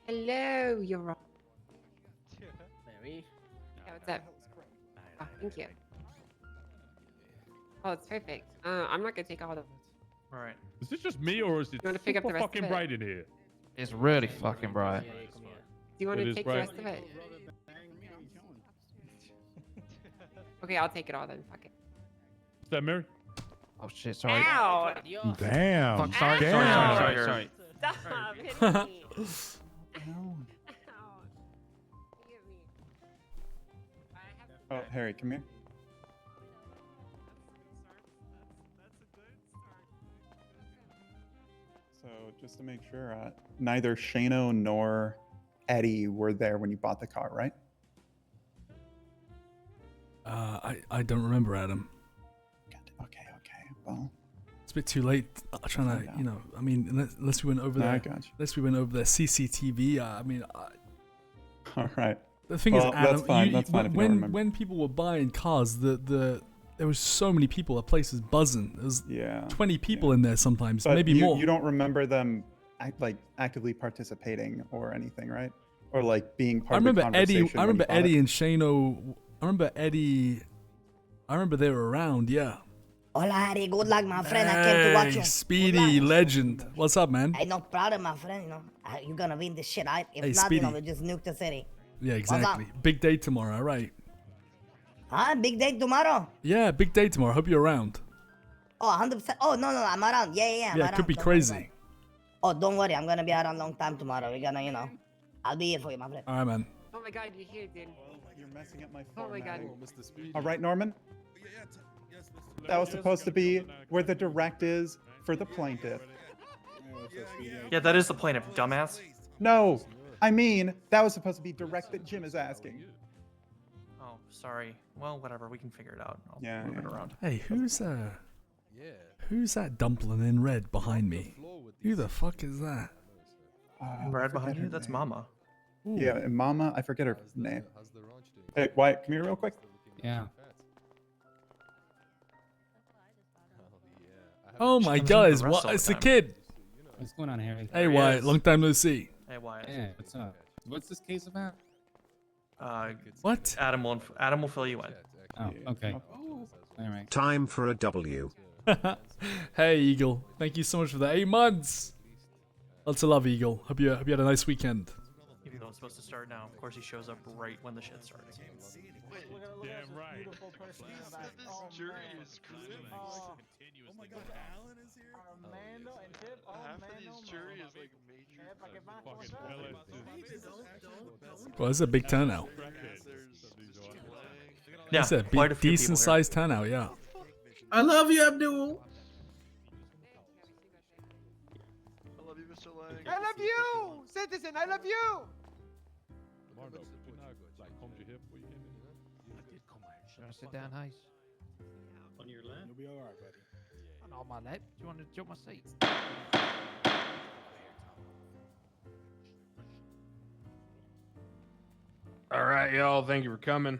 Hello, you're right. Mary. Yeah, what's up? Oh, thank you. Oh, it's perfect. I'm not gonna take all the. All right. Is this just me or is it You wanna pick up the super rest of fucking it? bright in here? It's really fucking bright. Do you want It to is take bright. the rest of it? Okay, I'll take it all then. Fuck it. Is that Mary? Oh shit, sorry. Ow! Damn. Fuck, sorry, Damn. sorry. Stop hitting me. Ow. Look at me. I have Oh, Harry, come here. So, just to make sure, neither Shano nor Eddie were there when you bought the car, right? I don't remember, Adam. Okay. Well, It's a bit too late. Trying to, Yeah. you know, I mean, unless we went over no, I there, got you. unless we went over the CCTV. I mean, All right. the thing Well, is, Adam, that's fine. That's fine if you don't remember. when people were buying cars, there was so many people. The place was buzzing. There was Yeah. 20 people in there sometimes, But maybe you, more. You don't remember them actively participating or anything, right? Or like being part I remember of the Eddie. conversation. I remember when you Eddie and Shano. I remember Eddie. I remember they were around. Yeah. Hola, Harry. Good luck, my friend. I came to watch Hey, you. Speedy Good luck. legend. What's up, man? Hey, no problem, my friend. You know, you're gonna win this shit, right? If Hey, not, you know, Speedy. we just nuke the city. Yeah, up? exactly. Big day tomorrow. All right. Huh? Big day tomorrow? Yeah, big day tomorrow. Hope you're around. Oh, 100%. Oh, no, I'm around. Yeah. I'm Yeah, around. it could be Don't worry about crazy. it. Oh, don't worry. I'm gonna be around long time tomorrow. We're gonna, you know, I'll be here for you, my friend. All right, man. Oh my god, you're here, dude. You're messing up my Oh my god. All right, Norman. That was supposed to be where the direct is for the plaintiff. Yeah, that is the plaintiff, dumbass. No, I mean that was supposed to be direct that Jim is asking. Oh, sorry. Well, whatever. We can figure it out. I'll Yeah, move it yeah. around. Hey, who's that dumpling in red behind me? Who the fuck is that? Right behind you? That's Mama. Ooh. Yeah, and Mama, I forget her name. Hey, Wyatt, come here real quick. Yeah. Oh my comes in god, for it's, the rest all it's the the time. kid. What's going on, Harry? Hey, There he Wyatt, is. long time no see. Hey, Wyatt. Yeah, what's up? What's this case about? What? Adam will fill you in. Oh, okay. All right. Time for a W. Hey, Eagle. Thank you so much for the 8 months. Lots of love, Eagle. Hope you had a nice weekend. Even though it's supposed to start now. Of course, he shows up right when the shit starts. Damn right. This jury is crazy. Oh my god, Alan is here. Half of these jury is like major. Well, this is a big turnout. Yeah, It's a quite a few people decent here. sized turnout, yeah. I love you, Abdul. I love you, Mr. Lang. I love you, citizen. I love you. Sit down, Hayes. On your lap. You'll be all right, buddy. Not on my lap. Do you want to jump my seat? All right, y'all. Thank you for coming.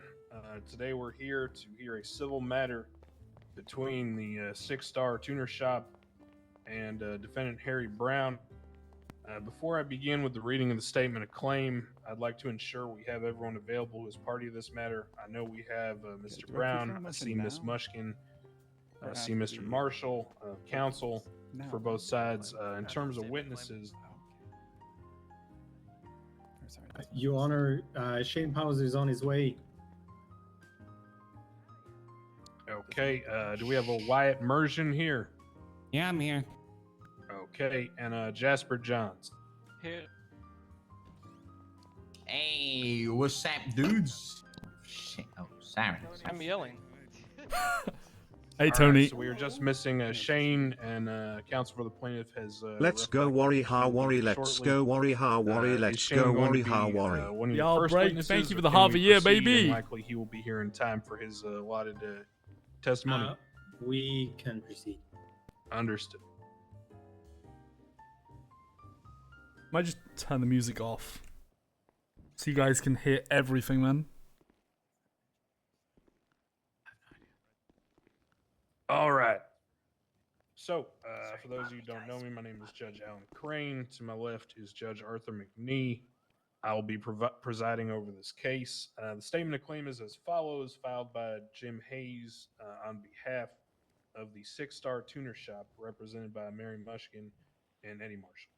Today we're here to hear a civil matter between the Six Star Tuner Shop and defendant Harry Brown. Before I begin with the reading of the statement of claim, I'd like to ensure we have everyone available as party of this matter. I know we have Mr. do I Brown. confirm I this see now? Miss Mushkin. I Or see have Mr. the- Marshall, counsel No. for both sides. In After terms the of statement of witnesses, Sorry, Your Honor, Shane Powers is on his way. okay. Do we have a Wyatt Mersion here? Yeah, I'm here. Okay, and Jasper Johns. Here. Hey, what's up, dudes? Shit, oh, sorry. I'm yelling. Hey, All right, Tony. so we were just missing Shane, and counsel for the plaintiff has. Let's go worry ha worry, let's go worry ha worry, let's go worry ha worry. Y'all break. Thank you for the half a year, baby. Likely he will be here in time for his allotted testimony. We can proceed. Understood. Might just turn the music off so you guys can hear everything, man. All right. For those of you who don't know me, my name is Judge Alan Crane. To my left is Judge Arthur McNee. I will be presiding over this case. The statement of claim is as follows, filed by Jim Hayes on behalf of the Six Star Tuner Shop, represented by Mary Mushkin and Eddie Marshall.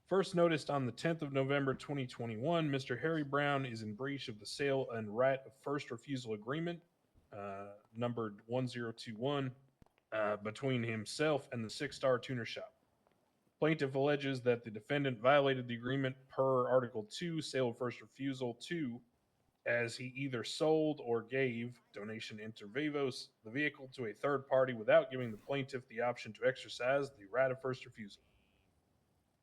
First noticed on the 10th of November 2021, Mr. Harry Brown is in breach of the sale and right of first refusal agreement, numbered 1021, between himself and the Six Star Tuner Shop. Plaintiff alleges that the defendant violated the agreement per Article 2, Sale of First Refusal 2, as he either sold or gave, donation inter vivos, the vehicle to a third party without giving the plaintiff the option to exercise the right of first refusal.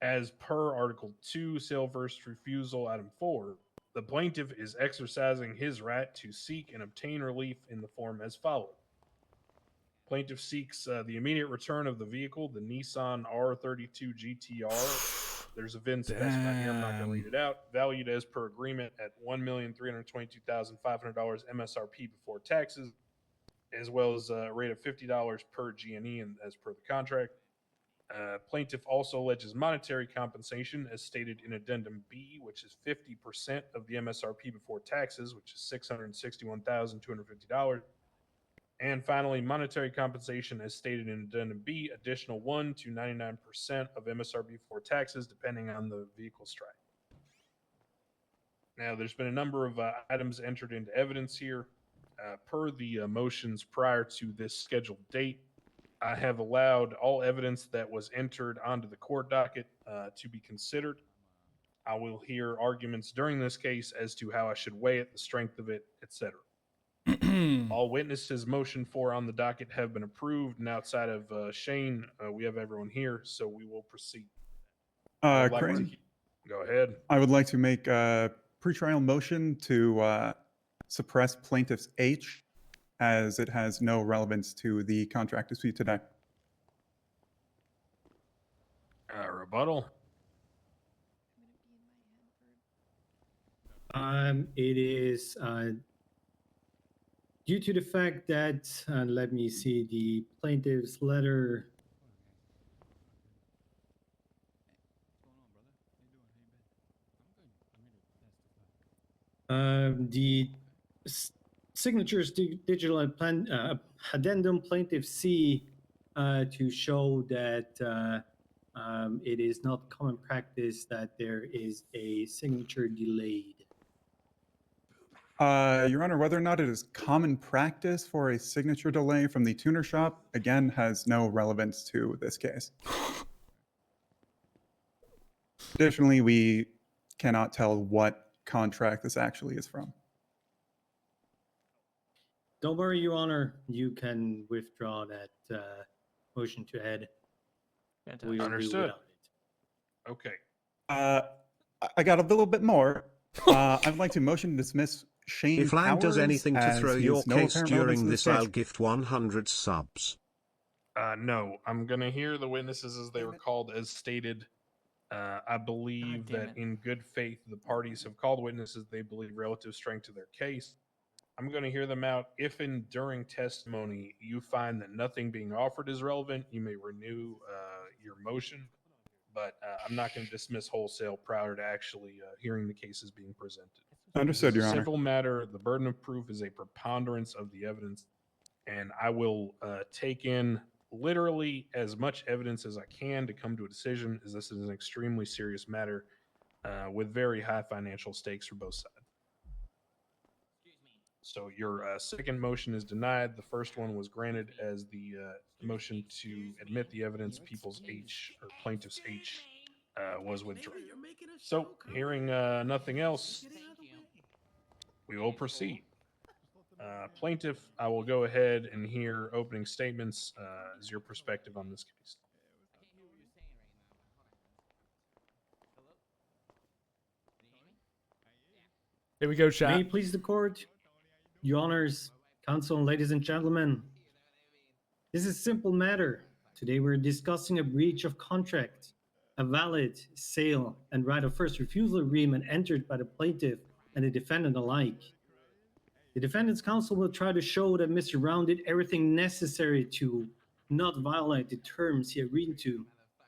As per Article 2, Sale of First Refusal, Item 4, the plaintiff is exercising his right to seek and obtain relief in the form as follows. Plaintiff seeks the immediate return of the vehicle, the Nissan R32 GTR. There's a VIN specified here. I'm not going to read it out. Valued as per agreement at $1,322,500 MSRP before taxes, as well as a rate of $50 per G&E and as per the contract. Plaintiff also alleges monetary compensation as stated in Addendum B, which is 50% of the MSRP before taxes, which is $661,250. And finally, monetary compensation as stated in Addendum B, additional 1 to 99% of MSRP before taxes, depending on the vehicle strike. Now, there's been a number of items entered into evidence here. Per the motions prior to this scheduled date, I have allowed all evidence that was entered onto the court docket to be considered. I will hear arguments during this case as to how I should weigh it, the strength of it, etc. All witnesses motioned for on the docket have been approved, and outside of Shane, we have everyone here, so we will proceed. Crane, Go ahead. I would like to make a pretrial motion to suppress plaintiff's H, as it has no relevance to the contract dispute today. Rebuttal. It is due to the fact that, let me see the plaintiff's letter. The signatures digital addendum plaintiff C to show that it is not common practice that there is a signature delayed. Your Honor, whether or not it is common practice for a signature delay from the tuner shop, again, has no relevance to this case. Additionally, we cannot tell what contract this actually is from. Don't worry, Your Honor. You can withdraw that motion to head. We will do Understood. without it. Okay. I got a little bit more. I'd like to motion to dismiss Shane If Lang does Powers, anything to as throw he your has no case apparent relevance during to this, case. I'll gift 100 subs. No, I'm going to hear the witnesses as they were called as stated. I believe that in good faith, the parties have called witnesses they believe relative strength to their case. I'm going to hear them out. If during testimony you find that nothing being offered is relevant, you may renew your motion. But I'm not going to dismiss wholesale prior to actually hearing the cases being presented. Understood, Your It's a Honor. civil matter. The burden of proof is a preponderance of the evidence, and I will take in literally as much evidence as I can to come to a decision, as this is an extremely serious matter with very high financial stakes for both sides. So your second motion is denied. The first one was granted as the motion to admit the evidence. People's H, or plaintiff's H, was withdrawn. So hearing nothing else, we will proceed. Plaintiff, I will go ahead and hear opening statements as your perspective on this case. Here we go, chat. May it please the court, Your Honors, counsel, and ladies and gentlemen. This is a simple matter. Today we're discussing a breach of contract, a valid sale and right of first refusal agreement entered by the plaintiff and the defendant alike. The defendant's counsel will try to show that Mr. Brown did everything necessary to not violate the terms he agreed to,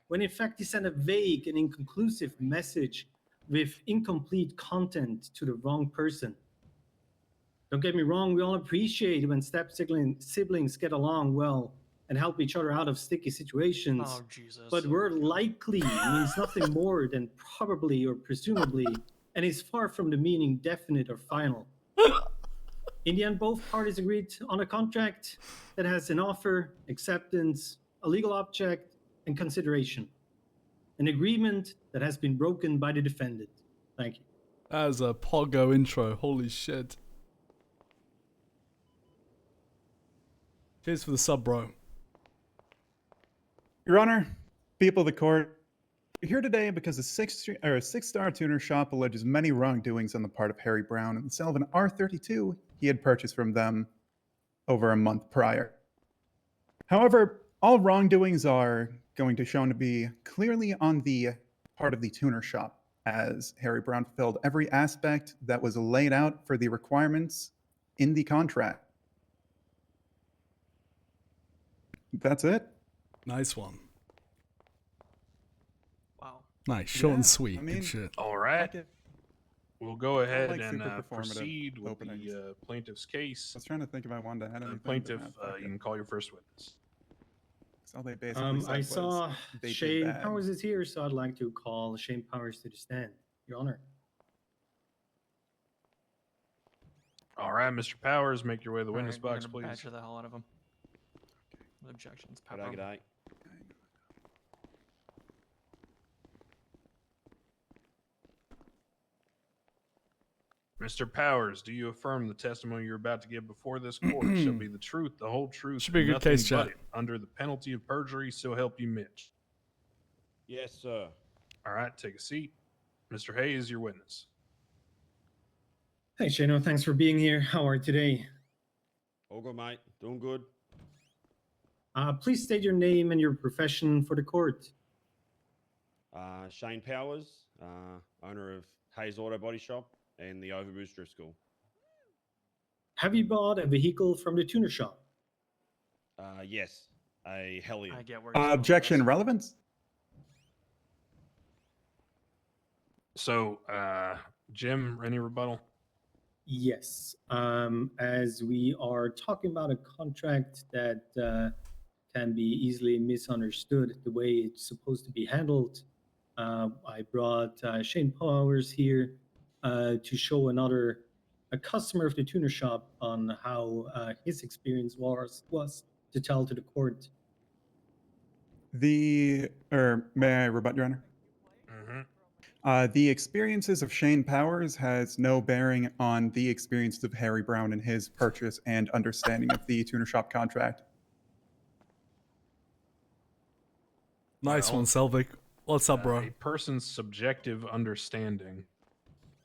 when in fact he sent a vague and inconclusive message with incomplete content to the wrong person. Don't get me wrong, we all appreciate when siblings get along well and help each other out of sticky situations. Oh, Jesus. But word likely means nothing more than probably or presumably, and is far from the meaning definite or final. In the end, both parties agreed on a contract that has an offer, acceptance, a legal object, and consideration. An agreement that has been broken by the defendant. Thank you. That is a Pogo intro. Holy shit. Cheers for the sub, bro. Your Honor, people of the court, we're here today because a six-star tuner shop alleges many wrongdoings on the part of Harry Brown in the sale of an R32 he had purchased from them over a month prior. However, all wrongdoings are going to shown to be clearly on the part of the tuner shop, as Harry Brown fulfilled every aspect that was laid out for the requirements in the contract. That's it. Nice one. Wow. Nice, short and Yeah, sweet. I mean, Good shit. All right. We'll go ahead like and super performative proceed with openings. the plaintiff's case. I was trying to think if I wanted to add anything. Plaintiff, but no, fuck you it. can call your first witness. So all they basically said I was saw they did Shane bad. Powers is here, so I'd like to call Shane Powers to the stand. Your Honor. All right, Mr. Powers, make your way to the All witness right, we're box, gonna please. badger the hell out of him. With objections. Pepper him. G'day. Mr. Powers, do you affirm the testimony you're about to give before this court shall be the truth, the whole truth, Should be a and good nothing case, but chat. it, under the penalty of perjury, so help you Mitch? Yes, sir. All right, take a seat. Mr. Hayes, your witness. Hey, Shano, thanks for being here. How are you today? All good, mate. Doing good. Please state your name and your profession for the court. Shane Powers, owner of Hayes Auto Body Shop and the Overboost Drift School. Have you bought a vehicle from the tuner shop? Yes, a Hellion. I get where he's going with Objection this. relevance? So, Jim, any rebuttal? Yes. As we are talking about a contract that can be easily misunderstood the way it's supposed to be handled, I brought Shane Powers here to show a customer of the tuner shop on how his experience was to tell to the court. May I rebut, Your Honor? The experiences of Shane Powers has no bearing on the experiences of Harry Brown and his purchase and understanding of the tuner shop contract. Nice Well, one, Selvig. What's up, bro? A person's subjective understanding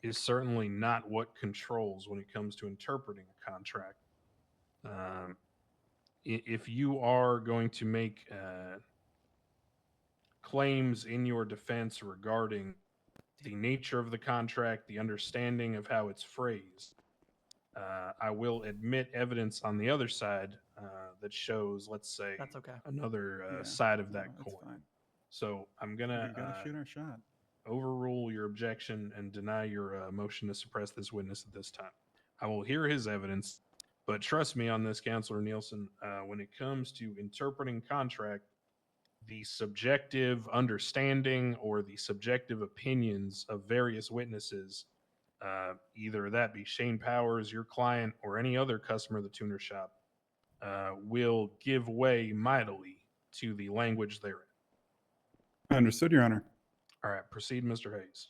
is certainly not what controls when it comes to interpreting a contract. If you are going to make claims in your defense regarding the nature of the contract, the understanding of how it's phrased, I will admit evidence on the other side that shows, let's say, That's okay. another Yeah, side of no, that that's coin. fine. So I'm We gonna gotta shoot our shot. overrule your objection and deny your motion to suppress this witness at this time. I will hear his evidence, but trust me on this, Counselor Nielsen. When it comes to interpreting contract, the subjective understanding or the subjective opinions of various witnesses, either that be Shane Powers, your client, or any other customer of the tuner shop, will give way mightily to the language therein. Understood, Your Honor. All right, proceed, Mr. Hayes.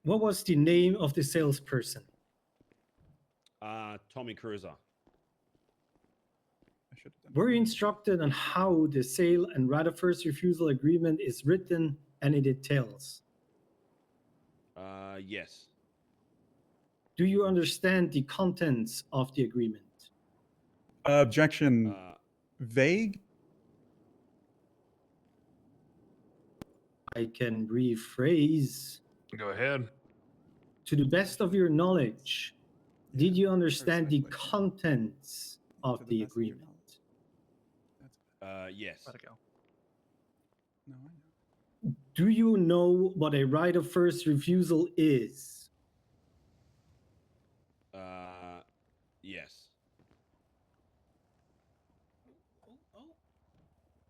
What was the name of the salesperson? Tommy Cruiser. Were you instructed on how the sale and right of first refusal agreement is written and it details? Yes. Do you understand the contents of the agreement? Objection vague? I can rephrase. Go ahead. To the best of your knowledge, did you understand the contents of the agreement? Yes. Let it go. No, I know. Do you know what a right of first refusal is? Yes.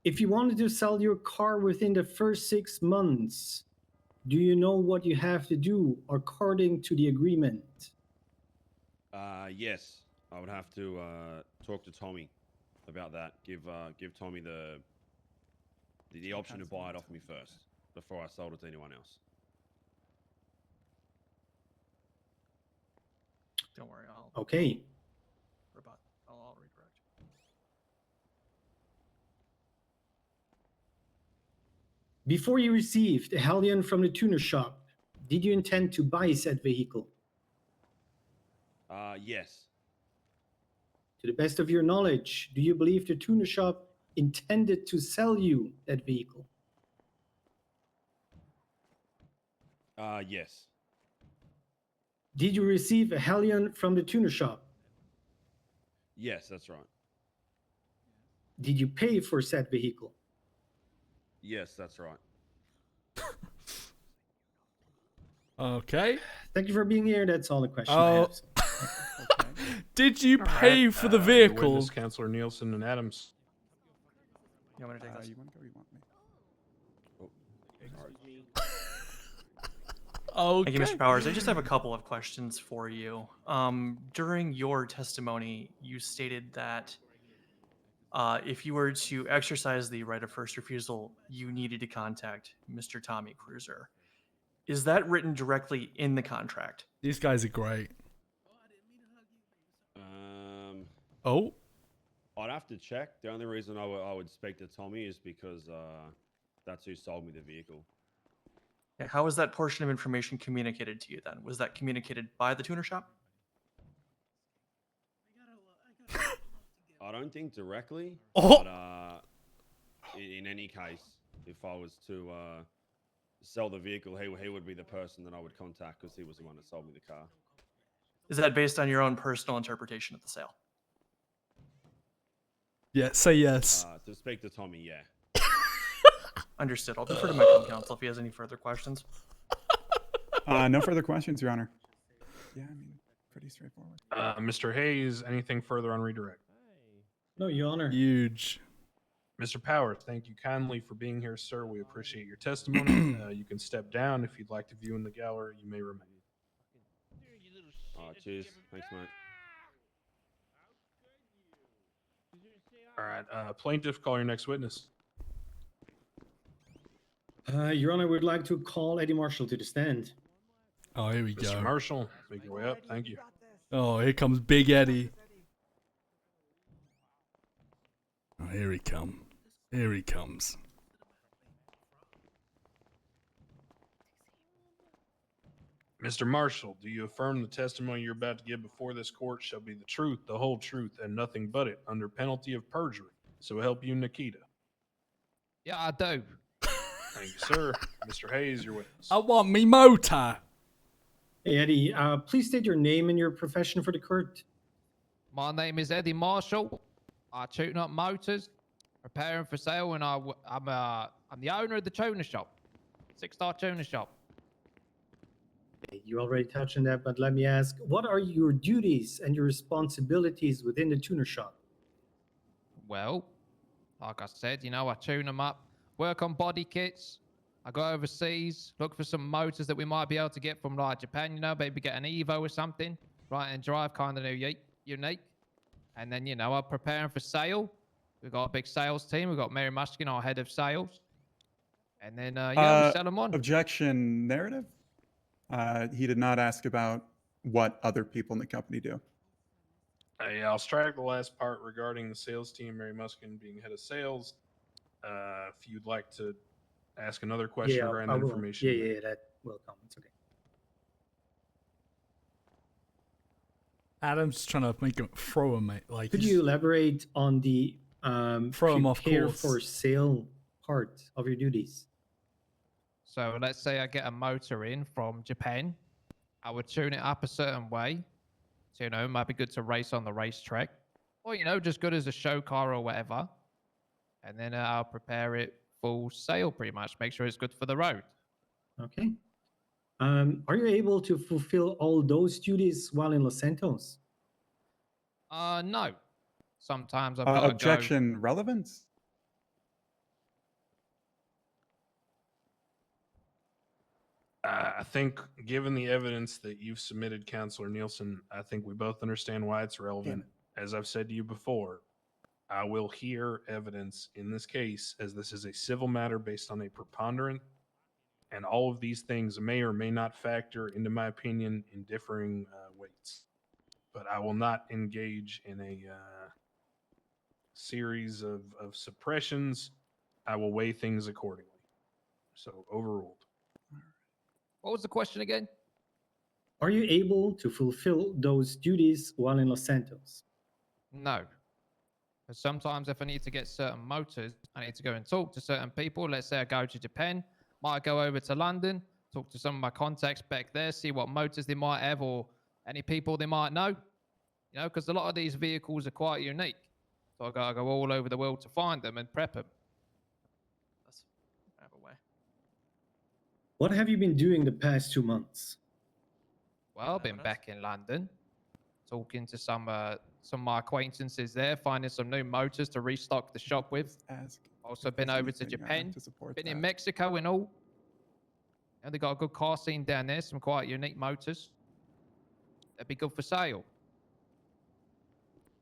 If you wanted to sell your car within the first 6 months, do you know what you have to do according to the agreement? Yes. I would have to talk to Tommy about that. Give Tommy the option to buy it off me first before I sold it to anyone else. Don't worry. I'll Okay. rebut. I'll redirect. Before you received a Hellion from the tuner shop, did you intend to buy said vehicle? Yes. To the best of your knowledge, do you believe the tuner shop intended to sell you that vehicle? Yes. Did you receive a Hellion from the tuner shop? Yes, that's right. Did you pay for said vehicle? Yes, that's right. Okay. Thank you for being here. That's all the questions I Oh. have. Did you All pay right, for the your vehicle? witness, Counselor Nielsen and Adams. You want me to take this? You want to go or you want me? Okay. Thank you, Mr. Powers. I just have a couple of questions for you. During your testimony, you stated that if you were to exercise the right of first refusal, you needed to contact Mr. Tommy Cruiser. Is that written directly in the contract? These guys are great. Oh. I'd have to check. The only reason I would speak to Tommy is because that's who sold me the vehicle. Yeah, how was that portion of information communicated to you then? Was that communicated by the tuner shop? I don't think directly, Oh. but in any case, if I was to sell the vehicle, he would be the person that I would contact because he was the one that sold me the car. Is that based on your own personal interpretation of the sale? Yeah, say yes. To speak to Tommy, yeah. Understood. I'll defer to my co-counsel if he has any further questions. No further questions, Your Honor. Yeah, I mean, pretty straightforward. Mr. Hayes, anything further on redirect? No, Your Honor. Huge. Mr. Powers, thank you kindly for being here, sir. We appreciate your testimony. You can step down. If you'd like to view in the gallery, you may remain. Cheers. Thanks, mate. All right, plaintiff, call your next witness. Your Honor, we'd like to call Eddie Marshall to the stand. Oh, here we Mr. go. Marshall, make your way up. Thank you. Oh, here comes Big Eddie. Oh, here he comes. Here he comes. Mr. Marshall, do you affirm the testimony you're about to give before this court shall be the truth, the whole truth, and nothing but it, under penalty of perjury? So help you, Nikita. Yeah, I do. Thank you, sir. Mr. Hayes, your witness. I want me motor. Hey, Eddie, please state your name and your profession for the court. My name is Eddie Marshall. I tune up motors, preparing for sale, and I'm the owner of the tuner shop, 6-star tuner shop. You already touched on that, but let me ask, what are your duties and your responsibilities within the tuner shop? Well, like I said, I tune them up, work on body kits. I go overseas, look for some motors that we might be able to get from like Japan, maybe get an Evo or something, right, and drive kind of unique. And then, I'm preparing for sale. We've got a big sales team. We've got Mary Mushkin, our head of sales. And then, we sell them on. Objection narrative? He did not ask about what other people in the company do. I'll strike the last part regarding the sales team, Mary Muskin being head of sales. If you'd like to ask another question regarding that information. Yeah, that will come. It's okay. Adam's trying to make him throw him, mate. Like, Could you elaborate on the throw him off prepare course. for sale part of your duties? So let's say I get a motor in from Japan. I would tune it up a certain way. So, it might be good to race on the racetrack. Or, you know, just good as a show car or whatever. And then I'll prepare it full sale pretty much. Make sure it's good for the road. Okay. Are you able to fulfill all those duties while in Los Santos? No. Sometimes I've got to go. Objection relevance? I think, given the evidence that you've submitted, Counselor Nielsen, I think we both understand why it's relevant. As I've said to you before, I will hear evidence in this case, as this is a civil matter based on a preponderance, and all of these things may or may not factor into my opinion in differing weights. But I will not engage in a series of suppressions. I will weigh things accordingly. So, overruled. What was the question again? Are you able to fulfill those duties while in Los Santos? No. But sometimes if I need to get certain motors, I need to go and talk to certain people. Let's say I go to Japan, might go over to London, talk to some of my contacts back there, see what motors they might have or any people they might know. You know, because a lot of these vehicles are quite unique. So I gotta go all over the world to find them and prep them. What have you been doing the past 2 months? Well, I've been back in London, talking to some of my acquaintances there, finding some new motors to restock the shop with. Also been over to Japan, been in Mexico and all. And they got a good car scene down there, some quite unique motors. That'd be good for sale.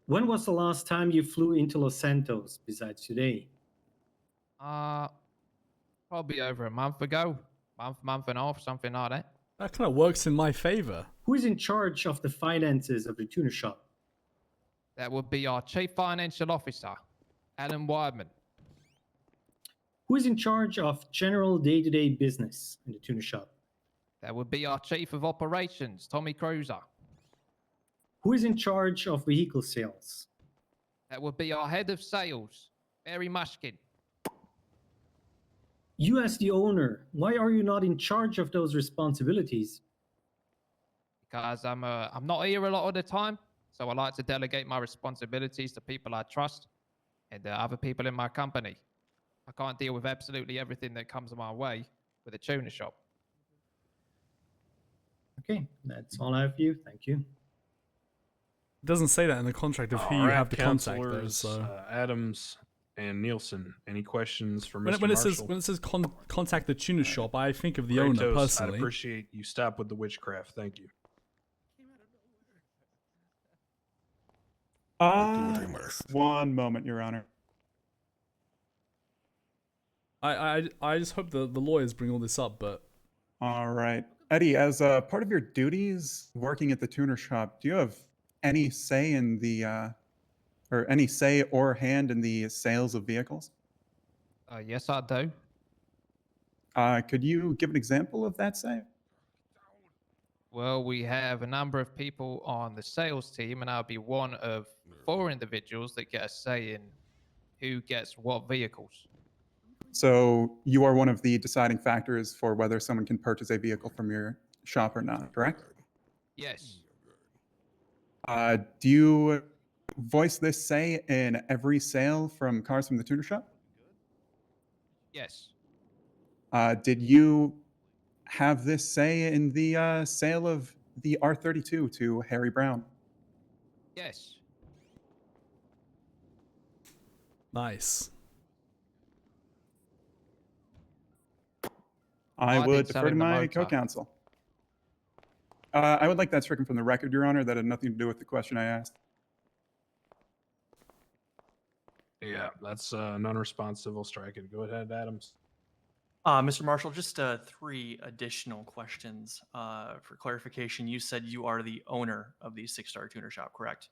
When was the last time you flew into Los Santos besides today? Probably over a month ago. Month and a half, something like that. That kind of works in my favor. Who is in charge of the finances of the tuner shop? That would be our Chief Financial Officer, Alan Wyman. Who is in charge of general day-to-day business in the tuner shop? That would be our Chief of Operations, Tommy Cruiser. Who is in charge of vehicle sales? That would be our Head of Sales, Barry Mushkin. You as the owner, why are you not in charge of those responsibilities? Because I'm not here a lot of the time, so I like to delegate my responsibilities to people I trust and other people in my company. I can't deal with absolutely everything that comes my way with a tuner shop. Okay, that's all I have for you. Thank you. It doesn't say that in the contract of who you have to contact, though. Counselors, So Adams and Nielsen, any questions for Mr. when it Marshall? says contact the tuner shop, I think of the Kratos, owner I'd personally. appreciate you stop with the witchcraft. Thank you. One moment, Your Honor. I just hope the lawyers bring all this up, but All right. Eddie, as part of your duties working at the tuner shop, do you have any say in the, or any say or hand in the sales of vehicles? Yes, I do. Could you give an example of that say? Well, we have a number of people on the sales team, and I'll be one of 4 individuals that get a say in who gets what vehicles. So you are one of the deciding factors for whether someone can purchase a vehicle from your shop or not, correct? Yes. Do you voice this say in every sale from cars from the tuner shop? Yes. Did you have this say in the sale of the R32 to Harry Brown? Yes. nice. I I would did defer selling to the my motor. co-counsel. I would like that stricken from the record, Your Honor. That had nothing to do with the question I asked. Yeah, that's non-responsive. I'll strike it. Go ahead, Adams. Mr. Marshall, just 3 additional questions for clarification. You said you are the owner of the 6-Star Tuner Shop, correct?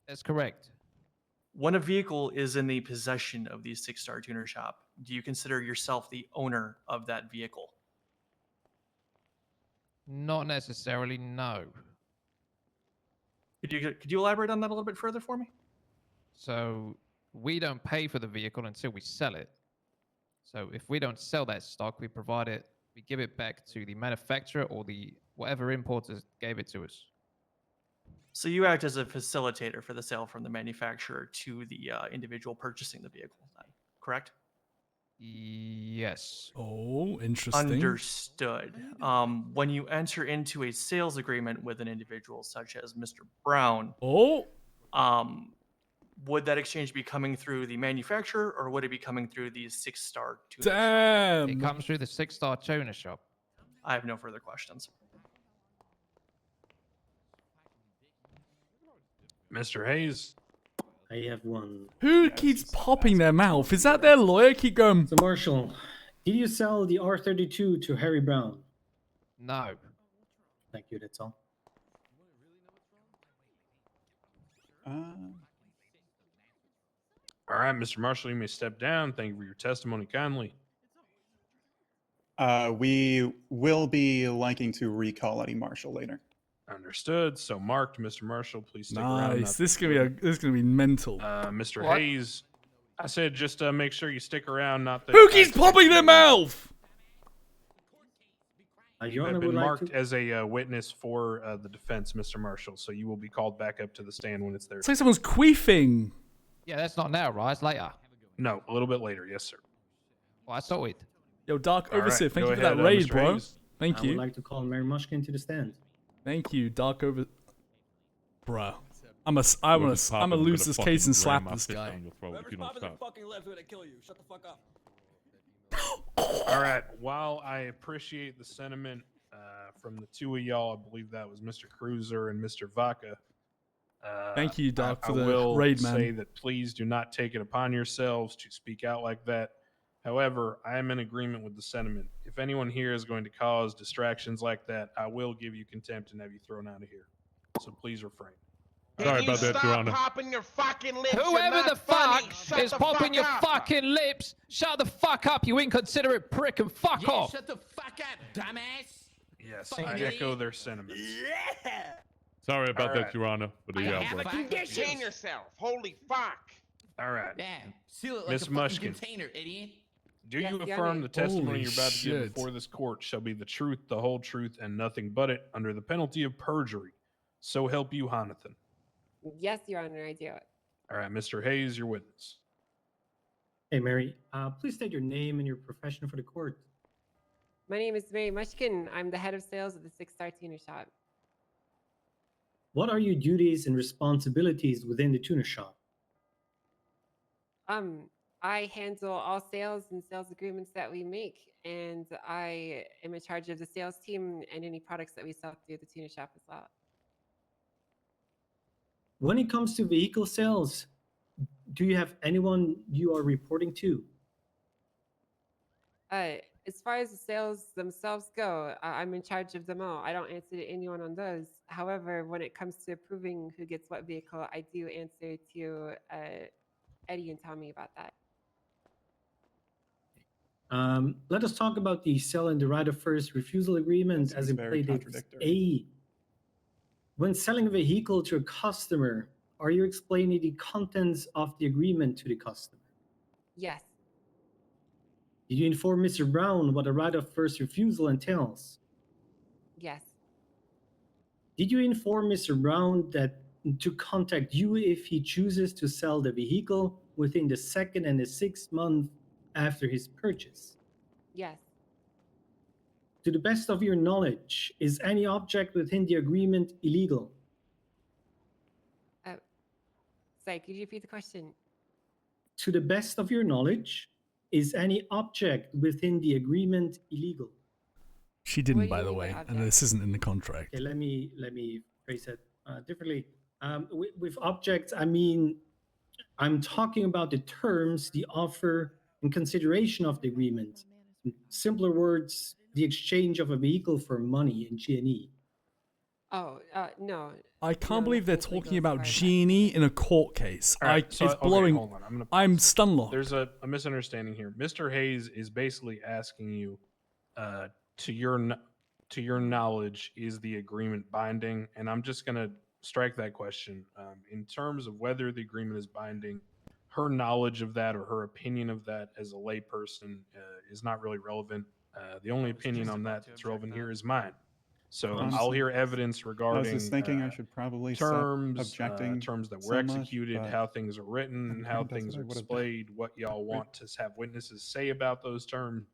That's correct. When a vehicle is in the possession of the 6-Star Tuner Shop, do you consider yourself the owner of that vehicle? Not necessarily, no. Could you elaborate on that a little bit further for me? So we don't pay for the vehicle until we sell it. So if we don't sell that stock, we provide it, we give it back to the manufacturer or the whatever importers gave it to us. So you act as a facilitator for the sale from the manufacturer to the individual purchasing the vehicle, then, correct? Yes. Oh, interesting. Understood. When you enter into a sales agreement with an individual such as Mr. Brown, would that exchange be coming through the manufacturer or would it be coming through the 6-star tuner shop? Damn. It comes through the 6-star tuner shop. I have no further questions. Mr. Hayes. I have one. Who keeps popping their mouth? Is that their lawyer? Keep going. So, Marshall, did you sell the R32 to Harry Brown? No. Thank you, that's all. All right, Mr. Marshall, you may step down. Thank you for your testimony kindly. We will be liking to recall Eddie Marshall later. Understood. So marked, Mr. Marshall. Please stick around. Nice. This is gonna be mental. Mr. What? Hayes, I said just make sure you stick around. Not that Who keeps popping their mouth? You have been marked as a witness for the defense, Mr. Marshall. So you will be called back up to the stand when it's there. It's like someone's queefing. Yeah, that's not now, right? It's later. No, a little bit later. Yes, sir. Well, I saw it. Yo, Dark All right, Overseer, thank go you for that ahead, raid, Mr. bro. Hayes. Thank I you. would like to call Mary Mushkin to the stand. Thank you, Dark Over. Bruh. I'm gonna lose this case and slap this guy. All right. While I appreciate the sentiment from the two of y'all, I believe that was Mr. Cruiser and Mr. Vaca. Thank you, Doc, I for the will raid, man. say that please do not take it upon yourselves to speak out like that. However, I am in agreement with the sentiment. If anyone here is going to cause distractions like that, I will give you contempt and have you thrown out of here. So please refrain. Sorry about that, Your Honor. Popping your fucking lips. You're Whoever not the funny. fuck Shut is the popping fuck your up. fucking lips, shut the fuck up, you inconsiderate prick, and fuck off. Shut the fuck up, dumbass. Yes, Fucking I idiot. echo their sentiments. Sorry about All that, right. Your Honor. But I yeah, have bro. a condition. Contain yourself. Holy fuck. All right. Damn. Seal it like Miss a fucking Mushkin. container, idiot. Do Yes, you Your affirm Honor. the testimony Holy you're about to give shit. before this court shall be the truth, the whole truth, and nothing but it, under the penalty of perjury? So help you, Jonathan. Yes, Your Honor, I do. All right, Mr. Hayes, your witness. Hey, Mary, please state your name and your profession for the court. My name is Mary Mushkin. I'm the head of sales at the 6-star tuner shop. What are your duties and responsibilities within the tuner shop? I handle all sales and sales agreements that we make, and I am in charge of the sales team and any products that we sell through the tuner shop as well. When it comes to vehicle sales, do you have anyone you are reporting to? As far as the sales themselves go, I'm in charge of them all. I don't answer to anyone on those. However, when it comes to approving who gets what vehicle, I do answer to Eddie and Tommy about that. Let us talk about the sell and the right of first refusal agreement This as is in very Playdate contradictory. A. When selling a vehicle to a customer, are you explaining the contents of the agreement to the customer? Yes. Did you inform Mr. Brown what a right of first refusal entails? Yes. Did you inform Mr. Brown that to contact you if he chooses to sell the vehicle within the 2nd and the 6th month after his purchase? Yes. To the best of your knowledge, is any object within the agreement illegal? Sorry, could you repeat the question? To the best of your knowledge, is any object within the agreement illegal? She didn't, by the way, and this isn't in the contract. Okay, let me phrase it differently. With objects, I mean, I'm talking about the terms, the offer, and consideration of the agreement. In simpler words, the exchange of a vehicle for money in G&E. Oh, no. I can't No, believe they're nothing talking legal as about far as Genie in a court case. All right, so, It's okay, blowing. hold on. I'm stun locked. There's a misunderstanding here. Mr. Hayes is basically asking you, to your knowledge, is the agreement binding? And I'm just gonna strike that question. In terms of whether the agreement is binding, her knowledge of that or her opinion of that as a layperson is not really relevant. The only opinion on that that's relevant here is mine. So Honestly, I'll hear evidence I was regarding just thinking I should probably stop terms, objecting terms that were so much, executed, but how things are written, my how brain does things what I are would have done. displayed, what y'all want to have witnesses say about those terms.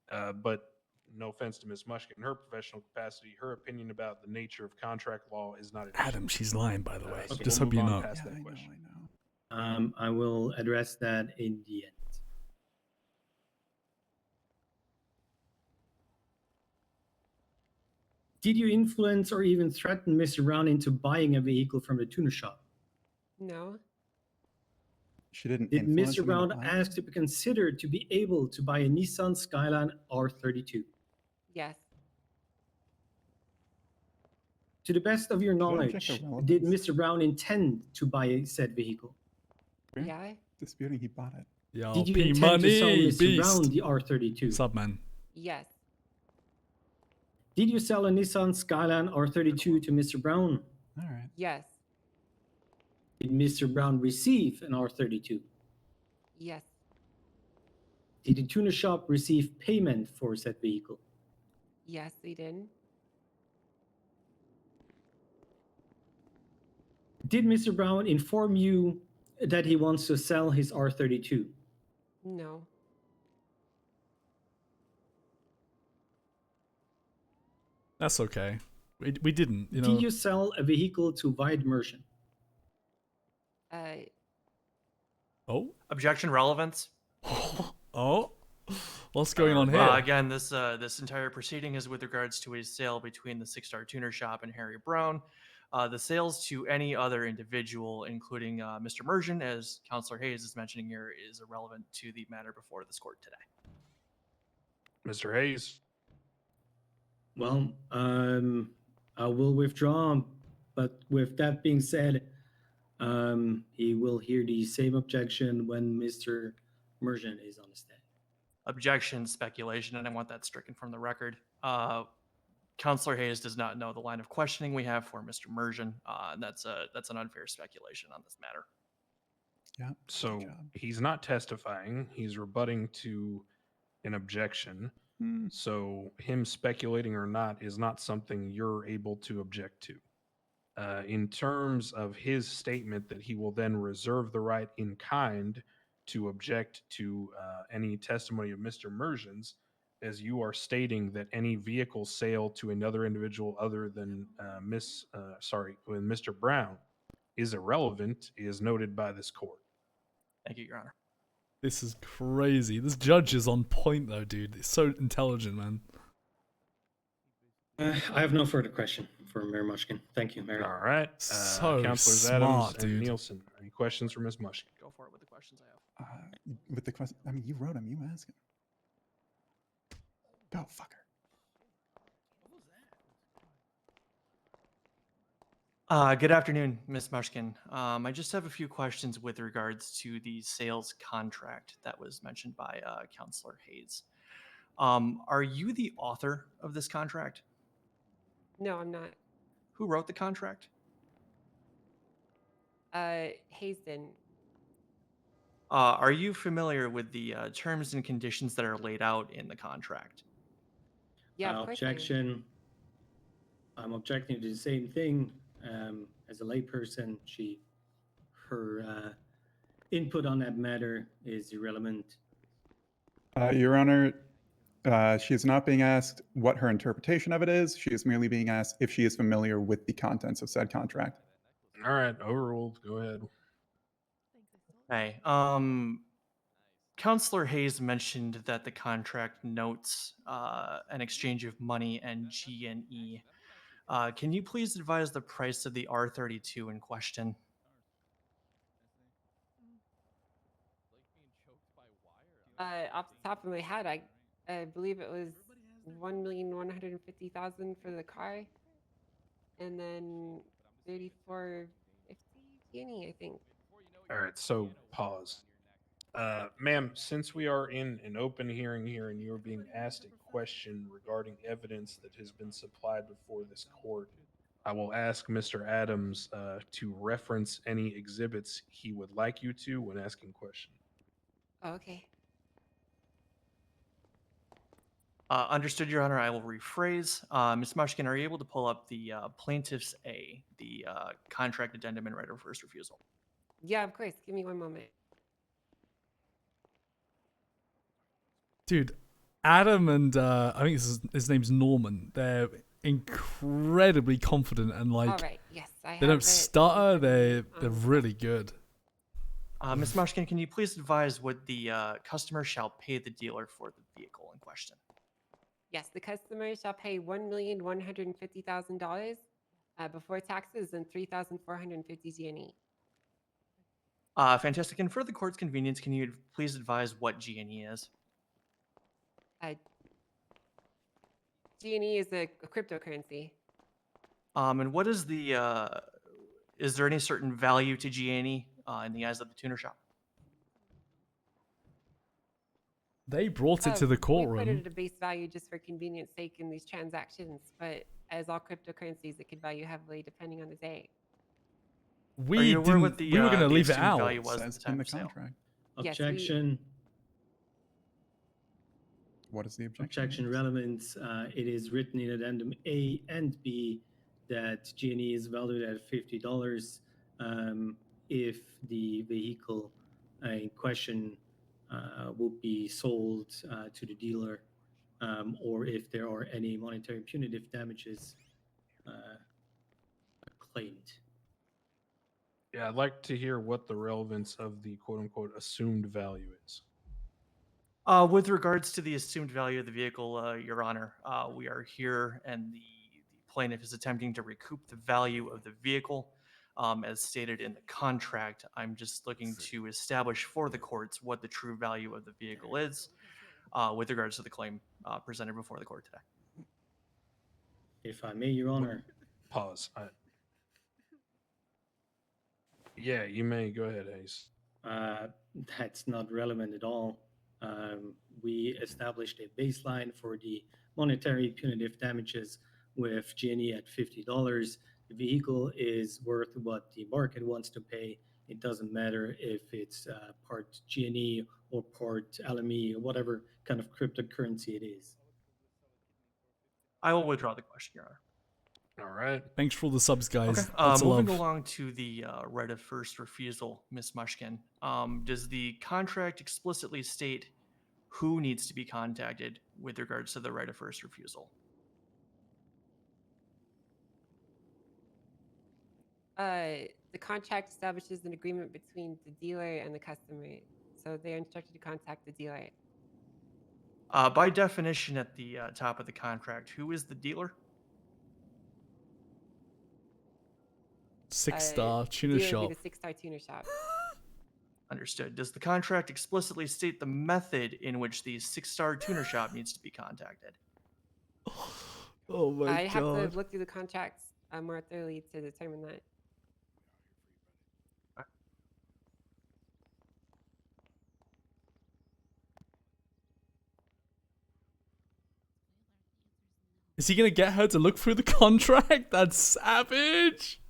But no offense to Ms. Mushkin, in her professional capacity, her opinion about the nature of contract law is not an issue. Adam, she's lying, by the way. So Just we'll hope move you on know. past Yeah, that I question. know. I will address that in the end. Did you influence or even threaten Mr. Brown into buying a vehicle from the tuner shop? No. She didn't Did influence Mr. him into Brown buying ask to be considered to be able to buy a Nissan Skyline R32? Yes. To the best of your Should I object to knowledge, did relevance? Mr. Brown intend to buy said vehicle? We're Yeah. disputing he bought it. Yo, Did you P intend to sell Money, Mr. beast. Brown the R32? What's up, man? Yes. Did you sell a Nissan Skyline R32 to Mr. Brown? All right. Yes. Did Mr. Brown receive an R32? Yes. Did the tuner shop receive payment for said vehicle? Yes, they did. Did Mr. Brown inform you that he wants to sell his R32? No. That's okay. We didn't, you know. Did you sell a vehicle to Wyatt Merchant? Oh. Objection relevance. Oh. What's going on here? Again, this entire proceeding is with regards to a sale between the Six Star Tuner Shop and Harry Brown. The sales to any other individual, including Mr. Mergen, as Counselor Hayes is mentioning here, is irrelevant to the matter before this court today. Mr. Hayes. Well, I will withdraw, but with that being said, he will hear the same objection when Mr. Mergen is on the stand. Objection, speculation, and I want that stricken from the record. Counselor Hayes does not know the line of questioning we have for Mr. Mergen, and that's an unfair speculation on this matter. Yeah. So he's not testifying. He's rebutting to an objection. So him speculating or not is not something you're able to object to. In terms of his statement that he will then reserve the right in kind to object to any testimony of Mr. Mergen's, as you are stating that any vehicle sale to another individual other than Mr. Brown is irrelevant, is noted by this court. Thank you, Your Honor. This is crazy. This judge is on point, though, dude. It's so intelligent, man. I have no further question for Mayor Mushkin. Thank you, Mayor. All right. So Councilors smart, Adams and dude. Nielsen. Any questions for Ms. Mushkin? Go for it with the questions I have. With the question, I mean, you wrote him. You ask him. Go, fucker. Good afternoon, Ms. Mushkin. I just have a few questions with regards to the sales contract that was mentioned by Counselor Hayes. Are you the author of this contract? No, I'm not. Who wrote the contract? Hayes didn't. Are you familiar with the terms and conditions that are laid out in the contract? Yeah, of course I am. Objection. I'm objecting to the same thing. As a layperson, her input on that matter is irrelevant. Your Honor, she is not being asked what her interpretation of it is. She is merely being asked if she is familiar with the contents of said contract. All right, overruled. Go ahead. Hey, Counselor Hayes mentioned that the contract notes an exchange of money and G&E. Can you please advise the price of the R32 in question? Off the top of my head, I believe it was 1,150,000 for the car, and then 3450 G&E, I think. All right, so pause. Ma'am, since we are in an open hearing here and you're being asked a question regarding evidence that has been supplied before this court, I will ask Mr. Adams to reference any exhibits he would like you to when asking questions. Oh, okay. Understood, Your Honor. I will rephrase. Ms. Mushkin, are you able to pull up the plaintiff's A, the contract addendum and right of first refusal? Yeah, of course. Give me one moment. Dude, Adam and I think his name's Norman. They're incredibly confident and All like right. Yes, I they have don't stutter. They're really good. Ms. Mushkin, can you please advise what the customer shall pay the dealer for the vehicle in question? Yes, the customer shall pay $1,150,000 before taxes and 3,450 G&E. Fantastic. And for the court's convenience, can you please advise what G&E is? G&E is a cryptocurrency. And what is the, is there any certain value to G&E in the eyes of the tuner shop? They brought it to the We put courtroom. it at a base value just for convenience sake in these transactions, but as all cryptocurrencies, it could value heavily depending on the day. Are you aware what the, we were going to the leave it assumed out. value was at Says the time in the of sale? contract. Yes, Objection. What is the objection? Objection relevance. It is written in addendum A and B that G&E is valued at $50 if the vehicle in question will be sold to the dealer, or if there are any monetary punitive damages claimed. Yeah, I'd like to hear what the relevance of the quote unquote assumed value is. With regards to the assumed value of the vehicle, Your Honor, we are here and the plaintiff is attempting to recoup the value of the vehicle as stated in the contract. I'm just looking to establish for the courts what the true value of the vehicle is with regards to the claim presented before the court today. If I may, Your Honor. Pause. Yeah, you may. Go ahead, Hayes. That's not relevant at all. We established a baseline for the monetary punitive damages with G&E at $50. The vehicle is worth what the market wants to pay. It doesn't matter if it's part G&E or part LME or whatever kind of cryptocurrency it is. I will withdraw the question, Your Honor. All right. Thanks for all the subs, guys. Okay. Lots of Moving love. along to the right of first refusal, Ms. Mushkin. Does the contract explicitly state who needs to be contacted with regards to the right of first refusal? The contract establishes an agreement between the dealer and the customer, so they are instructed to contact the dealer. By definition, at the top of the contract, who is the dealer? 6-star tuner Dealer would shop. be the 6-star tuner shop. Understood. Does the contract explicitly state the method in which the 6-star tuner shop needs to be contacted? Oh my I have god. to look through the contracts more thoroughly to determine that. Is he gonna get her to look through the contract? That's savage.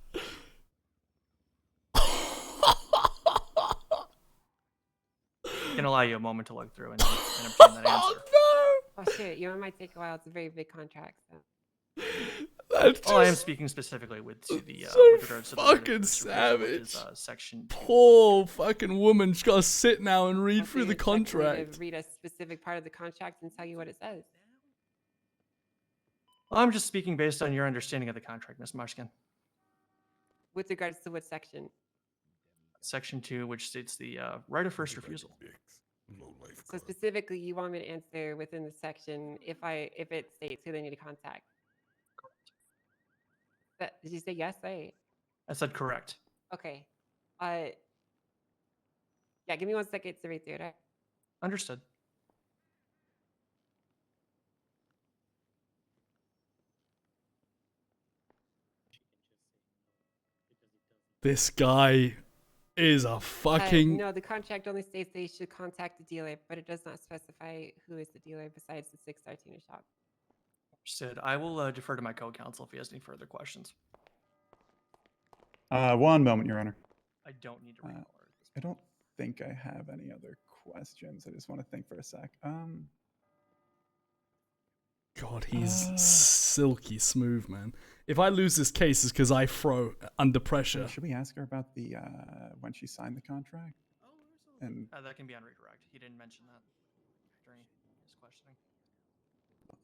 I can allow you a moment to look through and obtain that answer. Oh shit, you know, it might take a while. It's a very big contract. So. That's Well, I am just speaking specifically with the so with regards to the right of fucking first refusal, which is, savage. section 2. Poor fucking woman. She's gotta sit now and read Also, through the you're expecting me contract. to read a specific part of the contract and tell you what it says. I'm just speaking based on your understanding of the contract, Ms. Mushkin. With regards to what section? Section 2, which states the right of first refusal. So specifically, you want me to answer within the section if it states who they need to contact. Did you say yes? Right. I said correct. Okay. Yeah, give me 1 second to read through it. Right? Understood. This guy is a fucking. No, the contract only states they should contact the dealer, but it does not specify who is the dealer besides the 6-star tuner shop. Understood. I will defer to my co-counsel if he has any further questions. One moment, Your Honor. I don't need to read all of this. I don't think I have any other questions. I just want to think for a sec. God, he's silky smooth, man. If I lose this case, it's because I throw under pressure. Should we ask her about the when she signed the contract? And That can be on redirect. He didn't mention that during his questioning.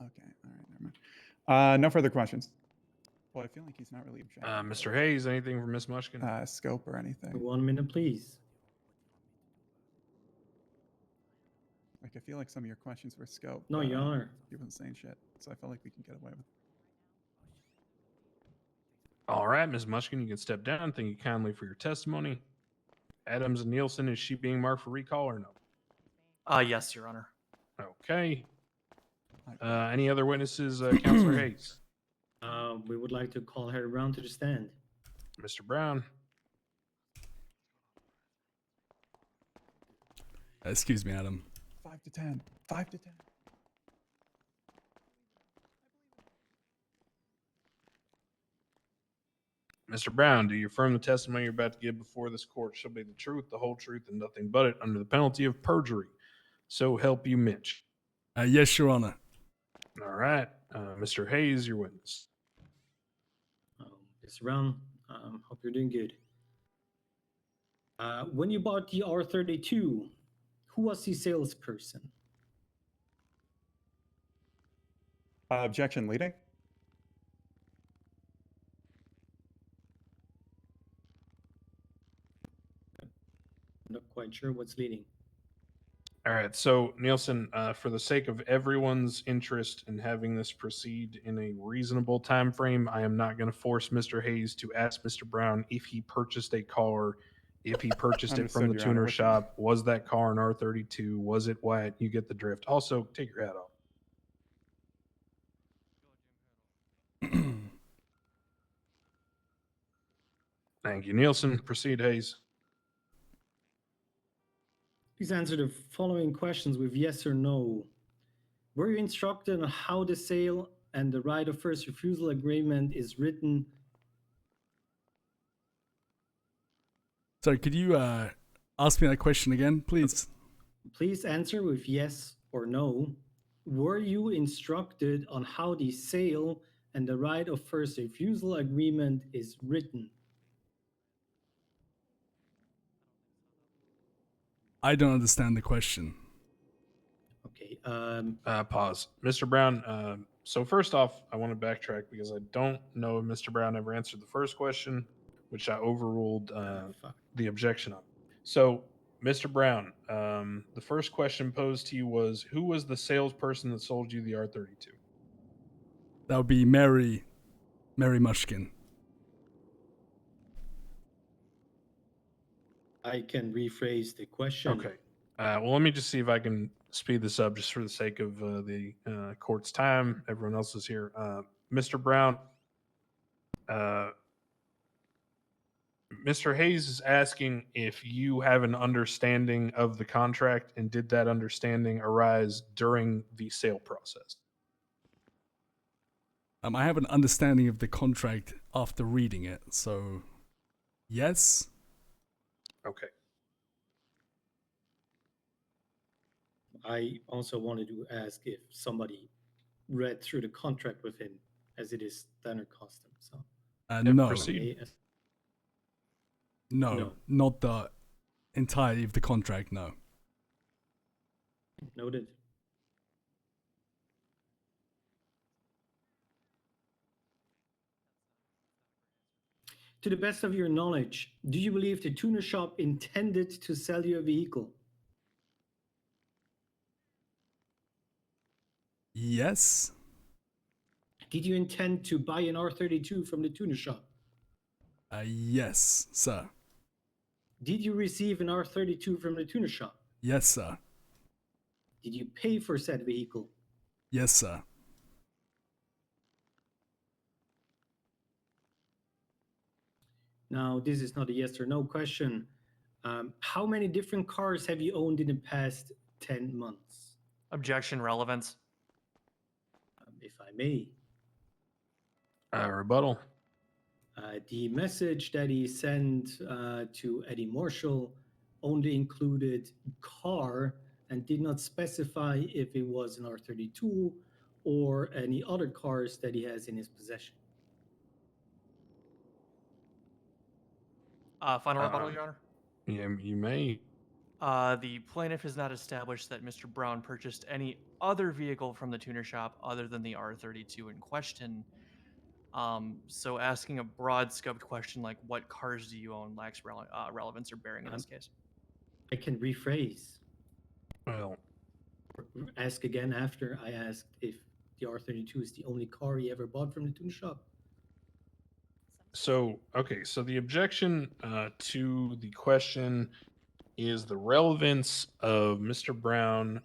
okay, all right, never mind. No further questions. Well, I feel like he's not really objecting. Mr. Hayes, anything from Miss Mushkin? Scope or anything. 1 minute, please. Like, I feel like some of your questions were scope. No, Your Honor. You wasn't saying shit, so I felt like we can get away with it. All right, Ms. Mushkin, you can step down. Thank you kindly for your testimony. Adams and Nielsen, is she being marked for recall or no? Yes, Your Honor. Okay. Any other witnesses, Counselor Hayes? We would like to call Harry Brown to the stand. Mr. Brown. Excuse me, Adam. 5 to 10. 5 to 10. Mr. Brown, do you affirm the testimony you're about to give before this court shall be the truth, the whole truth, and nothing but it, under the penalty of perjury? So help you, Mitch. Yes, Your Honor. All right. Mr. Hayes, your witness. Mr. Brown, hope you're doing good. When you bought the R32, who was the salesperson? Objection leading. I'm not quite sure what's leading. All right. So, Nielsen, for the sake of everyone's interest in having this proceed in a reasonable time frame, I am not going to force Mr. Hayes to ask Mr. Brown if he purchased a car, if he purchased it from the Understood, Your Honor. tuner shop. Was that car an R32? Was it Wyatt? You get the drift. Also, take your hat off. Thank you, Nielsen. Proceed, Hayes. Please answer the following questions with yes or no. Were you instructed on how the sale and the right of first refusal agreement is written? Sorry, could you ask me that question again, please? Please answer with yes or no. Were you instructed on how the sale and the right of first refusal agreement is written? I don't understand the question. Okay. Pause. Mr. Brown, so first off, I want to backtrack because I don't know if Mr. Brown ever answered the first question, which I overruled the objection on. So, Mr. Brown, the first question posed to you was, who was the salesperson that sold you the R32? That would be Mary Mushkin. I can rephrase the question. Okay. Well, let me just see if I can speed this up just for the sake of the court's time. Everyone else is here. Mr. Brown, Mr. Hayes is asking if you have an understanding of the contract and did that understanding arise during the sale process? I have an understanding of the contract after reading it, so yes. Okay. I also wanted to ask if somebody read through the contract with him, as it is standard custom. So, no. Proceed. No, not the entirety of the contract, no. Noted. To the best of your knowledge, do you believe the tuner shop intended to sell you a vehicle? Yes. Did you intend to buy an R32 from the tuner shop? Yes, sir. Did you receive an R32 from the tuner shop? Yes, sir. Did you pay for said vehicle? Yes, sir. Now, this is not a yes or no question. How many different cars have you owned in the past 10 months? Objection relevance. If I may. Rebuttal. The message that he sent to Eddie Marshall only included car and did not specify if it was an R32 or any other cars that he has in his possession. Final rebuttal, Your Honor. Yeah, you may. The plaintiff has not established that Mr. Brown purchased any other vehicle from the tuner shop other than the R32 in question. So asking a broad scoped question like "What cars do you own?" lacks relevance or bearing in this case. I can rephrase. Well, ask again after I asked if the R32 is the only car he ever bought from the tuner shop. so okay, so the objection to the question is the relevance of Mr. Brown.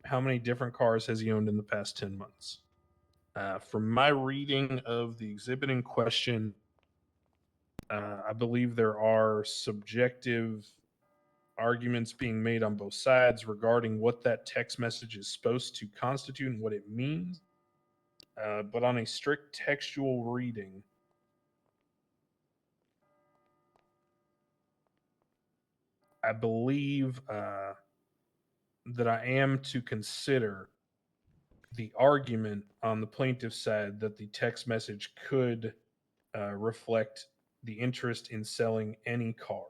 How many different cars has he owned in the past 10 months? From my reading of the exhibit in question, I believe there are subjective arguments being made on both sides regarding what that text message is supposed to constitute and what it means. But on a strict textual reading, I believe that I am to consider the argument on the plaintiff's side that the text message could reflect the interest in selling any car.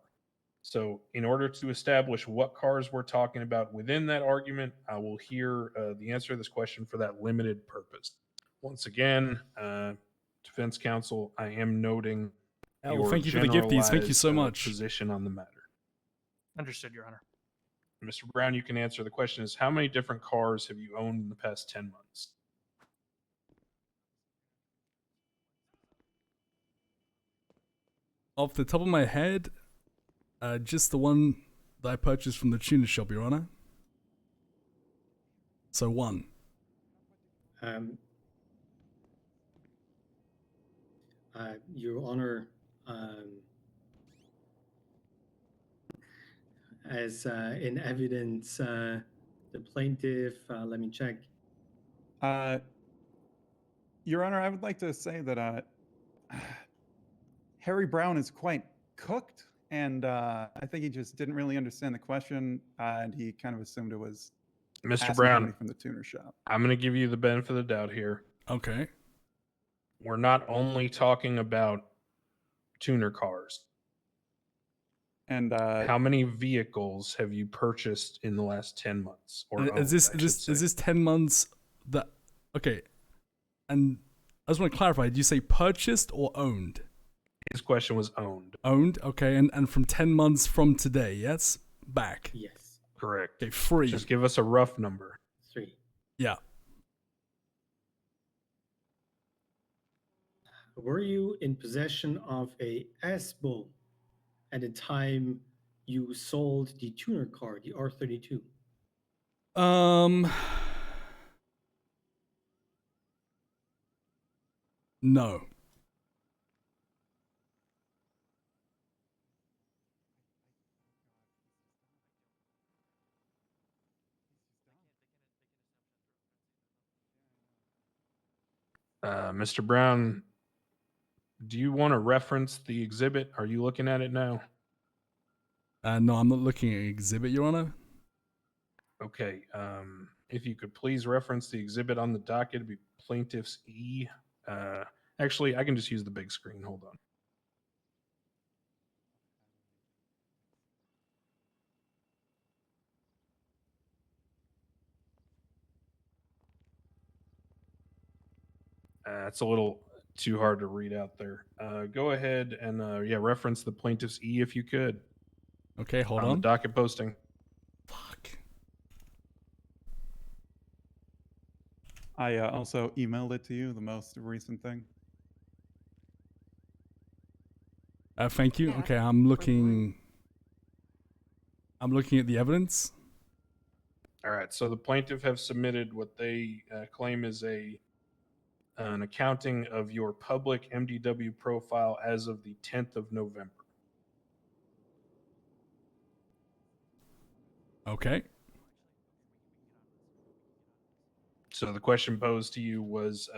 So, in order to establish what cars we're talking about within that argument, I will hear the answer to this question for that limited purpose. Once again, defense counsel, I am noting Well, thank you for the gifties. Thank you so much. Position on the matter. Understood, Your Honor. Mr. Brown, you can answer. The question is, how many different cars have you owned in the past 10 months? Off the top of my head, just the one that I purchased from the tuner shop, Your Honor. So one. Your Honor, as in evidence, the plaintiff, let me check. Your Honor, I would like to say that Harry Brown is quite cooked, and I think he just didn't really understand the question, and he kind of assumed it was Mr. asking Brown, somebody from the tuner shop. I'm going to give you the benefit of the doubt here. Okay. We're not only talking about tuner cars. And how many vehicles have you purchased in the last 10 months? Or is this 10 months that okay? And I just want to clarify, did you say purchased or owned? His question was owned. Owned, okay, and from 10 months from today, yes? Back. Yes. Correct. Okay, 3. Just give us a rough number. 3. Yeah. Were you in possession of a S-Bow at the time you sold the tuner car, the R32? No. Mr. Brown, do you want to reference the exhibit? Are you looking at it now? No, I'm not looking at exhibit, Your Honor. Okay. If you could please reference the exhibit on the docket, it'd be Plaintiff's E. Actually, I can just use the big screen. Hold on. It's a little too hard to read out there. Go ahead and reference the Plaintiff's E if you could. Okay, hold on. on. The docket posting. Fuck. I also emailed it to you, the most recent thing. Thank you. Okay, I'm looking at the evidence. All right. So the plaintiff have submitted what they claim is an accounting of your public MDW profile as of the 10th of November. Okay. So the question posed to you was,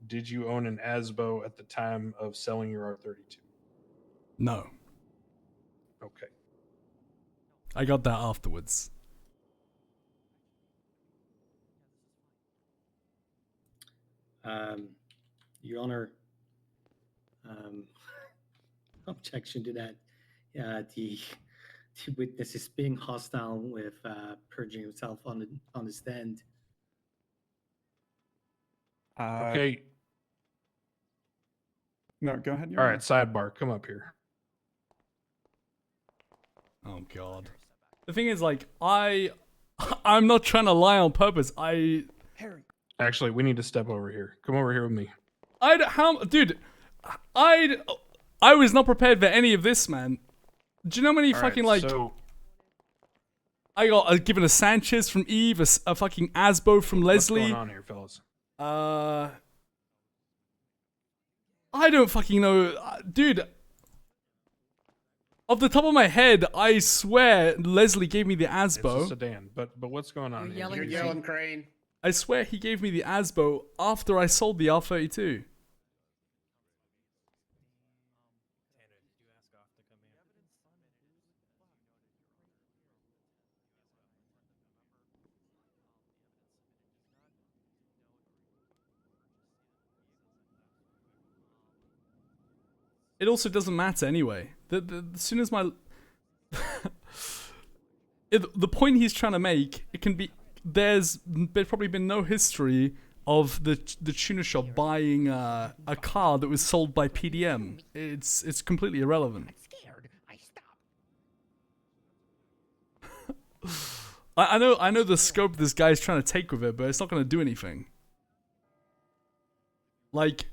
did you own an ASBO at the time of selling your R32? No. Okay. I got that afterwards. Your Honor, um, objection to that. The witness is being hostile with purging himself on the stand. Okay. No, go ahead. All right, sidebar. Come up here. Oh god. The thing is, like, I'm not trying to lie on purpose. Actually, we need to step over here. Come over here with me. Dude, I was not prepared for any of this, man. Do you know how many All fucking right, like? so I got given a Sanchez from Eve, a fucking Asbo from Leslie. what's going on here, fellas? I don't fucking know, dude. Off the top of my head, I swear Leslie gave me the It's a Asbo. sedan, but what's going on here? You're yelling, Crane. I swear he gave me the Asbo after I sold the R32. It also doesn't matter anyway. As soon as my the point he's trying to make, it can be there's probably been no history of the tuner shop buying a car that was sold by PDM. It's completely irrelevant. I know the scope this guy's trying to take with it, but it's not going to do anything. Like.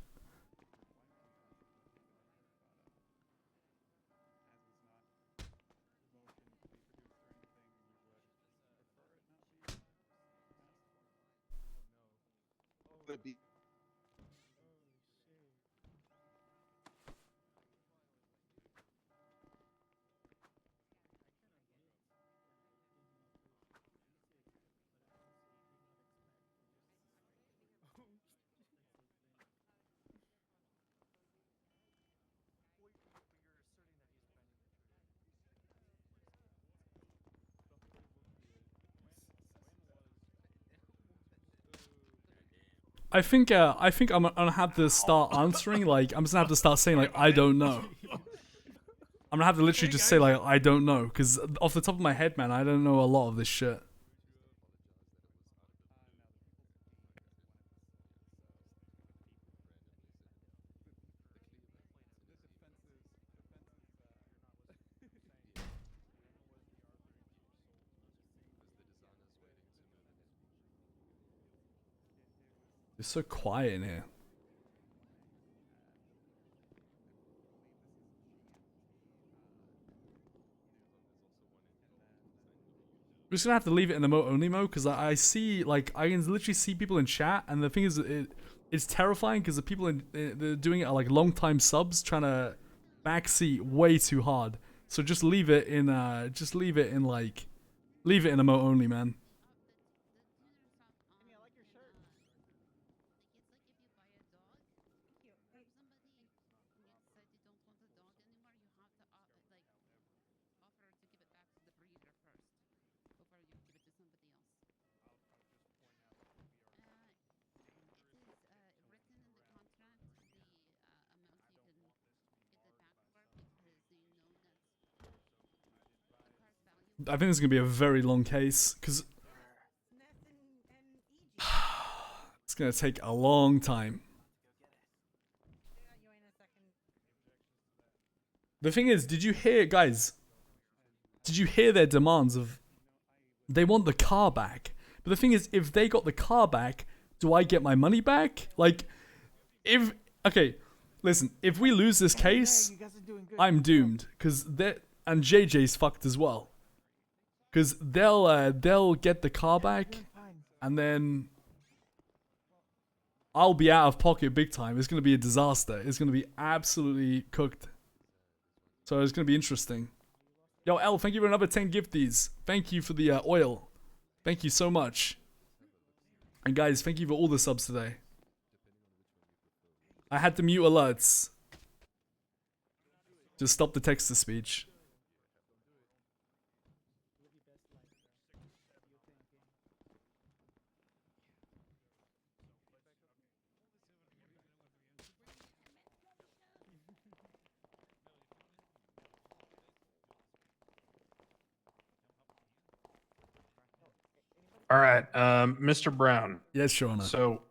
I think I'm gonna have to start answering, like, I'm just gonna have to start saying, like, I don't know. I'm gonna have to literally just say, like, I don't know, because off the top of my head, man, I don't know a lot of this shit. It's so quiet in here. We're just gonna have to leave it in the mode only mode because I see, like, I can literally see people in chat, and the thing is, it's terrifying because the people they're doing it are like long time subs trying to backseat way too hard. So just leave it in leave it in a mode only, man. I think this is gonna be a very long case because it's gonna take a long time. The thing is, did you hear, guys? Did you hear their demands of? They want the car back, but the thing is, if they got the car back, do I get my money back? Like, okay, listen, if we lose this case, I'm doomed because and JJ's fucked as well. Because they'll get the car back, and then I'll be out of pocket big time. It's gonna be a disaster. It's gonna be absolutely cooked. So it's gonna be interesting. Yo, L, thank you for another 10 gifties. Thank you for the oil. Thank you so much. And guys, thank you for all the subs today. I had to mute alerts. Just stop the text-to-speech. All right, Mr. Brown. Yes, Your Honor. So,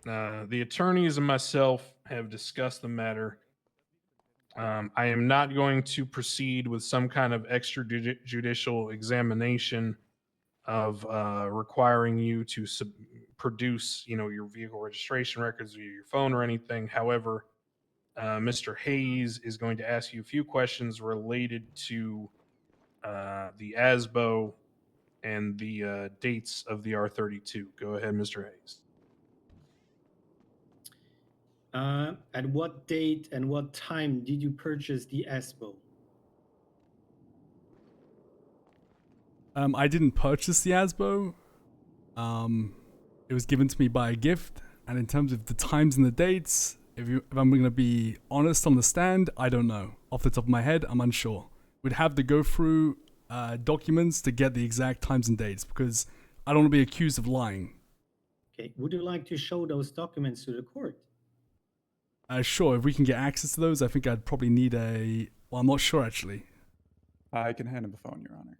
the attorneys and myself have discussed the matter. I am not going to proceed with some kind of extrajudicial examination of requiring you to produce, your vehicle registration records or your phone or anything. However, Mr. Hayes is going to ask you a few questions related to the ASBO and the dates of the R32. Go ahead, Mr. Hayes. At what date and what time did you purchase the ASBO? I didn't purchase the ASBO. It was given to me by a gift. And in terms of the times and the dates, if I'm going to be honest on the stand, I don't know. Off the top of my head, I'm unsure. We'd have to go through documents to get the exact times and dates because I don't want to be accused of lying. Okay, would you like to show those documents to the court? Sure, if we can get access to those, I think I'd probably need well, I'm not sure actually. I can hand him the phone, Your Honor.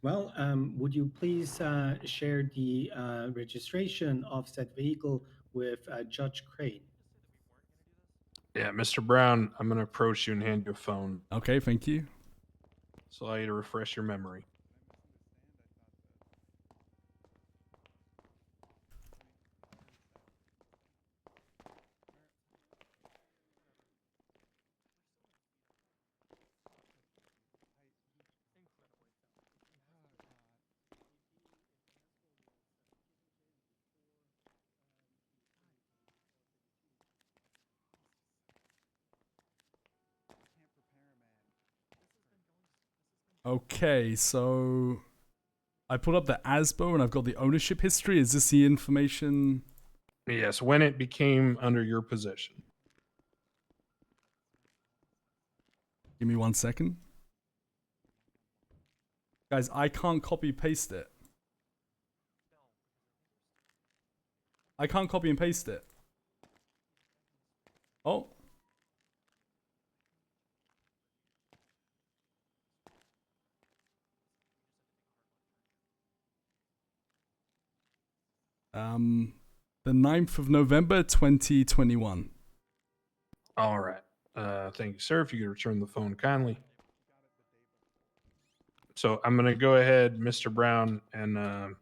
Well, would you please share the registration of said vehicle with Judge Crane? Yeah, Mr. Brown, I'm going to approach you and hand you a phone. Okay, thank you. So allow you to refresh your memory. Okay, so I put up the ASBO and I've got the ownership history. Is this the information? Yes, when it became under your possession. Give me 1 second. Guys, I can't copy paste it. I can't copy and paste it. Oh. The 9th of November, 2021. All right. Thank you, sir. If you could return the phone kindly. So I'm going to go ahead, Mr. Brown, and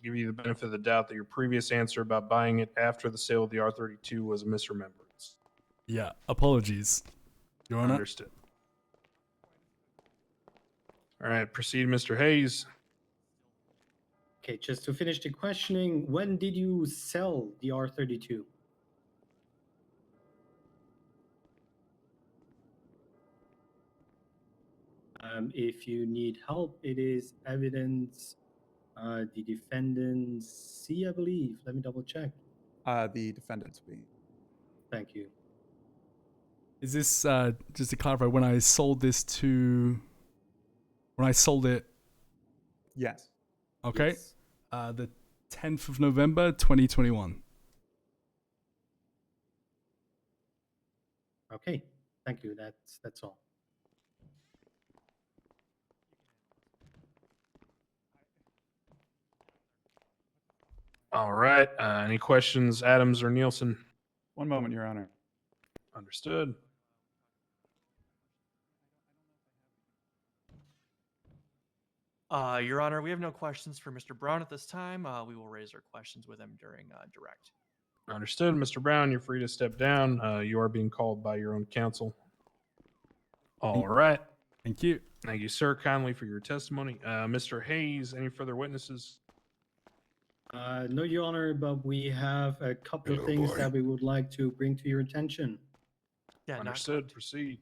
give you the benefit of the doubt that your previous answer about buying it after the sale of the R32 was a misremembrance. Yeah, apologies. Your Honor. Understood. All right, proceed, Mr. Hayes. Okay, just to finish the questioning, when did you sell the R32? If you need help, it is evidence the defendant C, I believe. Let me double check. The defendant's B. Thank you. Is this, just to clarify, when I sold this to... When I sold it... Yes. Okay. Yes. The 10th of November, 2021. Okay, thank you. That's all. All right. Any questions, Adams or Nielsen? One moment, Your Honor. Understood. Your Honor, we have no questions for Mr. Brown at this time. We will raise our questions with him during direct. Understood. Mr. Brown, you're free to step down. You are being called by your own counsel. All right. Thank you. Thank you, sir, kindly for your testimony. Mr. Hayes, any further witnesses? No, Your Honor, but we have a couple of things that we would like to bring to your attention. Yeah, Understood. Proceed.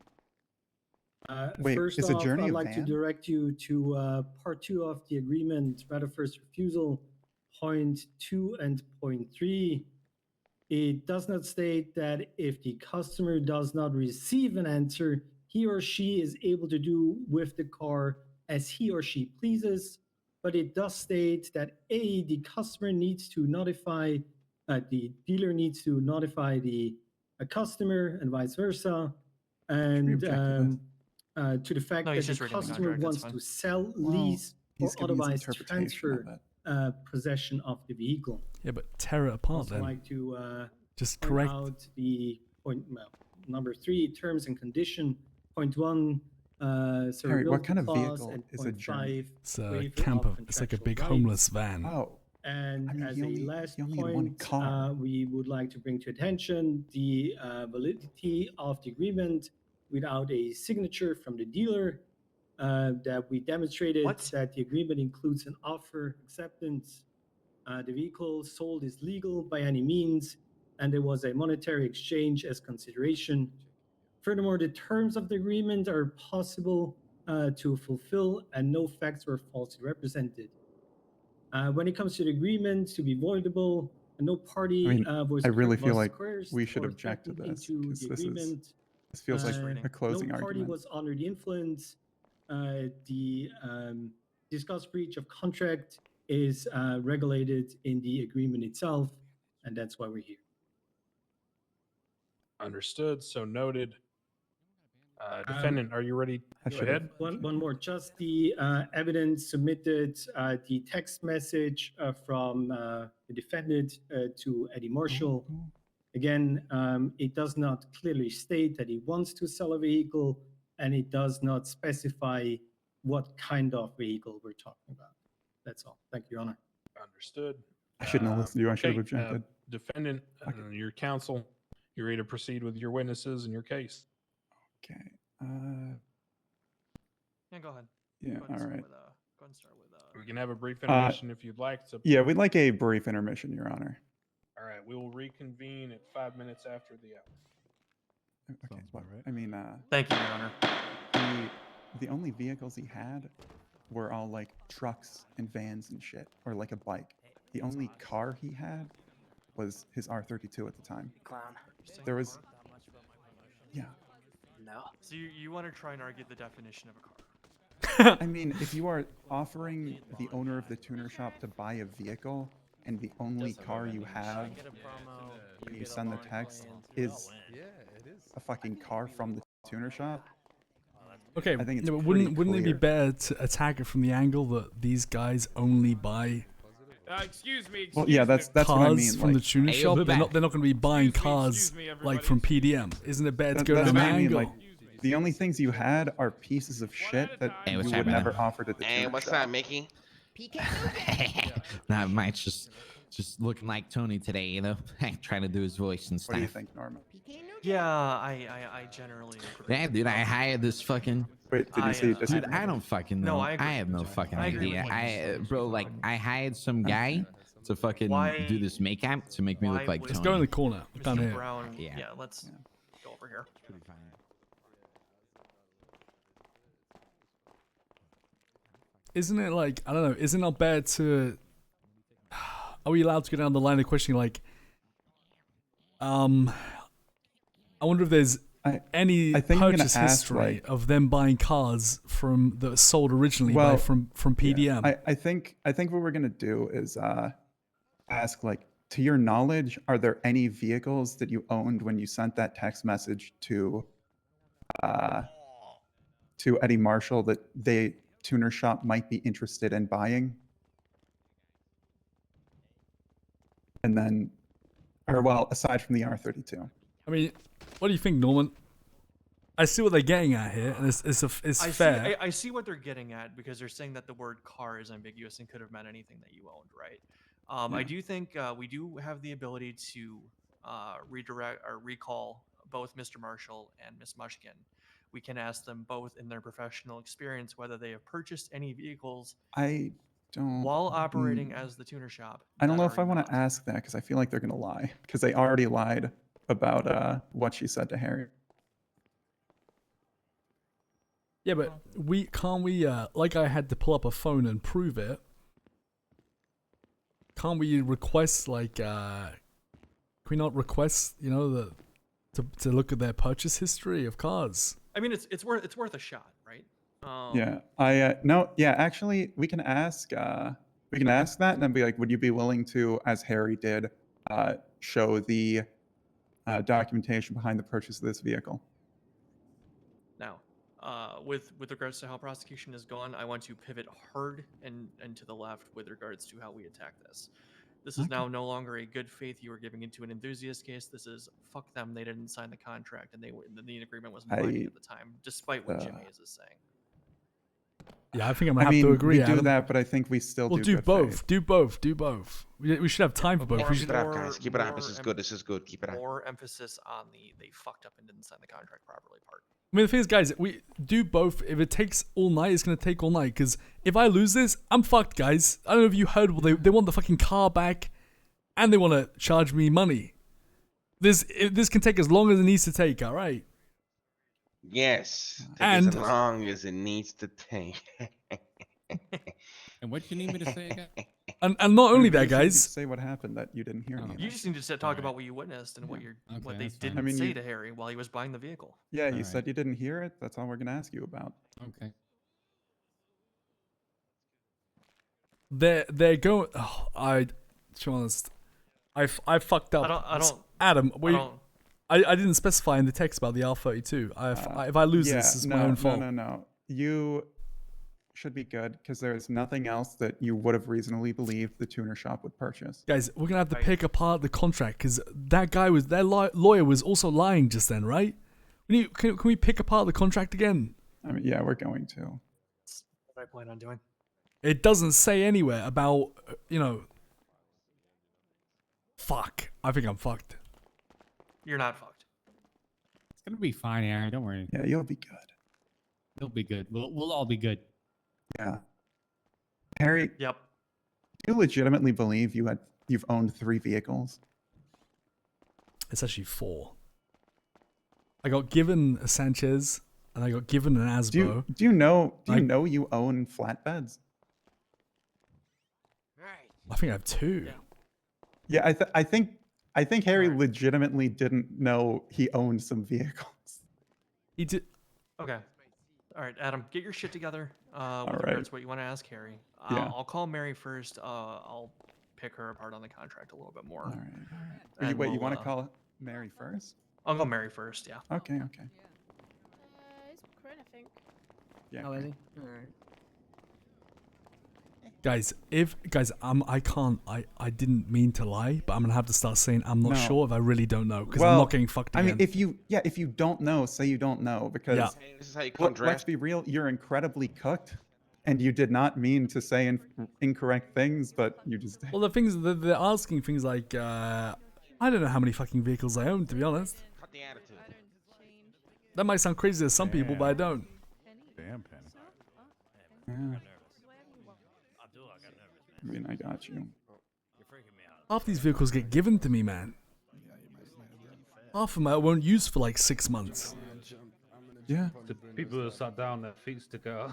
Wait, First is the off, journey I'd a like to van? direct you to part 2 of the agreement, right of first refusal, point 2 and point 3. It does not state that if the customer does not receive an answer, he or she is able to do with the car as he or she pleases. But it does state that the customer needs to notify, the dealer needs to notify the customer and vice versa. And to the fact No, that he's the just reading the customer contract, that's wants fine. to sell, lease, He's or giving his otherwise interpretation of transfer it. possession of the vehicle. Yeah, but tear it apart Also then. like to Just point correct. out the point number 3, terms and condition. Point 1, Harry, what severability kind of clause, vehicle and is a point journey? 5, It's a waiver of camper. It's like a contractual big rights. homeless van. Oh, And I mean, as he a only last had one point, car. we would like to bring to attention the validity of the agreement without a signature from the dealer. That we demonstrated that the agreement includes an offer acceptance. The vehicle sold is legal by any means, and there was a monetary exchange as consideration. Furthermore, the terms of the agreement are possible to fulfill, and no facts were falsely represented. When it comes to the agreement to be voidable, no party I mean, was I really feel was like coerced we should or object to threatened this into because the this agreement. feels like reading. a closing No party argument. was under the influence. The discussed breach of contract is regulated in the agreement itself, and that's why we're here. Understood. So noted. Defendant, are you ready? Go ahead. One more. Just the evidence submitted, the text message from the defendant to Eddie Marshall. Again, it does not clearly state that he wants to sell a vehicle, and it does not specify what kind of vehicle we're talking about. That's all. Thank you, Your Honor. Understood. I shouldn't have listened to you. I should have Okay, objected. Defendant, your counsel, you're ready to proceed with your witnesses and your case. Okay. Yeah, go ahead. Yeah, Go ahead and all start right. with, go ahead and start with, We can have a brief intermission if you'd like. To. Yeah, we'd like a brief intermission, Your Honor. All right, we will reconvene at 5 minutes after the hour. Okay, well, I mean, Thank you, Your Honor. the only vehicles he had were all like trucks and vans and shit, or like a bike. The only car he had was his R32 at the time. Clown. There was, yeah. No. So you want to try and argue the definition of a car? I mean, if you are offering the owner of the tuner shop to buy a vehicle, and the only car you have when you send the text is a fucking car from the tuner shop. Okay, I think it's no, but pretty wouldn't it be clear. better to attack it from the angle that these guys only buy Excuse me. Well, yeah, that's what I cars mean. from the like, tuner shop? They're not going to be buying cars like from PDM. Isn't it better to go that's down the what I mean. angle? Like, the only things you had are pieces of shit that Hey, you what's would up, never brother? offer to the Hey, tuner what's shop. up, Mickey? Nah, Mike's just looking like Tony today, you know, trying to do his voice and stuff. What do you think, Norman? Yeah, I generally agree. Yeah, dude, I hired this fucking. Wait, did you say you Dude, disagree? I don't fucking know. No, I agree. have no fucking I agree idea. with you. Bro, like, I hired some guy to fucking do this makeup to make me look like Let's Tony. go in the corner. Down Mr. here. Brown, Yeah. yeah, let's go over here. Pretty fine. Isn't it like, I don't know, isn't it bad to... Are we allowed to go down the line of questioning, like... I wonder if there's any I think I'm gonna purchase ask, history like- of them buying cars from that were sold originally Well, from PDM. Yeah, I think what we're gonna do is ask, like, to your knowledge, are there any vehicles that you owned when you sent that text message to Eddie Marshall that they tuner shop might be interested in buying? And then, or well, aside from the R32. I mean, what do you think, Norman? I see what they're getting at here, and it's fair. I see what they're getting at because they're saying that the word car is ambiguous and could have meant anything that you owned, right? I do think we do have the ability to redirect or recall both Mr. Marshall and Miss Mushkin. We can ask them both in their professional experience whether they have purchased any vehicles I don't. while operating as the tuner shop. I don't that know are if I want to ask that because I feel like they're gonna lie because they already lied about what she said to Harry. Yeah, but can't we like I had to pull up a phone and prove it. Can't we request like can we not request, you know, to look at their purchase history of cars? I mean, it's worth a shot, right? Yeah, no, yeah. Actually, we can ask that and then be like, would you be willing to, as Harry did, show the documentation behind the purchase of this vehicle? Now, with regards to how prosecution has gone, I want to pivot hard and to the left with regards to how we attack this. This is now no longer a good faith you are giving into an enthusiast case. This is fuck them. They didn't sign the contract, and the agreement was binding at the time, despite what Jim Hayes is saying. Yeah, I think I'm gonna have to agree. We do Adam. that, but I think we still We'll do do both. faith. Do both. Do both. We should have time for both. We should. Keep it up, guys. Keep it up. This is good. This is good. Keep it up. More emphasis on they fucked up and didn't sign the contract properly part. I mean, the thing is, guys, we do both. If it takes all night, it's gonna take all night. Because if I lose this, I'm fucked, guys. I don't know if you heard. Well, they want the fucking car back, and they want to charge me money. This can take as long as it needs to take. All right. Yes. Take And- as long as it needs to take. And what you need me to say again? And not only that, You guys. say what happened that you didn't hear. Neither. You just need to talk about what you witnessed and what Okay, they that's fine. didn't I mean, say you- to Harry while he was buying the vehicle. Yeah, you All said you didn't hear it. That's all we're gonna ask you about. Okay. They're going. Oh, to be honest, I fucked up. I don't. Adam, I don't. I didn't specify in the text about the R32. If I lose this, it's my own fault. No. You should be good because there's nothing else that you would have reasonably believed the tuner shop would purchase. Guys, we're gonna have to pick apart the contract because that guy was their lawyer was also lying just then, right? Can we pick apart the contract again? I mean, yeah, we're going to. That's what I plan on doing. It doesn't say anywhere about Fuck. I think I'm fucked. You're not fucked. It's gonna be fine, Harry. Don't worry. Yeah, you'll be good. You'll be good. We'll all be good. Yeah. Harry. Yep. Do you legitimately believe you've owned 3 vehicles? It's actually 4. I got given a Sanchez and I got given an Asbo. Do you know you own flatbeds? I think I have 2. Yeah, I think Harry legitimately didn't know he owned some vehicles. He did. Okay. All right, Adam, get your shit together. With right. regards to what you want to ask Harry. Yeah. I'll call Mary first. I'll pick her apart on the contract a little bit more. All right. Wait, you want to call Mary first? I'll go Mary first. Yeah. Okay. It's Corinne, I think. Yeah. Oh, is he? All right. Guys, I didn't mean to lie, but I'm gonna have to start saying I'm not No. sure if I really don't know because I'm not getting fucked again. I mean, if you don't know, say you don't know because This is how you come let's be real, you're incredibly cooked, and you did not mean to say incorrect things, but you just did. Well, the things that they're asking things like, I don't know how many fucking vehicles I own, to be honest. Cut the attitude. That might sound crazy to some people, but I don't. Damn, Penny. Yeah. I mean, I got you. Half these vehicles get given to me, man. Half of them I won't use for like 6 months. Yeah. The people who sat down, their feet stick out.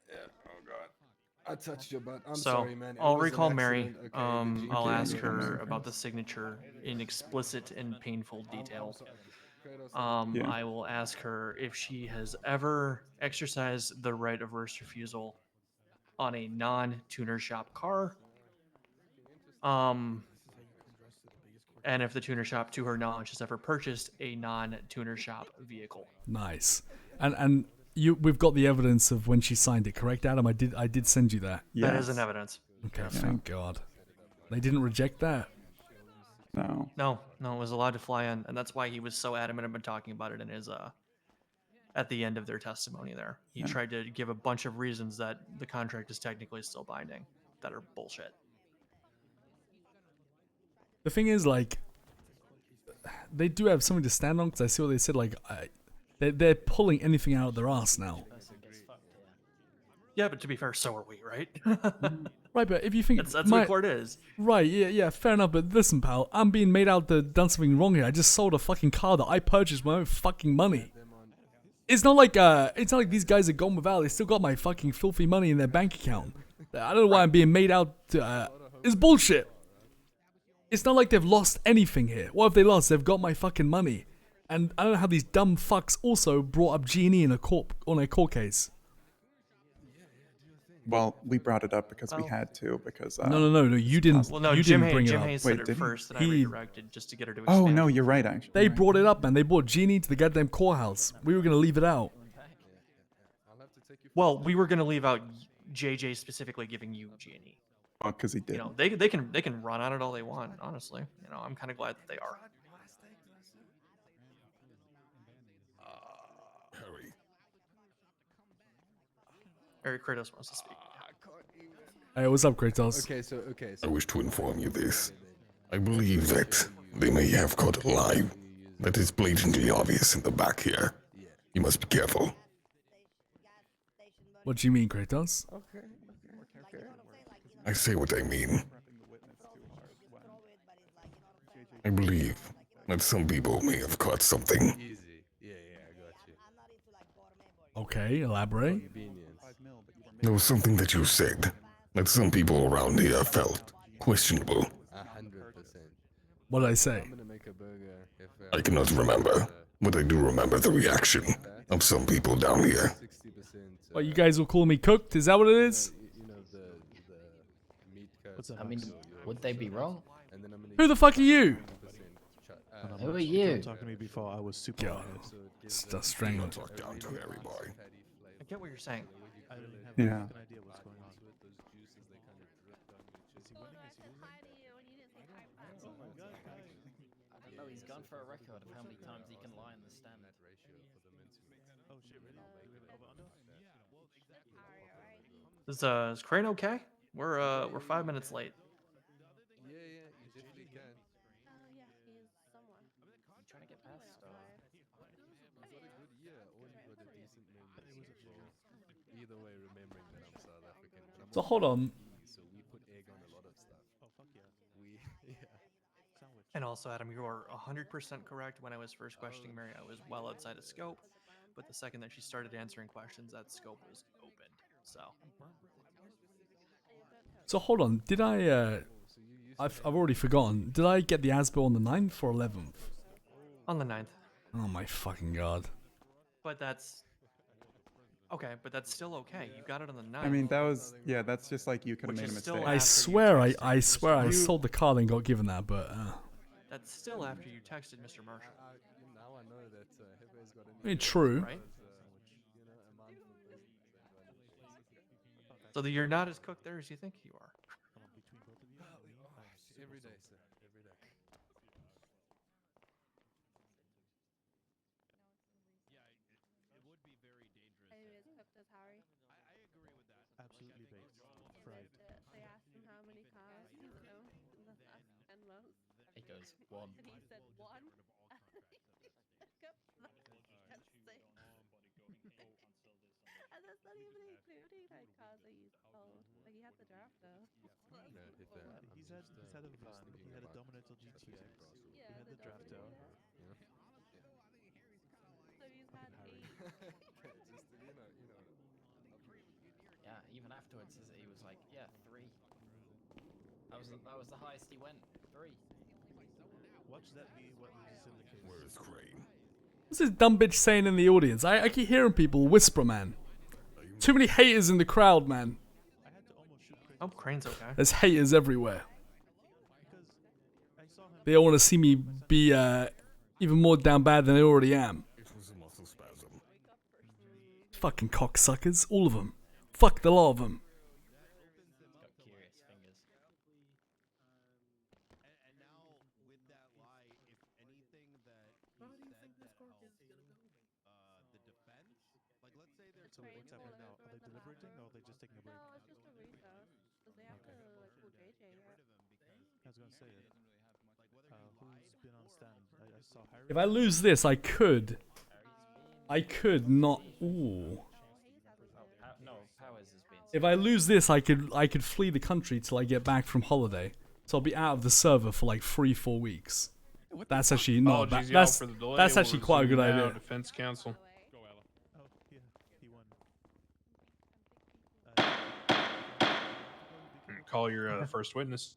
Yeah. Oh God. I touched your butt. I'm So sorry, man. It I'll was an recall Mary. accident, okay? I'll Okay, ask okay, her okay. about the signature in explicit and painful detail. Yeah. I will ask her if she has ever exercised the right of first refusal on a non-tuner shop car. And if the tuner shop, to her knowledge, has ever purchased a non-tuner shop vehicle. Nice. And we've got the evidence of when she signed it, correct, Adam? I did send you that. That is an evidence. Okay, thank God. They didn't reject that. No. No, it was allowed to fly in, and that's why he was so adamant about talking about it in his at the end of their testimony there. He tried to give a bunch of reasons that the contract is technically still binding that are bullshit. The thing is, like, they do have something to stand on because I see what they said. Like, they're pulling anything out of their ass now. Yeah, but to be fair, so are we, right? Right, but if you think that's what court is. Right, yeah, fair enough. But listen, pal, I'm being made out to done something wrong here. I just sold a fucking car that I purchased with my own fucking money. It's not like these guys are gone without. They still got my fucking filthy money in their bank account. I don't know why I'm being made out to. It's bullshit. It's not like they've lost anything here. What have they lost? They've got my fucking money. And I don't know how these dumb fucks also brought up G&E on a court case. Well, we brought it up because we had to. Because No. You didn't. Well, no, you Jim didn't bring Jim it up. Hayes said it first, and I redirected just to get her to Oh no, you're right. Actually, they brought it up, man. They brought G&E to the goddamn courthouse. We were gonna leave it out. Well, we were gonna leave out JJ specifically giving you G&E. Oh, because he did. You know, they can run on it all they want. Honestly, you know, I'm kind of glad that they are. Harry. Eric Kratos wants to speak. Hey, what's up, Kratos? I wish to inform you this. I believe that they may have caught a lie that is blatantly obvious in the back here. You must be careful. What do you mean, Kratos? Okay. I say what I mean. I believe that some people may have caught something. Okay, elaborate. There was something that you said that some people around here felt questionable. 100%. What did I say? I cannot remember, but I do remember the reaction of some people down here. What, you guys will call me cooked? Is that what it is? I mean, would they be wrong? Who the fuck are you? Who are you? Talking to me before I was super. God, that's strange. Talk down to Harry boy. I get what you're saying. Yeah. I don't know, he's gone for a record of how many times he can lie in the stand. Is Crane okay? We're 5 minutes late. Yeah, you definitely can. Yeah, he's somewhere. You trying to get past? Or? Either way, remembering that I'm South African. So hold on. So we put egg on a lot of stuff. Oh fuck yeah. And also, Adam, you are 100% correct. When I was first questioning Mary, I was well outside of scope. But the second that she started answering questions, that scope was opened. So hold on. Did I've already forgotten. Did I get the ASBO on the 9th or 11th? On the 9th. Oh my fucking god. But that's okay. But that's still okay. You got it on the 9th. I mean, that was that's just like you could have Which made a is still mistake. I after swear, you I swear, I You- sold the card and got given that, but That's still after you texted Mr. Marshall. Now I know that Hebe's got I mean, true. Right? So that you're not as cooked there as you think you are. Every day, sir. Every day. Are you as cooked as Harry? Absolutely baked. Fried. They asked him how many cars he's owned in the last 10 months. He goes, 1. And he said 1. And that's not even including like cars that he's sold. Like he had the draft though. He's had a Dominator GTX. Yeah, He had the Drafto. So he's had 8. Yeah, even afterwards, he was like, yeah, 3. That was the highest he went. 3. Watch that be what loses in the case. Where's Crane? what's this dumb bitch saying in the audience? I keep hearing people whisper, man. Too many haters in the crowd, man. Oh, Crane's okay. There's haters everywhere. They all want to see me be even more down bad than I already am. It was a muscle spasm. Fucking cocksuckers, all of them. Fuck the lot of them. He's got curious fingers. So what's happening now? Are they deliberating or are they just taking a break? No, it's just a recess. Because they have to like pull JJ yet. I was gonna say it. Who's been on stand? I saw Harry. If I lose this, I could not. Ooh. No, Powers has been. If I lose this, I could flee the country till I get back from holiday. So I'll be out of the server for like 3-4 weeks. That's actually not. Apologies, y'all, That's for the delay. that's We'll actually quite a good resume now. idea. Defense counsel. Oh yeah, he won. Call your first witness.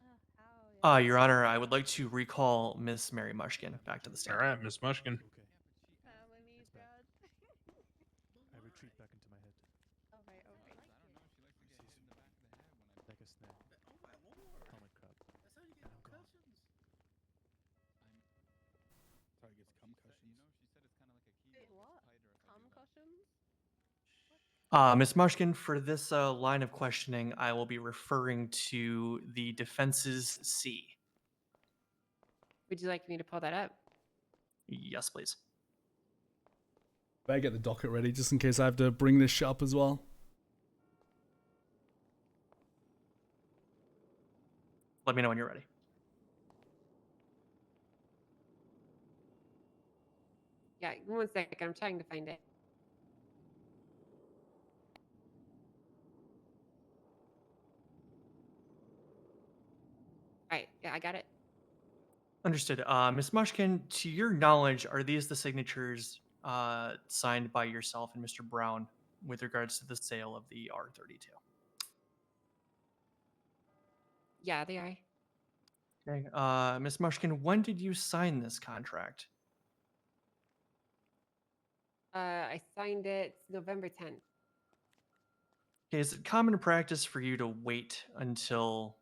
Your Honor, I would like to recall Miss Mary Mushkin back to the stand. All right, Miss Mushkin. I retreat back into my head. Alright. Like a snake. Helmet crab. And I'm gone. Wait, what? Concussions? Ms. Mushkin, for this line of questioning, I will be referring to the defense's C. Would you like me to pull that up? Yes, please. Better get the docket ready just in case I have to bring this shit up as well. Let me know when you're ready. Yeah, give me 1 second. I'm trying to find it. All right, yeah, I got it. Understood. Ms. Mushkin, to your knowledge, are these the signatures signed by yourself and Mr. Brown with regards to the sale of the R32? Yeah, they are. Okay. Ms. Mushkin, when did you sign this contract? I signed it November 10th. Okay, is it common practice for you to wait until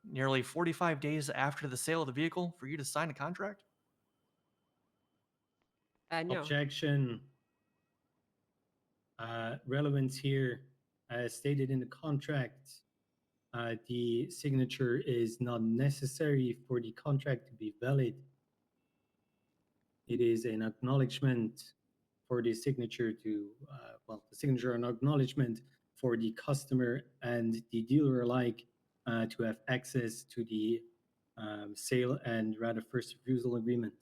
nearly 45 days after the sale of the vehicle for you to sign a contract? No. Objection. Relevance here, as stated in the contract, the signature is not necessary for the contract to be valid. It is an acknowledgement for the signature to, the signature and acknowledgement for the customer and the dealer alike to have access to the sale and rather first refusal agreement.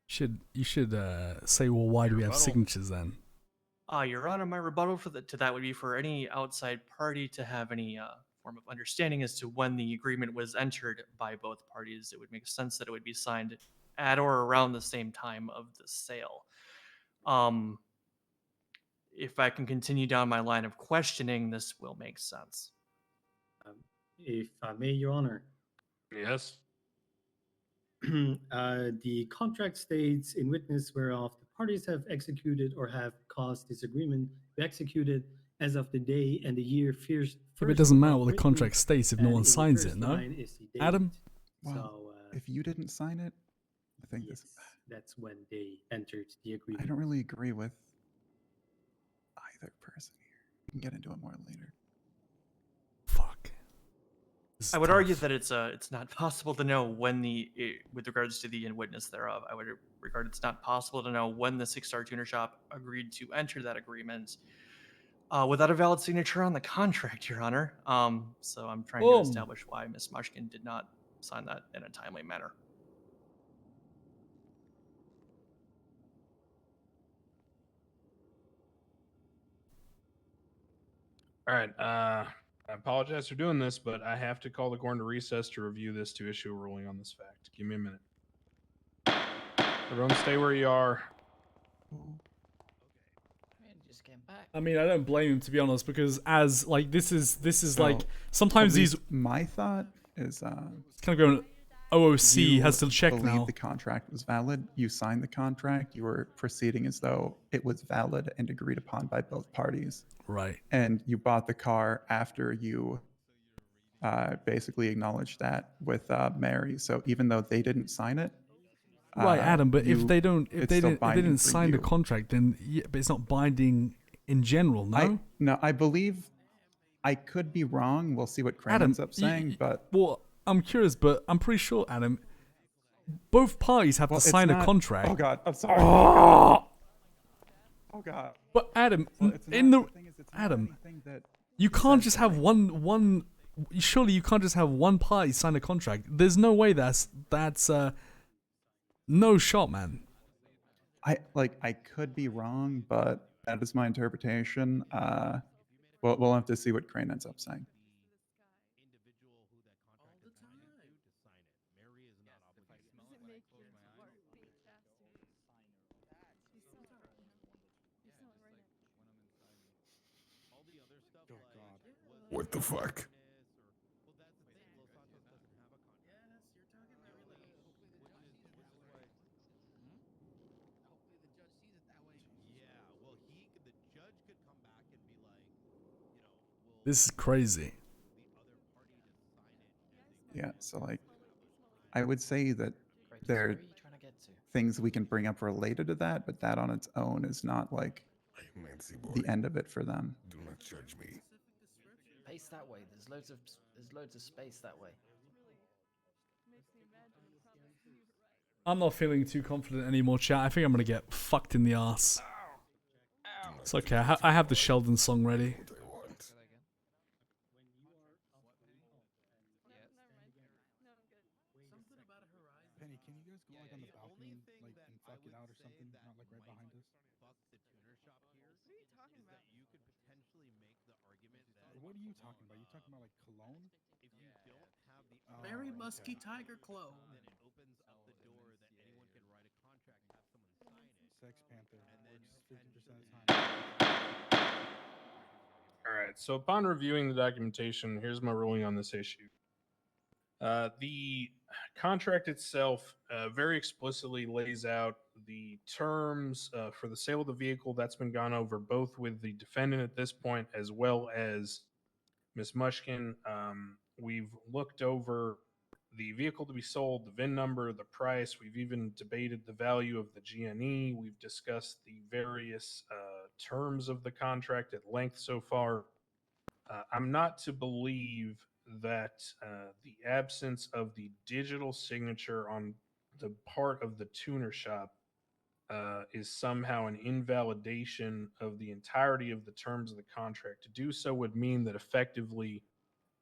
You should say, well, why do we have Rebuttal. signatures then? Your Honor, my rebuttal to that would be for any outside party to have any form of understanding as to when the agreement was entered by both parties. It would make sense that it would be signed at or around the same time of the sale. If I can continue down my line of questioning, this will make sense. If I may, Your Honor. Yes. The contract states in witness whereof the parties have executed or have caused this agreement to be executed as of the day and the year first. If it doesn't matter what the contract states if no one signs it, no? Adam? Well, if you didn't sign it, I think that's when they entered the agreement. I don't really agree with either person here. We can get into it more later. I would argue that it's not possible to know when with regards to the in witness thereof. I would regard it's not possible to know when the 6-Star Tuner Shop agreed to enter that agreement without a valid signature on the contract, Your Honor. So I'm trying to establish why Ms. Mushkin did not sign that in a timely manner. All right. I apologize for doing this, but I have to call the court to recess to review this to issue a ruling on this fact. Give me a minute. Everyone stay where you are. Just came back. I mean, I don't blame him, to be honest, because as like this is So, like sometimes at these least my thought is it's kind of going OOC has to check believe now. the contract was valid. You signed the contract. You were proceeding as though it was valid and agreed upon by both parties. Right. And you bought the car after you basically acknowledged that with Mary. So even though they didn't sign it, Right, Adam, but if they still binding didn't for sign the you. contract, then yeah, but it's not binding in general, no? I believe I could be wrong. We'll see what Crane Adam, ends up saying, but well, I'm curious, but I'm pretty sure, Adam, both parties have to it's sign a not- contract. Oh God, I'm sorry. Oh God. But Adam, it's in not- the thing is, it's not Adam, anything that you can't just have one. Surely you can't just have one party sign a contract. There's no way that's no shot, man. I could be wrong, but that is my interpretation. We'll have to see what Crane ends up saying. What the fuck? This is crazy. Yeah, so I would say that there are things we can bring up related to that, but that on its own is not like Nancy boy. the end of it for them. Do not judge me. Space that way. There's loads of space that way. I'm not feeling too confident anymore, chat. I think I'm gonna get fucked in the ass. It's okay. I have the Sheldon song ready. Penny, can you guys go like on the balcony, like and fuck it out or something? Not like right behind us. What are you talking about? You talking about like cologne? Very musky tiger clove. Sex Panther works 50% of the time. All right. So upon reviewing the documentation, here's my ruling on this issue. The contract itself very explicitly lays out the terms for the sale of the vehicle. That's been gone over both with the defendant at this point as well as Ms. Mushkin. We've looked over the vehicle to be sold, the VIN number, the price. We've even debated the value of the GNE. We've discussed the various terms of the contract at length so far. I'm not to believe that the absence of the digital signature on the part of the tuner shop is somehow an invalidation of the entirety of the terms of the contract. To do so would mean that effectively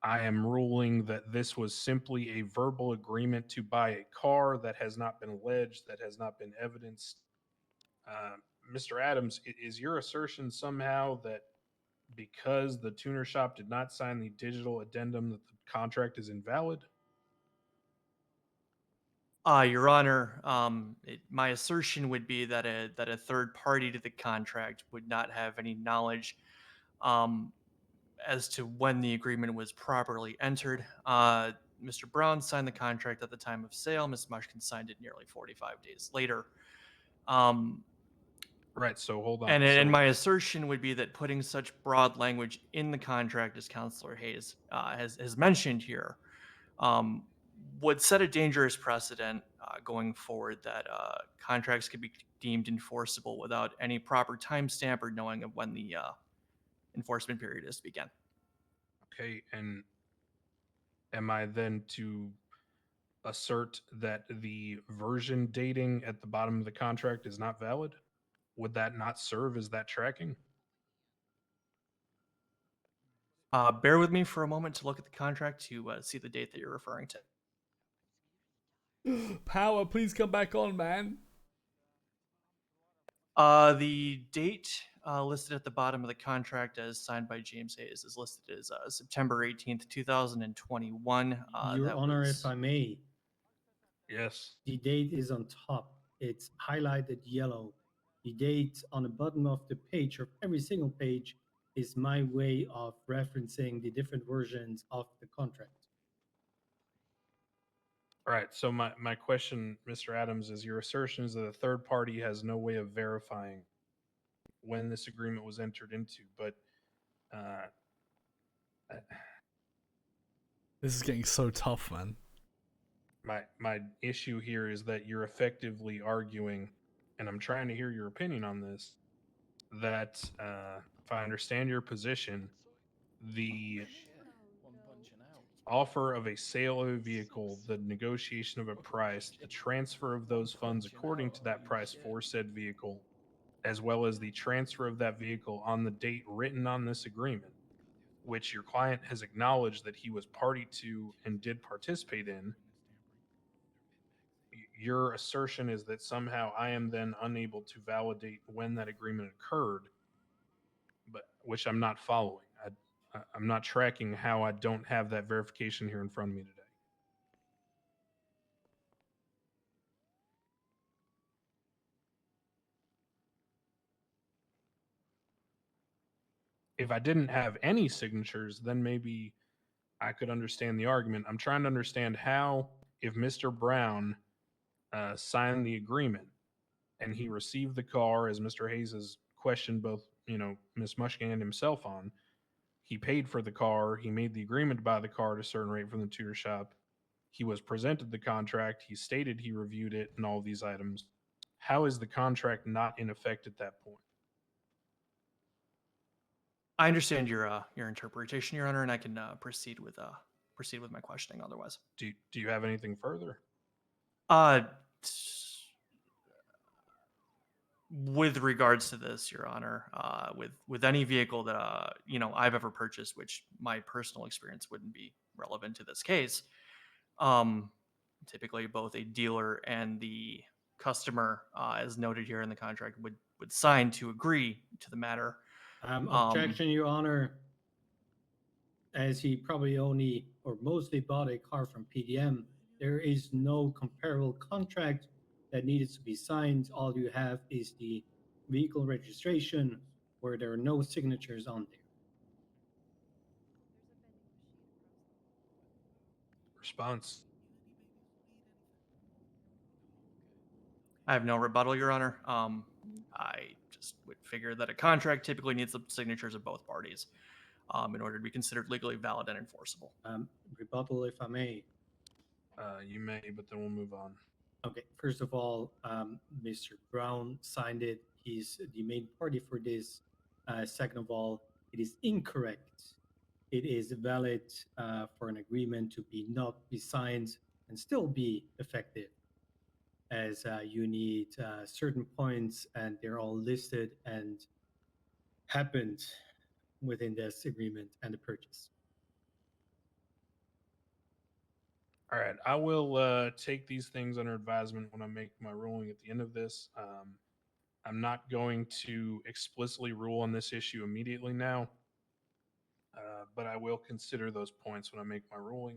I am ruling that this was simply a verbal agreement to buy a car that has not been alleged, that has not been evidenced. Mr. Adams, is your assertion somehow that because the tuner shop did not sign the digital addendum that the contract is invalid? Your Honor, my assertion would be that a third party to the contract would not have any knowledge as to when the agreement was properly entered. Mr. Brown signed the contract at the time of sale. Ms. Mushkin signed it nearly 45 days later. Right, so hold on. And my assertion would be that putting such broad language in the contract, as Counselor Hayes has mentioned here, would set a dangerous precedent going forward that contracts could be deemed enforceable without any proper timestamp or knowing of when the enforcement period is to begin. Okay, and am I then to assert that the version dating at the bottom of the contract is not valid? Would that not serve as that tracking? Bear with me for a moment to look at the contract to see the date that you're referring to. Power, please come back on, man. The date listed at the bottom of the contract as signed by James Hayes is listed as September 18th, 2021. Your Honor, if I may. Yes. The date is on top. It's highlighted yellow. The date on the bottom of the page, or every single page, is my way of referencing the different versions of the contract. All right, so my question, Mr. Adams, is your assertion is that a third party has no way of verifying when this agreement was entered into, but This is getting so tough, man. my issue here is that you're effectively arguing, and I'm trying to hear your opinion on this, that if I understand your position, the offer of a sale of a vehicle, the negotiation of a price, the transfer of those funds according to that price for said vehicle, as well as the transfer of that vehicle on the date written on this agreement, which your client has acknowledged that he was party to and did participate in, your assertion is that somehow I am then unable to validate when that agreement occurred, but which I'm not following. I'm not tracking how I don't have that verification here in front of me today. If I didn't have any signatures, then maybe I could understand the argument. I'm trying to understand how, if Mr. Brown signed the agreement and he received the car, as Mr. Hayes has questioned both, Ms. Mushkin and himself on, he paid for the car, he made the agreement to buy the car at a certain rate from the tutor shop, he was presented the contract, he stated he reviewed it and all these items. How is the contract not in effect at that point? I understand your interpretation, Your Honor, and I can proceed with my questioning. Otherwise, Do you have anything further? uh, with regards to this, Your Honor, with any vehicle that I've ever purchased, which my personal experience wouldn't be relevant to this case, typically both a dealer and the customer, as noted here in the contract, would sign to agree to the matter. Objection, Your Honor. As he probably only or mostly bought a car from PDM, there is no comparable contract that needed to be signed. All you have is the vehicle registration where there are no signatures on there. Response. I have no rebuttal, Your Honor. I just would figure that a contract typically needs the signatures of both parties in order to be considered legally valid and enforceable. Rebuttal, if I may. You may, but then we'll move on. Okay, first of all, Mr. Brown signed it. He's the main party for this. Second of all, it is incorrect. It is valid for an agreement to not be signed and still be effective, as you need certain points, and they're all listed and happened within this agreement and the purchase. All right, I will take these things under advisement when I make my ruling at the end of this. I'm not going to explicitly rule on this issue immediately now, but I will consider those points when I make my ruling.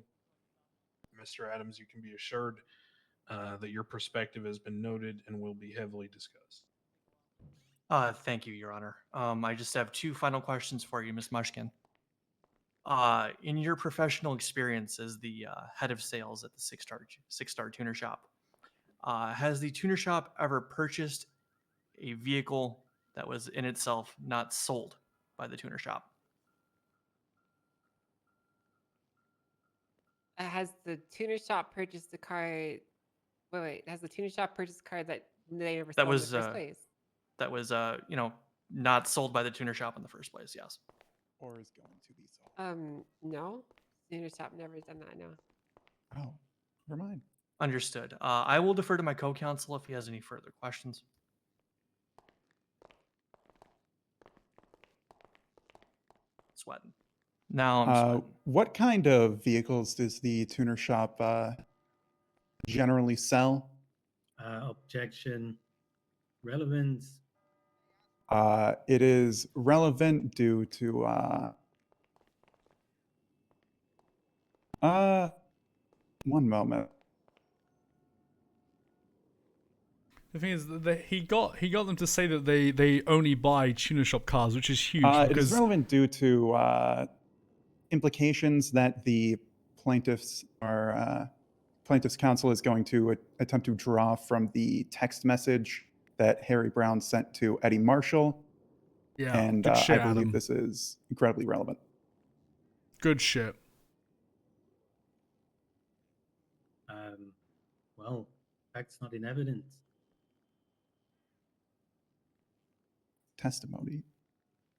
Mr. Adams, you can be assured that your perspective has been noted and will be heavily discussed. Thank you, Your Honor. I just have two final questions for you, Ms. Mushkin. In your professional experience as the head of sales at the Six Star Tuner Shop, has the tuner shop ever purchased a vehicle that was in itself not sold by the tuner shop? Has the tuner shop purchased the car? Wait. Has the tuner shop purchased a car that they never sold in the first place? That was not sold by the tuner shop in the first place. Yes. Or is going to be sold. No. Tuner shop never done that. No. Oh, never mind. Understood. I will defer to my co-counsel if he has any further questions. Sweating. Now I'm sweating. What kind of vehicles does the tuner shop generally sell? Objection. Relevance. It is relevant due to one moment. The thing is that he got them to say that they only buy tuner shop cars, which is huge. It is relevant due to implications that the plaintiff's counsel is going to attempt to draw from the text message that Harry Brown sent to Eddie Marshall. Yeah, and good shit, I believe Adam. this is incredibly relevant. Good shit. Well, facts not in evidence. Testimony.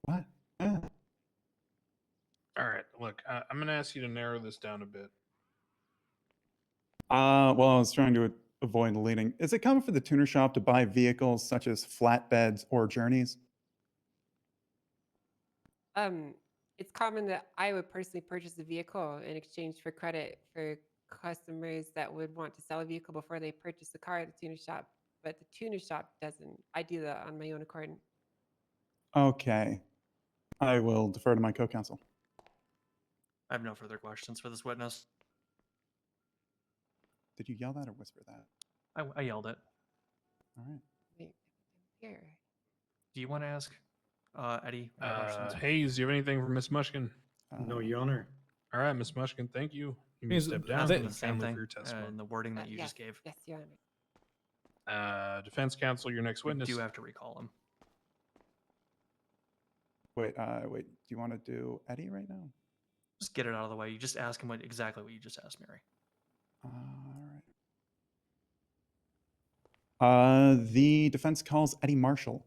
What? All right, look, I'm going to ask you to narrow this down a bit. Well, I was trying to avoid leading. Is it common for the tuner shop to buy vehicles such as flatbeds or journeys? It's common that I would personally purchase a vehicle in exchange for credit for customers that would want to sell a vehicle before they purchase a car at the tuner shop, but the tuner shop doesn't. I do that on my own accord. Okay. I will defer to my co-counsel. I have no further questions for this witness. Did you yell that or whisper that? I yelled it. All right. Wait, here. Do you want to ask Eddie questions? Hayes, do you have anything for Miss Mushkin? No, Your Honor. All right, Miss Mushkin, thank you. You may Means step that down. they- and The same family thing for your testimony. in the wording that you Yes, just gave. Yes, Your Honor. Defense counsel, your next We witness. do have to recall him. Wait. Do you want to do Eddie right now? Just get it out of the way. You just ask him exactly what you just asked Mary. All right. The defense calls Eddie Marshall.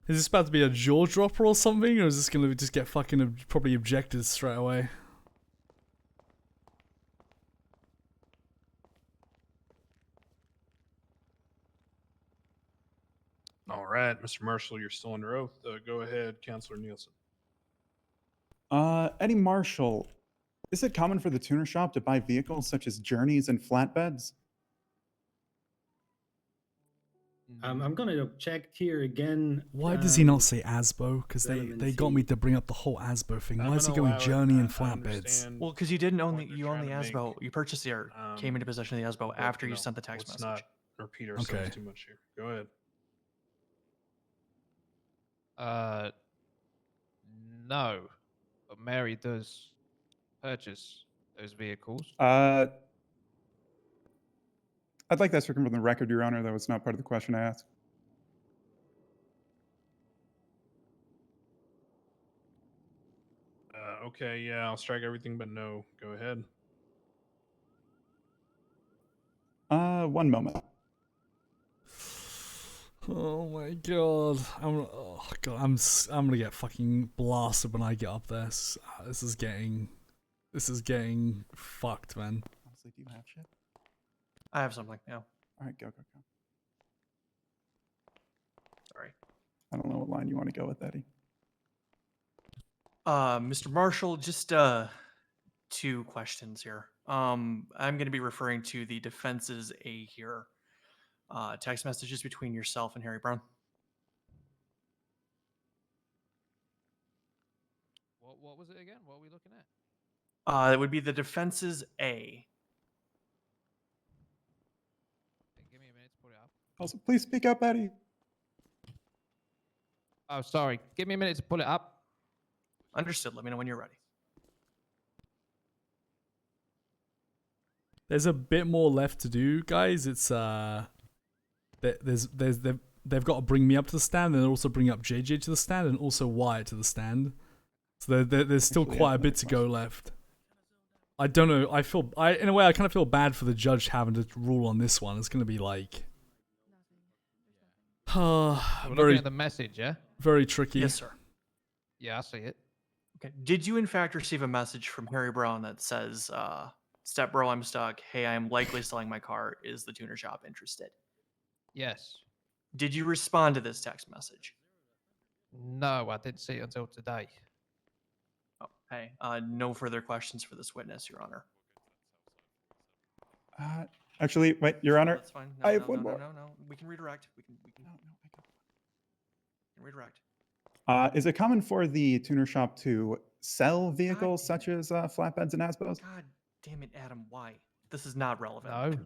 Is this about to be a jaw dropper or something, or is this gonna just get fucking probably objected straight away? All right, Mr. Marshall, you're still under oath. Go ahead, Counselor Nielsen. Eddie Marshall, is it common for the tuner shop to buy vehicles such as journeys and flatbeds? I'm gonna check here again. Why does he not say ASBO? Because they got me to bring up the whole ASBO thing. Why is he going Journey and flatbeds? Well, because you didn't own you own the ASBO. You purchased the or came into possession of the ASBO after you sent the text let's message. not repeat ourselves too much here. Go ahead. No, but Mary does purchase those vehicles. I'd like that stricken from the record, Your Honor. That was not part of the question I asked. Okay, yeah, I'll strike everything but no. Go ahead. One moment. Oh my god! I'm gonna get fucking blasted when I get up there. This is getting fucked, man. Honestly, do you have shit? I have something. Yeah. All right, go. Sorry. I don't know what line you want to go with, Eddie. Mr. Marshall, just two questions here. I'm going to be referring to the defense's A here. Text messages between yourself and Harry Brown. What was it again? What are we looking at? It would be the defense's A. Give me a minute to put it up. Also, please speak up, Eddie. Oh, sorry. Give me a minute to pull it up. Understood. Let me know when you're ready. There's a bit more left to do, guys. It's they've got to bring me up to the stand, and also bring up JJ to the stand, and also Wyatt to the stand. So there's still quite a bit to go left. I don't know. In a way, I kind of feel bad for the judge having to rule on this one. It's going to be like, We're looking at the message, yeah? Very tricky. Yes, sir. Yeah, I see it. Okay. Did you in fact receive a message from Harry Brown that says, "Step bro, I'm stuck. Hey, I am likely selling my car. Is the tuner shop interested?" Yes. Did you respond to this text message? No, I didn't see it until today. Okay. No further questions for this witness, Your Honor. Actually, wait, Your Honor. That's fine. I have one more. No. We can redirect. We can redirect. Is it common for the tuner shop to sell vehicles such as flatbeds and ASBOs? God damn it, Adam. Why? This is not relevant. No.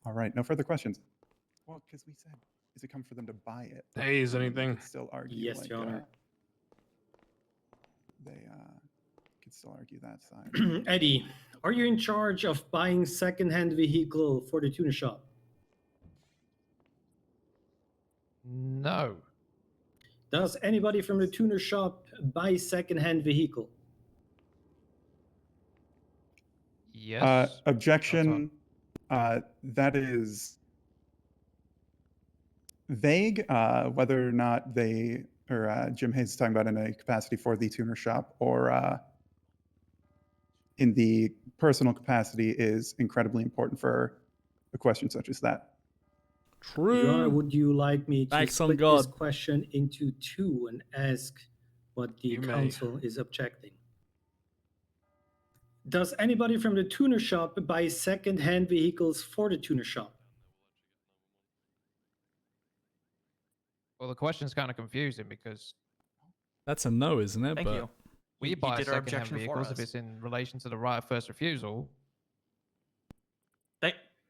All right, no further questions. Well, because we said, is it common for them to buy it? Hey, is anything? Still argue. Yes, like, Your Honor. They could still argue that side. Eddie, are you in charge of buying second-hand vehicle for the tuner shop? No. Does anybody from the tuner shop buy second-hand vehicle? Yes. Objection. That is vague. Whether or not they or Jim Hayes is talking about in a capacity for the tuner shop or in the personal capacity is incredibly important for a question such as that. True. Your Honor, would you like me to Thanks on split God. this question into two and ask what the You may. counsel is objecting? Does anybody from the tuner shop buy second-hand vehicles for the tuner shop? Well, the question's kind of confusing because That's a no, isn't it? Thank But you. we You buy did our second-hand objection for vehicles if us. it's in relation to the right of first refusal.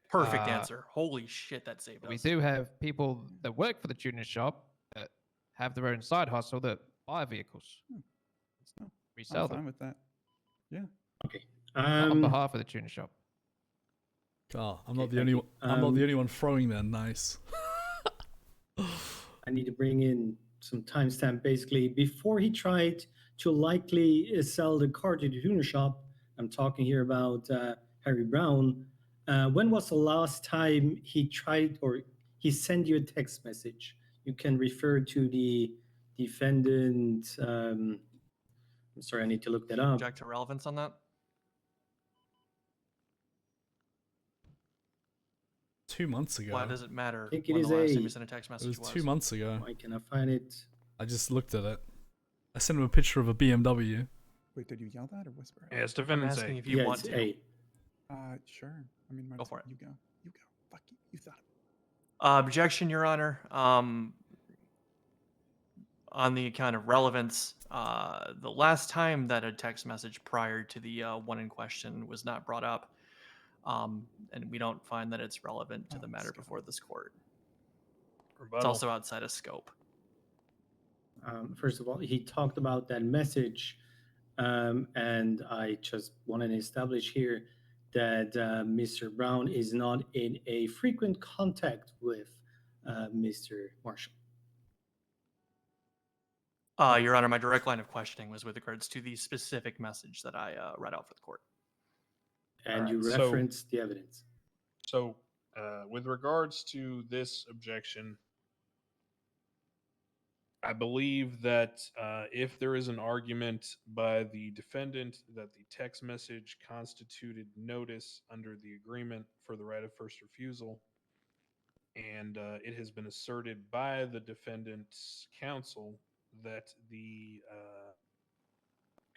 Perfect answer. Holy shit, that saved us. We do have people that work for the tuner shop that have their own side hustle that buy vehicles. Resell I'm fine them with that. Yeah. Okay. not on behalf of the tuner shop. God, I'm Okay, not the thank only you. one. I'm not the only one throwing there. Nice. I need to bring in some timestamp. Basically, before he tried to likely sell the car to the tuner shop, I'm talking here about Harry Brown. When was the last time he tried or he sent you a text message? You can refer to the defendant. I'm sorry, I need to look that up. Object to relevance on that. 2 months ago. Why does it matter? I think when it is the last time a. you sent a text It message was 2 months ago. Why can I find it? I just looked at it. I sent him a picture of a BMW. Wait, did you yell that or whisper it? Yeah, it's I'm defendant's asking A. if you Yeah, want it's to. A. Sure. I mean, Go for it. You go. You go. Fuck you. You thought it. Objection, Your Honor. On the account of relevance, the last time that a text message prior to the one in question was not brought up, and we don't find that it's relevant to the matter before this court. Rebuttal. It's also outside of scope. First of all, he talked about that message, and I just want to establish here that Mr. Brown is not in a frequent contact with Mr. Marshall. Your Honor, my direct line of questioning was with regards to the specific message that I read out for the court. And you So- referenced the evidence. So, with regards to this objection, I believe that if there is an argument by the defendant that the text message constituted notice under the agreement for the right of first refusal, and it has been asserted by the defendant's counsel that the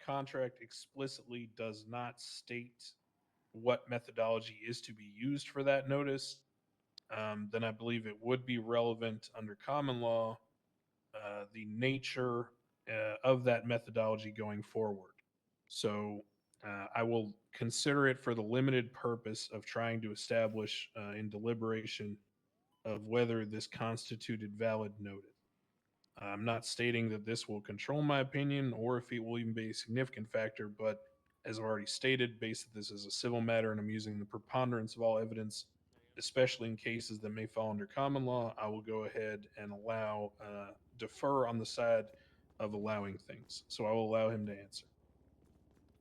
contract explicitly does not state what methodology is to be used for that notice, then I believe it would be relevant under common law, the nature of that methodology going forward. So I will consider it for the limited purpose of trying to establish in deliberation of whether this constituted valid notice. I'm not stating that this will control my opinion or if it will even be a significant factor, but as I've already stated, based that this is a civil matter and I'm using the preponderance of all evidence, especially in cases that may fall under common law, I will go ahead and allow, defer on the side of allowing things. So I will allow him to answer.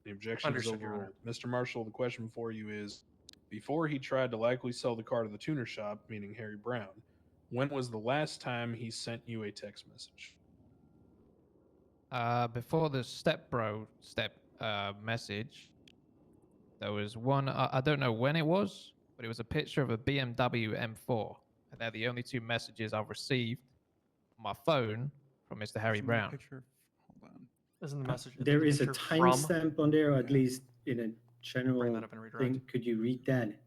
The objection is Understood, Your Honor. overruled. Mr. Marshall, the question before you is, before he tried to likely sell the car to the tuner shop, meaning Harry Brown, when was the last time he sent you a text message? Before the step message, there was one. I don't know when it was, but it was a picture of a BMW M4, and they're the only two messages I've received on my phone from Mr. Harry Isn't there a Brown. picture? Hold on. Isn't the message? There is a picture from- timestamp on there, or at least in a general Bring that up and redirect. thing. Could you read that?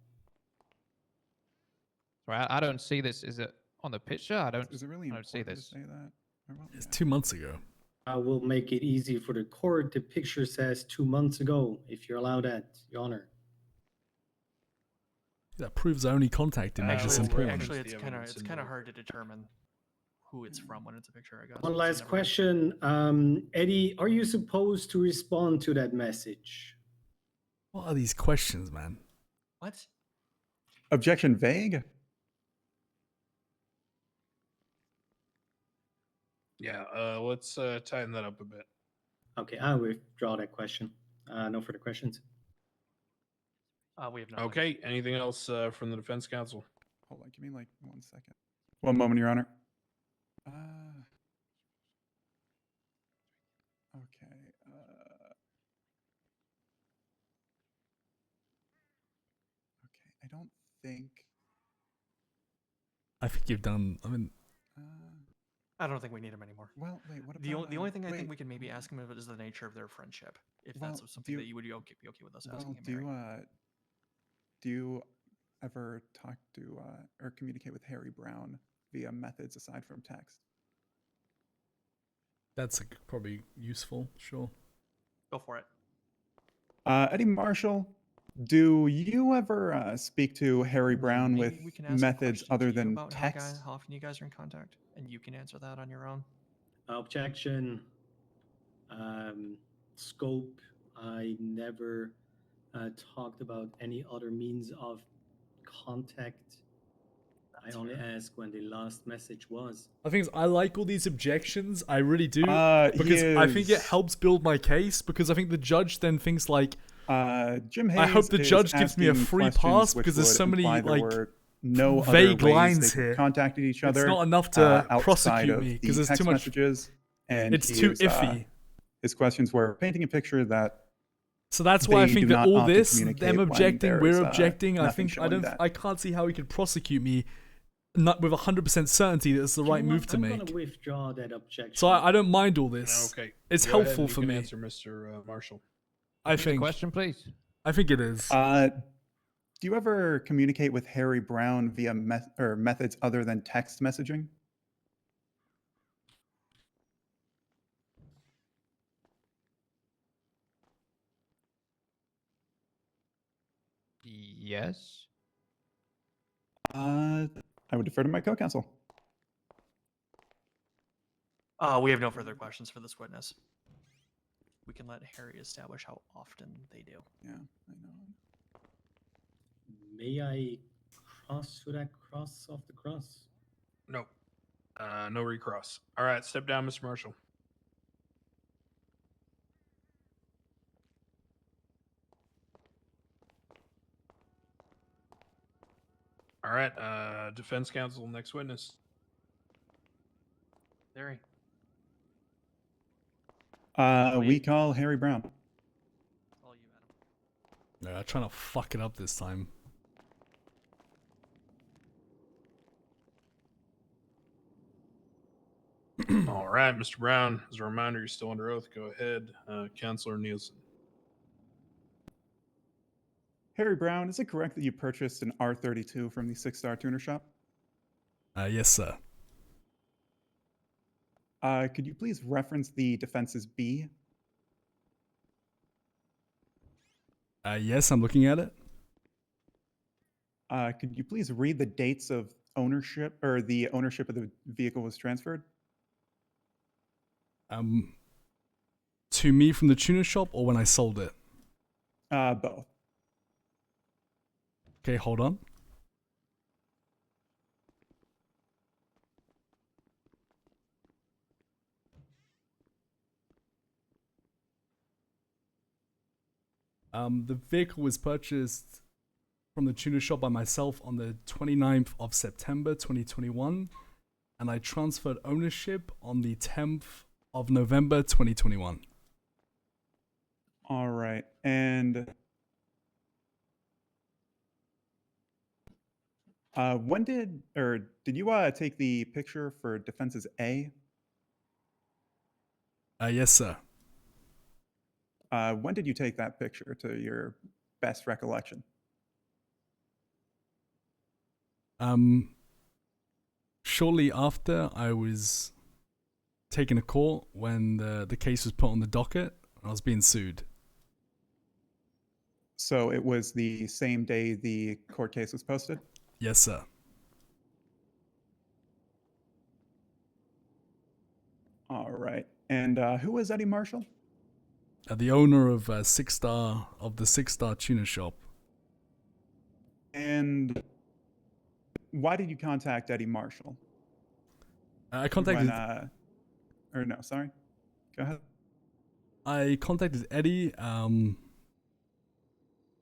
Right, I don't see this. Is it on the picture? I don't. Is it really I don't see important this. to say that? Or what? It's Yeah. 2 months ago. I will make it easy for the court. The picture says 2 months ago, if you allow that, Your Honor. That proves I only contacted him. That's important. Actually, The evidence it's in kind of the- hard to determine who it's from when it's a picture. I guess. One It's last never- question. Eddie, are you supposed to respond to that message? What are these questions, man? What? Objection vague? Yeah, let's tighten that up a bit. Okay, I withdraw that question. No further questions. We have no. Okay, anything else from the defense counsel? Hold on. Give me like 1 second. One moment, Your Honor. Okay. Okay. I don't think. I think you've done. I mean, I don't think we need him anymore. Well, wait. What about The only thing I wait, think we can maybe ask him about is the nature of their friendship. If Well, that's something that you would be okay with us asking him. do Mary. do you ever talk to or communicate with Harry Brown via methods aside from text? that's probably useful. Sure. Go for it. Eddie Marshall, do you ever speak to Harry Brown with Maybe we can ask a methods question other to you than about text? how often you guys are in contact, and you can answer that on your own. Objection. Scope. I never talked about any other means of contact. I only ask when the last message was. I think I like all these objections. I really do He because I think it is- helps build my case. Because I think the judge then thinks like, Jim Hayes I hope the is judge gives me a asking free questions pass which because there's would so many imply there like were no other vague ways lines they here. contacted each other. It's not enough to outside prosecute of me the because there's text too much messages And It's too iffy. His questions were painting a picture that. So that's why I they think do that not all opt to this, communicate them when objecting, there we're is, objecting. I nothing think showing that. I can't see how he could prosecute me, not with 100% certainty that it's the right move to I'm make. gonna withdraw that objection. So I don't mind all this. Okay. It's go ahead helpful and you for can me. Answer, Mr. Marshall. I Repeat the think. question, please. I think it is. Do you ever communicate with Harry Brown via methods other than text messaging? Yes. I would defer to my co-counsel. We have no further questions for this witness. We can let Harry establish how often they do. Yeah, I know. May I cross? Should I cross off the cross? No. No recross. All right, step down, Mr. Marshall. All right, defense counsel, next witness. Harry. We call Harry Brown. No, I'm trying to fuck it up this time. All right, Mr. Brown, as a reminder, you're still under oath. Go ahead, Counselor Nielsen. Harry Brown, is it correct that you purchased an R32 from the 6-Star Tuner Shop? Yes, sir. Could you please reference the defense's B? Yes, I'm looking at it. Could you please read the dates of ownership, or the ownership of the vehicle was transferred? To me from the tuner shop or when I sold it? Both. Okay, hold on. The vehicle was purchased from the tuner shop by myself on the 29th of September 2021, and I transferred ownership on the 10th of November 2021. All right, and when did you take the picture for defense's A? Yes, sir. When did you take that picture, to your best recollection? Shortly after I was taking a court when the case was put on the docket, I was being sued. So it was the same day the court case was posted? Yes, sir. All right. And who was Eddie Marshall? The owner of the 6-Star Tuner Shop. And why did you contact Eddie Marshall? I contacted. Or no, sorry. Go ahead. I contacted Eddie.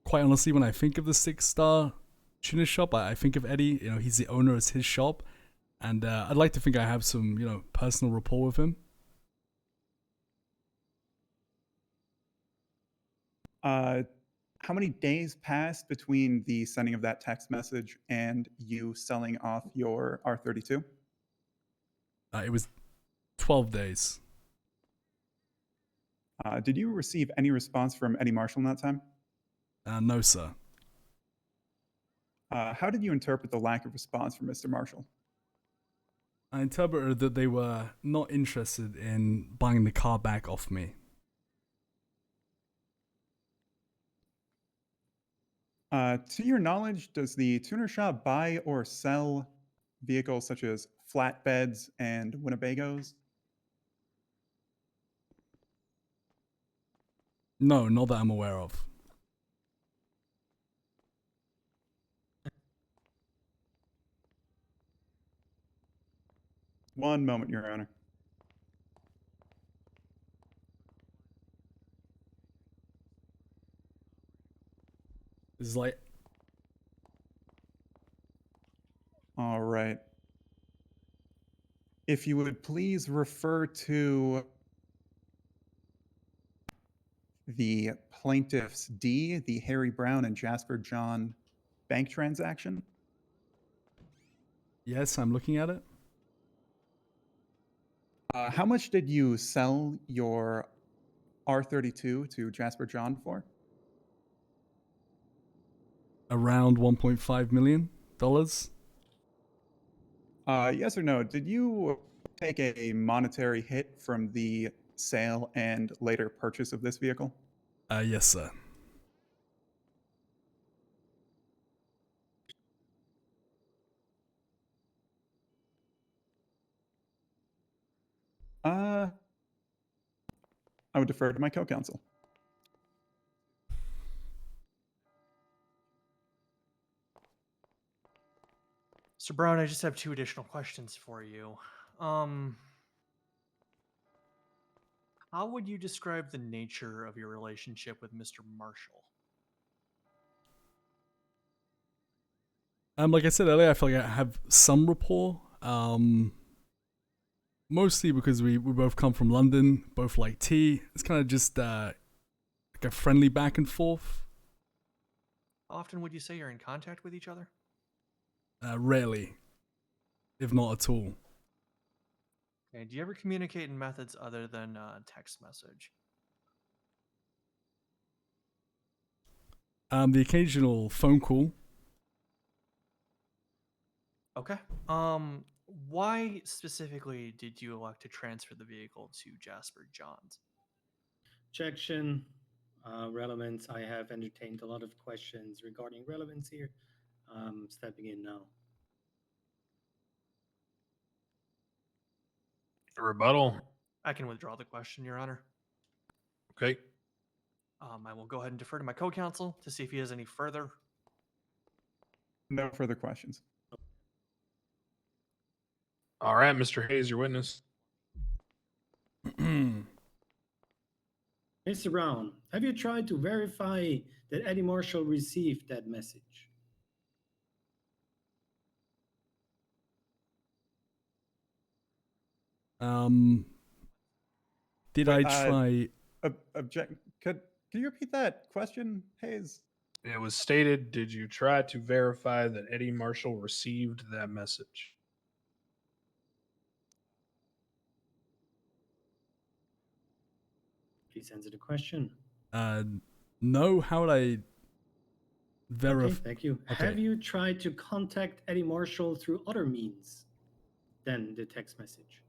Quite honestly, when I think of the 6-Star Tuner Shop, I think of Eddie. You know, he's the owner. It's his shop, and I'd like to think I have some, personal rapport with him. How many days passed between the sending of that text message and you selling off your R32? It was 12 days. Did you receive any response from Eddie Marshall in that time? No, sir. How did you interpret the lack of response from Mr. Marshall? I interpreted that they were not interested in buying the car back off me. To your knowledge, does the tuner shop buy or sell vehicles such as flatbeds and Winnebagos? No, not that I'm aware of. One moment, Your Honor. This is like... All right. If you would please refer to the plaintiff's D, the Harry Brown and Jasper John bank transaction. Yes, I'm looking at it. How much did you sell your R32 to Jasper John for? Around $1.5 million. Yes or no? Did you take a monetary hit from the sale and later purchase of this vehicle? Yes, sir. I would defer to my co-counsel. Mr. Brown, I just have 2 additional questions for you. How would you describe the nature of your relationship with Mr. Marshall? Like I said earlier, I feel like I have some rapport. Mostly because we both come from London, both like tea. It's kind of just like a friendly back and forth. How often would you say you're in contact with each other? Rarely, if not at all. Okay, do you ever communicate in methods other than text message? The occasional phone call. Okay. Why specifically did you elect to transfer the vehicle to Jasper Johns? Objection. Relevance. I have entertained a lot of questions regarding relevance here. Stepping in now. A rebuttal. I can withdraw the question, Your Honor. Okay. I will go ahead and defer to my co-counsel to see if he has any further. No further questions. All right, Mr. Hayes, your witness. Mr. Brown, have you tried to verify that Eddie Marshall received that message? Did I try? Object. Can you repeat that question, Hayes? It was stated, did you try to verify that Eddie Marshall received that message? Please answer the question. No. How would I verify? Okay, thank you. Okay. Have you tried to contact Eddie Marshall through other means than the text message?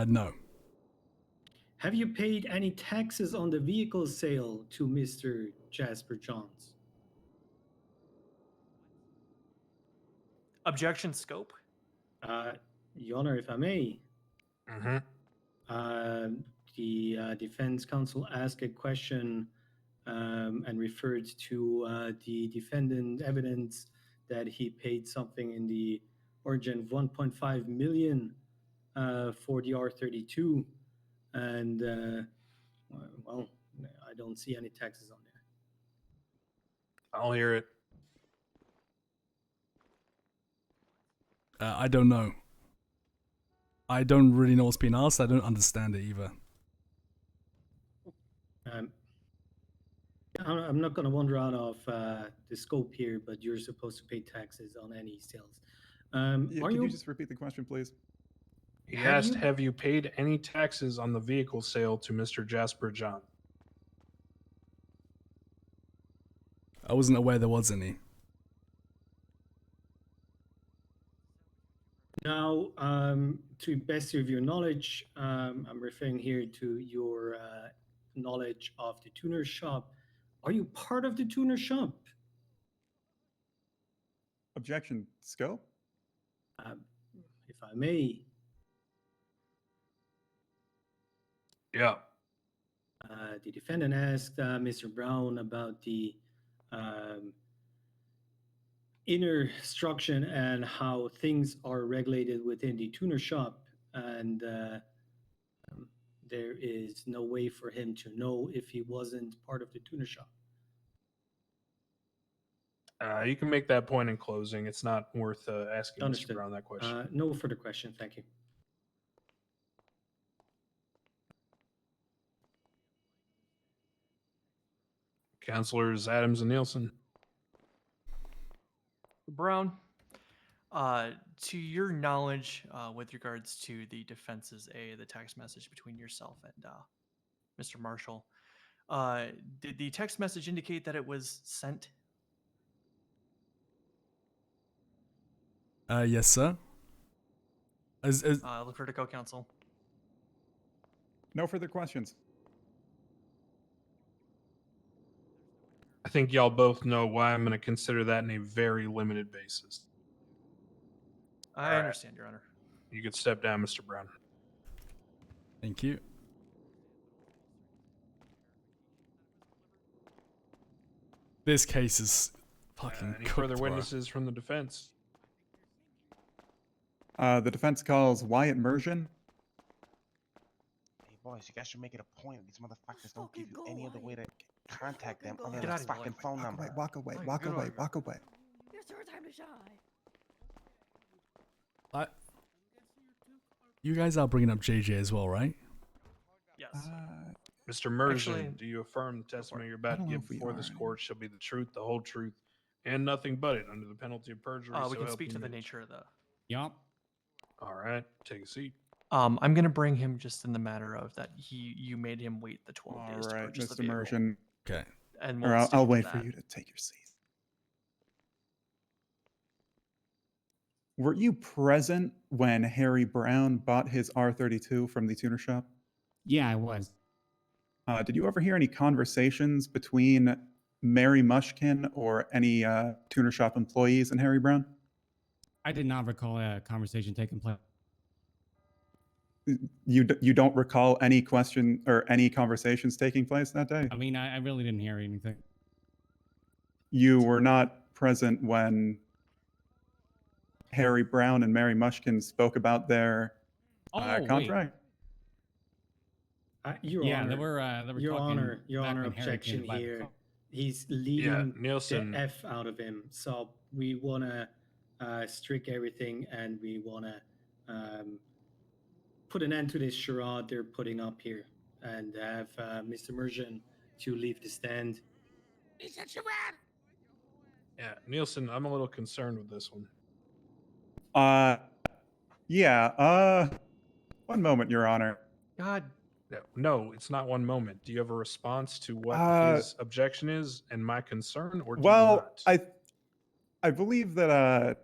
No. Have you paid any taxes on the vehicle sale to Mr. Jasper Johns? Objection scope. Your Honor, if I may. Mm-hmm. The defense counsel asked a question and referred to the defendant evidence that he paid something in the origin of 1.5 million for the R32, and well, I don't see any taxes on there. I'll hear it. I don't know. I don't really know what's being asked. I don't understand it either. I'm not going to wander out of the scope here, but you're supposed to pay taxes on any sales. Can you just repeat the question, please? He asked, have you paid any taxes on the vehicle sale to Mr. Jasper John? I wasn't aware there was any. Now, to best of your knowledge, I'm referring here to your knowledge of the tuner shop. Are you part of the tuner shop? Objection scope. If I may. Yeah. The defendant asked Mr. Brown about the inner structure and how things are regulated within the tuner shop, and there is no way for him to know if he wasn't part of the tuner shop. You can make that point in closing. It's not worth asking Mr. Understood. Brown that question. No further question. Thank you. Counselors Adams and Nielsen. Brown, to your knowledge, with regards to the defense's the text message between yourself and Mr. Marshall, did the text message indicate that it was sent? Yes, sir. Look for the co-counsel. No further questions. I think y'all both know why I'm going to consider that in a very limited basis. I understand, Your Honor. You could step down, Mr. Brown. Thank you. This case is fucking Any cooked, further bro. witnesses from the defense? The defense calls Wyatt Mersion. Hey, boys, you guys should make it a point. These motherfuckers don't give you any other way to contact them other Get than out a of here. fucking phone number. Walk away, walk away, walk away. It's your time to shine. You guys are bringing up JJ as well, right? Yes. Mr. Mersion, Actually- do you affirm the testimony you're about to don't know give if we before this are. court shall be the truth, the whole truth, and nothing but it under the penalty of perjury? We so can help speak you to the God? nature of the. Yup. All right, take a seat. I'm gonna bring him just in the matter of that you made him wait the 12 All days to right, purchase the Mr. vehicle. Mersion. Okay. And Or we'll stick I'll with wait for that. you to take your seat. Were you present when Harry Brown bought his R32 from the tuner shop? Yeah, I was. Did you ever hear any conversations between Mary Mushkin or any tuner shop employees and Harry Brown? I did not recall a conversation taking place. You don't recall any question or any conversations taking place that day? I mean, I really didn't hear anything. You were not present when Harry Brown and Mary Mushkin spoke about their Wait. contract? Your Yeah, Honor, they were Your talking Honor, Your back Honor, when Harry came objection to buy the here. car. He's leading Nielsen. the F out of him. So we want to strict everything, and we want to put an end to this charade they're putting up here, and have Mr. Mersion to leave the stand. It's a charade. Yeah, Nielsen, I'm a little concerned with this one. Yeah. One moment, Your Honor. God. No, it's not one moment. Do you have a response to what his objection is and my concern, or do you Well, not? I believe that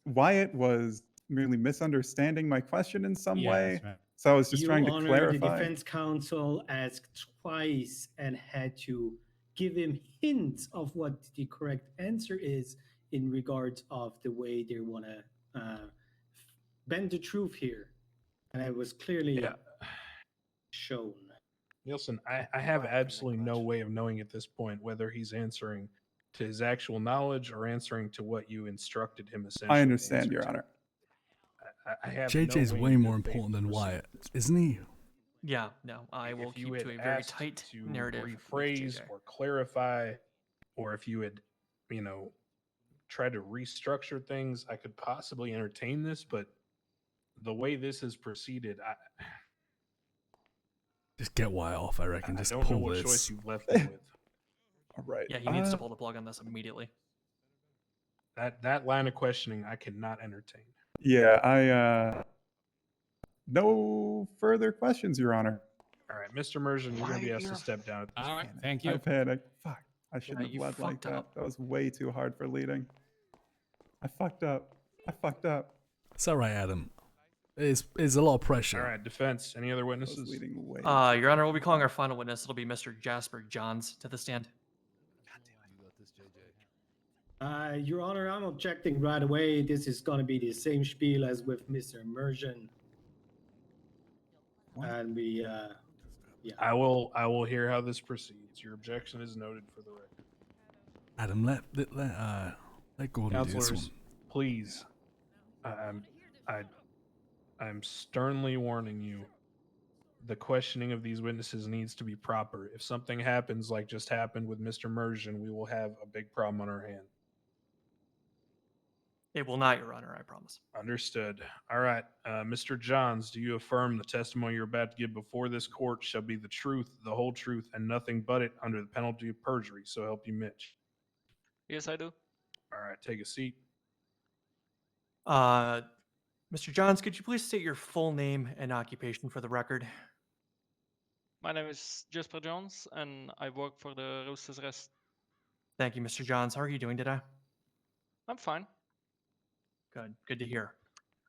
Wyatt was merely misunderstanding my question in some way. That's right. So I was just trying to Honor, clarify. the defense counsel asked twice and had to give him hints of what the correct answer is in regards of the way they want to bend the truth here, and it was clearly shown. Nielsen, I have absolutely no way of knowing at this point whether he's answering to his actual knowledge or answering to what you instructed him essentially. I to understand, answer Your to. Honor. I have JJ's no way in more good faith important than to proceed Wyatt, with this. isn't he? Yeah, no, I will If you keep had to a very asked tight to narrative. with rephrase JJ. or clarify, or if you had, tried to restructure things, I could possibly entertain this. But the way this has proceeded, Just get Wyatt off, I reckon. I Just don't know pull what this. choice you've left me with. All right. Yeah, he needs to pull the plug on this immediately. That line of questioning, I cannot entertain. Yeah, no further questions, Your Honor. All right, Mr. Mersion, you're going to be asked to step down. At this All right, point. thank I you. panicked. Fuck. I shouldn't you have led like fucked that. up. That was way too hard for leading. I fucked up. It's all right, Adam. It's a lot of pressure. All right, defense. Any other I was witnesses? leading way. Your Honor, we'll be calling our final witness. It'll be Mr. Jasper Johns to the stand. Your Honor, I'm objecting right away. This is going to be the same spiel as with Mr. Mersion. And we, I will hear how this proceeds. Your objection is noted for the record. Adam, let Gordon do this Counselors, one. please. I'm sternly warning you the questioning of these witnesses needs to be proper. If something happens like just happened with Mr. Mersion, we will have a big problem on our hand. It will not, Your Honor, I promise. Understood. All right. Mr. Johns, do you affirm the testimony you're about to give before this court shall be the truth, the whole truth, and nothing but it under the penalty of perjury? So help you, Mitch. Yes, I do. All right. Take a seat. Mr. Johns, could you please state your full name and occupation for the record? My name is Jasper Jones, and I work for the Roosters Rest. Thank you, Mr. Johns. How are you doing today? I'm fine. Good. Good to hear.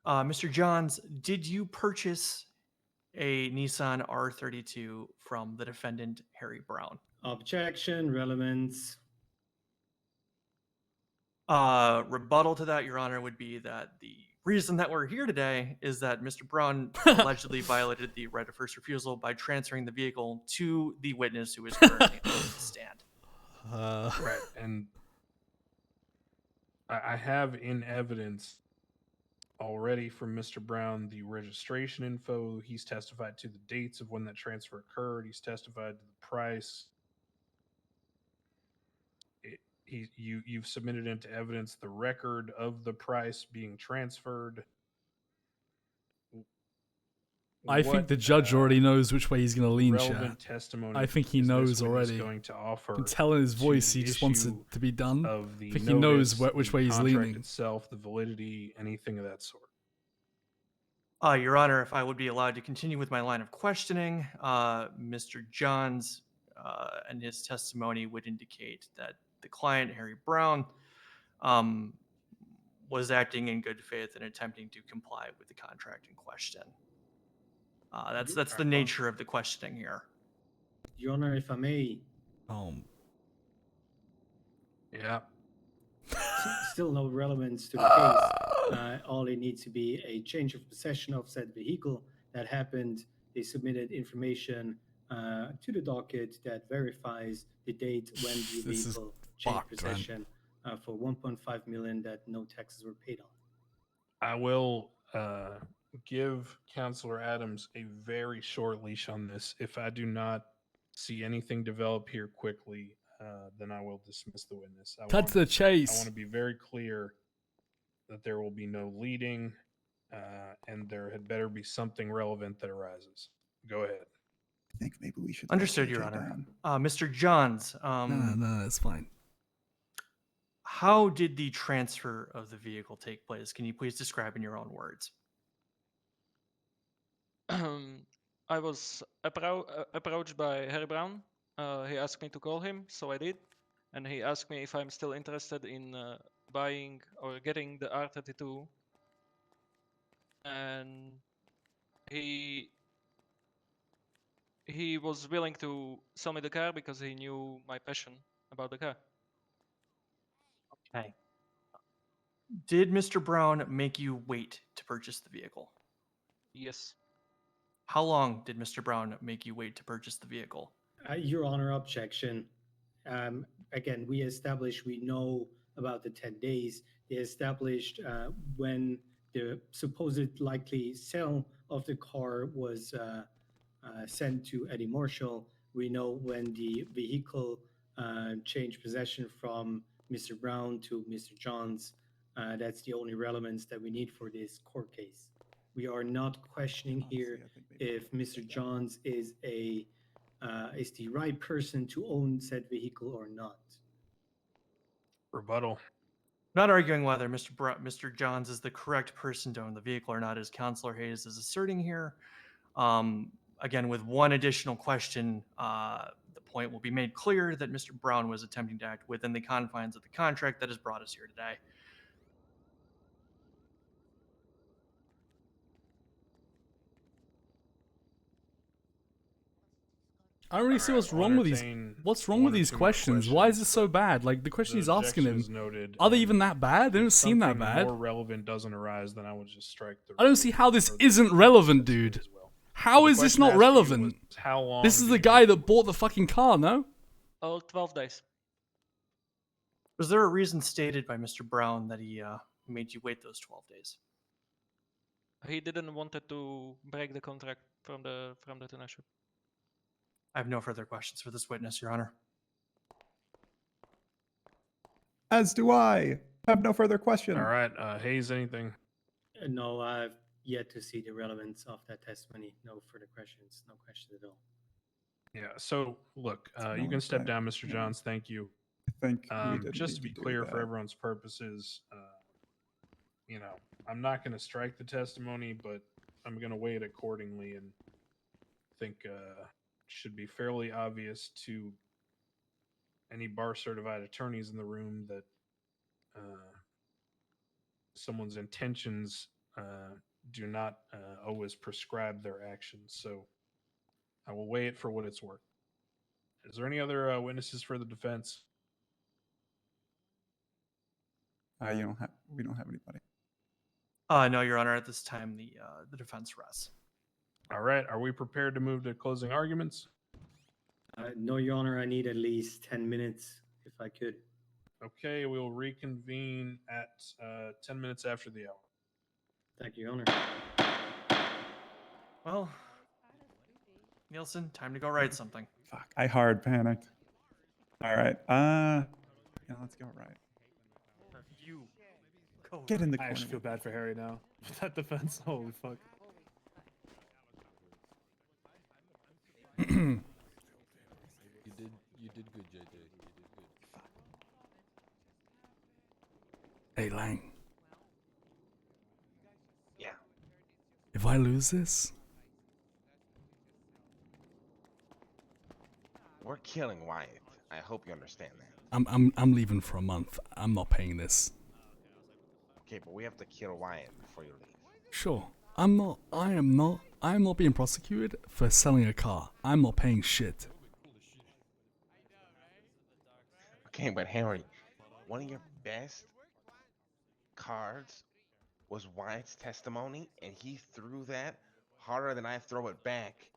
Mr. Johns, did you purchase a Nissan R32 from the defendant, Harry Brown? Objection, relevance. Rebuttal to that, Your Honor, would be that the reason that we're here today is that Mr. Brown allegedly violated the right of first refusal by transferring the vehicle to the witness who is currently on the stand. Right. And I have in evidence already from Mr. Brown the registration info. He's testified to the dates of when that transfer occurred. He's testified to the price. You've submitted into evidence the record of the price being transferred. I think the judge already knows which way he's going to lean, relevant chat. testimony I think he is this knows witness already. going to offer You can tell in his to voice he the just wants it issue to be done. of I the think he knows notice, which the way he's contract leaning. itself, the validity, anything of that sort. Your Honor, if I would be allowed to continue with my line of questioning, Mr. Johns and his testimony would indicate that the client, Harry Brown, was acting in good faith and attempting to comply with the contract in question. That's the nature of the questioning here. Your Honor, if I may. Yeah. Still no relevance to the case. All it needs to be a change of possession of said vehicle that happened. They submitted information to the docket that verifies the date when the vehicle changed possession for 1.5 million that no taxes were paid on. I will give Counselor Adams a very short leash on this. If I do not see anything develop here quickly, then I will dismiss the witness. Cut to the chase. I want to be very clear that there will be no leading, and there had better be something relevant that arises. Go ahead. I think maybe we should. Understood, Your Honor. Mr. Johns. No, that's fine. How did the transfer of the vehicle take place? Can you please describe in your own words? I was approached by Harry Brown. He asked me to call him, so I did. And he asked me if I'm still interested in buying or getting the R32. And he was willing to sell me the car because he knew my passion about the car. Okay. Did Mr. Brown make you wait to purchase the vehicle? Yes. How long did Mr. Brown make you wait to purchase the vehicle? Your Honor, objection. Again, we know about the 10 days. They established when the supposed likely sale of the car was sent to Eddie Marshall. We know when the vehicle changed possession from Mr. Brown to Mr. Johns. That's the only relevance that we need for this court case. We are not questioning here if Mr. Johns is the right person to own said vehicle or not. Rebuttal. Not arguing whether Mr. Johns is the correct person to own the vehicle or not, as Counselor Hayes is asserting here. Again, with one additional question, the point will be made clear that Mr. Brown was attempting to act within the confines of the contract that has brought us here today. I don't really see what's wrong with these. What's wrong with these questions? Why is this so bad? Like the question he's asking him, noted, are they even that bad? They don't seem that something bad. more relevant doesn't arise, then I would just strike the. I don't see how this isn't relevant, dude. How is this not relevant? How long? This is the guy that bought the fucking car, no? Oh, 12 days. Was there a reason stated by Mr. Brown that he made you wait those 12 days? He didn't want to break the contract. from the tuna ship. I have no further questions for this witness, Your Honor. As do I. Have no further question. All right, Hayes, anything? No, I've yet to see the relevance of that testimony. No further questions. No questions at all. Yeah. So look, you no can step way. down, Mr. Yeah. Johns. Thank you. I think we didn't Just need to be do clear for that. everyone's purposes, you know, I'm not going to strike the testimony, but I'm going to weigh it accordingly, and think should be fairly obvious to any bar certified attorneys in the room that someone's intentions do not always prescribe their actions. So I will weigh it for what it's worth. Is there any other witnesses for the defense? We don't have anybody. No, Your Honor. At this time, the defense rests. All right. Are we prepared to move to closing arguments? No, Your Honor, I need at least 10 minutes if I could. Okay, we will reconvene at 10 minutes after the hour. Thank you, Your Honor. Well, Nielsen, time to go write something. Fuck, I hard panicked. All right. Yeah, let's go right. You go. Get in the I corner. actually feel bad for Harry now. With that defense, holy fuck. You did good, JJ. You did good. Hey, Lang. Yeah. If I lose this, We're killing Wyatt. I hope you understand that. I'm leaving for a month. I'm not paying this. Okay, but we have to kill Wyatt before you leave. Sure. I am not being prosecuted for selling a car. I'm not paying shit. Okay, but Harry, one of your best cards was Wyatt's testimony, and he threw that harder than I throw it back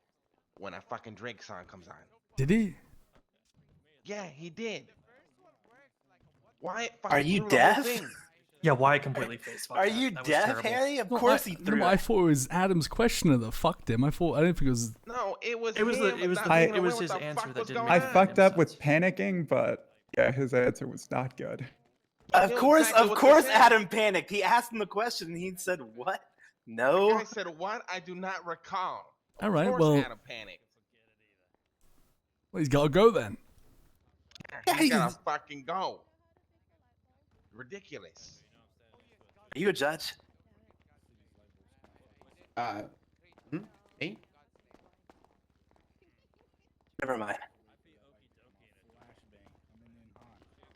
when a fucking Drake song comes on. Did he? Yeah, he did. Wyatt Are fucking you threw the whole deaf? thing. Yeah, why completely face fucked Are that. you That was deaf, terrible. Harry? Of No, course he threw I it. thought it was Adam's questioner that fucked him. I didn't think it was. No, it was It was him. it was not the, being it was aware his what the answer fuck that was didn't going I make on. fucked up sense. with panicking, but yeah, his answer was not good. Of knew course, exactly of what course, to say. Adam panicked. He asked him the question, and he said, "What? No." I said what? I do not recall. All right, Of course well- Adam panicked. Well, he's got to go then. Yeah, He's gotta fucking go. Ridiculous. Are you a judge? Me? Never mind.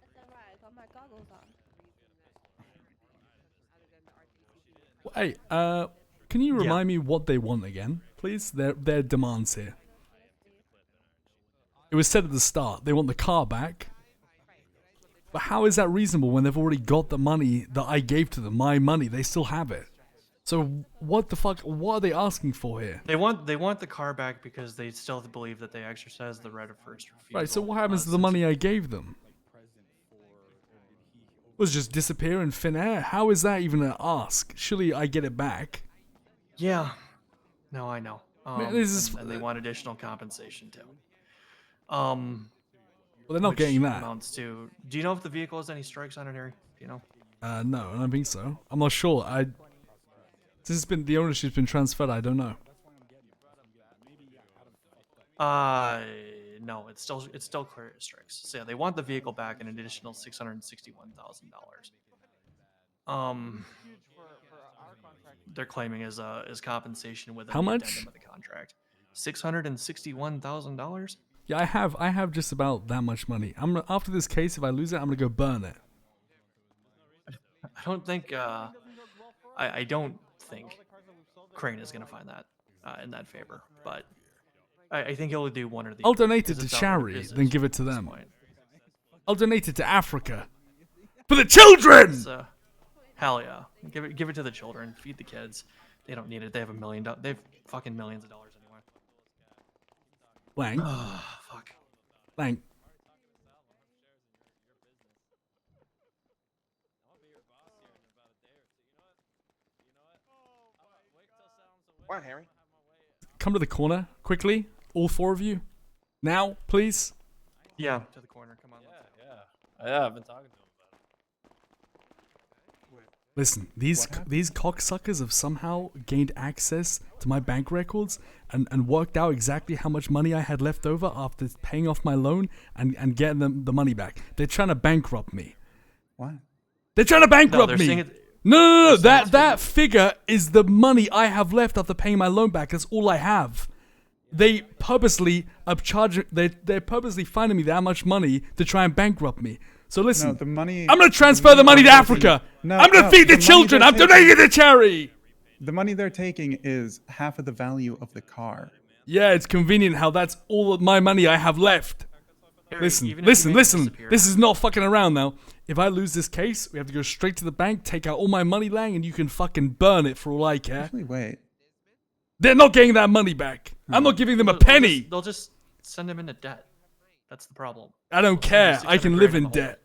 That's alright. I got my goggles on. Hey, can you remind me what they want again, please? Their demands here. It was said at the start they want the car back. But how is that reasonable when they've already got the money that I gave to them? My money, they still have it. So what the fuck? What are they asking for here? They want the car back because they still believe that they exercised the right of first refusal. Right. So what happens to the money I gave them? Was just disappear in thin air? How is that even an ask? Surely I get it back. Yeah. No, I know. Man, this is- and they want additional compensation too. Well, they're not which getting that. Amounts to. Do you know if the vehicle has any strikes on it, Harry? Do you know? No, I don't think so. I'm not sure. Since it's been the ownership's been transferred, I don't know. No, it's still clear of strikes. So yeah, they want the vehicle back an additional $661,000. They're claiming as compensation with How the much? addendum of the contract. $661,000. Yeah, I have just about that much money. After this case, if I lose it, I'm gonna go burn it. I don't think I don't think Crane is gonna find that in that favor, but I think he'll do one or the I'll other, donate it because to it's outright charity, business then give it to at this them. point. I'll donate it to Africa. For the children! It's, hell yeah. Give it to the children. Feed the kids. They don't need it. They have they have fucking millions of dollars anyway. Lang. Fuck. Lang. What, Harry? come to the corner quickly, all 4 of you, now, please. Yeah, to the corner. Come on. Yeah, I've been talking to him about it. Listen, these cocksuckers have somehow gained access to my bank records and worked out exactly how much money I had left over after paying off my loan and getting them the money back. They're trying to bankrupt me. What? They're trying to bankrupt me. saying No. That figure is the money I have left after paying my loan back. That's all I have. They purposely they're purposely finding me that much money to try and bankrupt me. So listen, No, the money. I'm gonna transfer the money to they're Africa. taking- No, I'm gonna no, feed the money children. they're I'm donating it to charity. The money they're taking is half of the value of the car. Yeah, it's convenient how that's all of my money I have left. Harry, Listen. even if you make it disappear- This is not fucking around now. If I lose this case, we have to go straight to the bank, take out all my money, Lang, and you can fucking burn it for all I care. Actually, wait. They're not getting that money back. I'm not giving them a penny. They'll just send him into debt. That's the problem. I don't care. I can live in debt.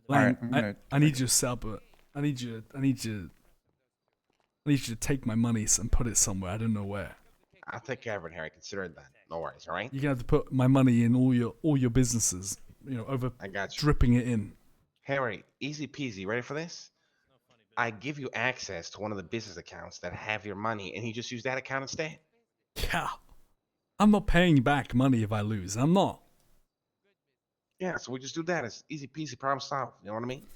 Lang, Alright, I need you to set up I need you to take my money and put it somewhere. I don't know where. I'll take care of it, Harry. Consider that. No worries, all right? You're gonna have to put my money in all your businesses. Over I got you. dripping it in. Harry, easy peasy. Ready for this? I give you access to one of the business accounts that have your money, and you just use that account instead. Yeah. I'm not paying back money if I lose. I'm not. Yeah, so we just do that. It's easy peasy, problem solved. You know what I mean?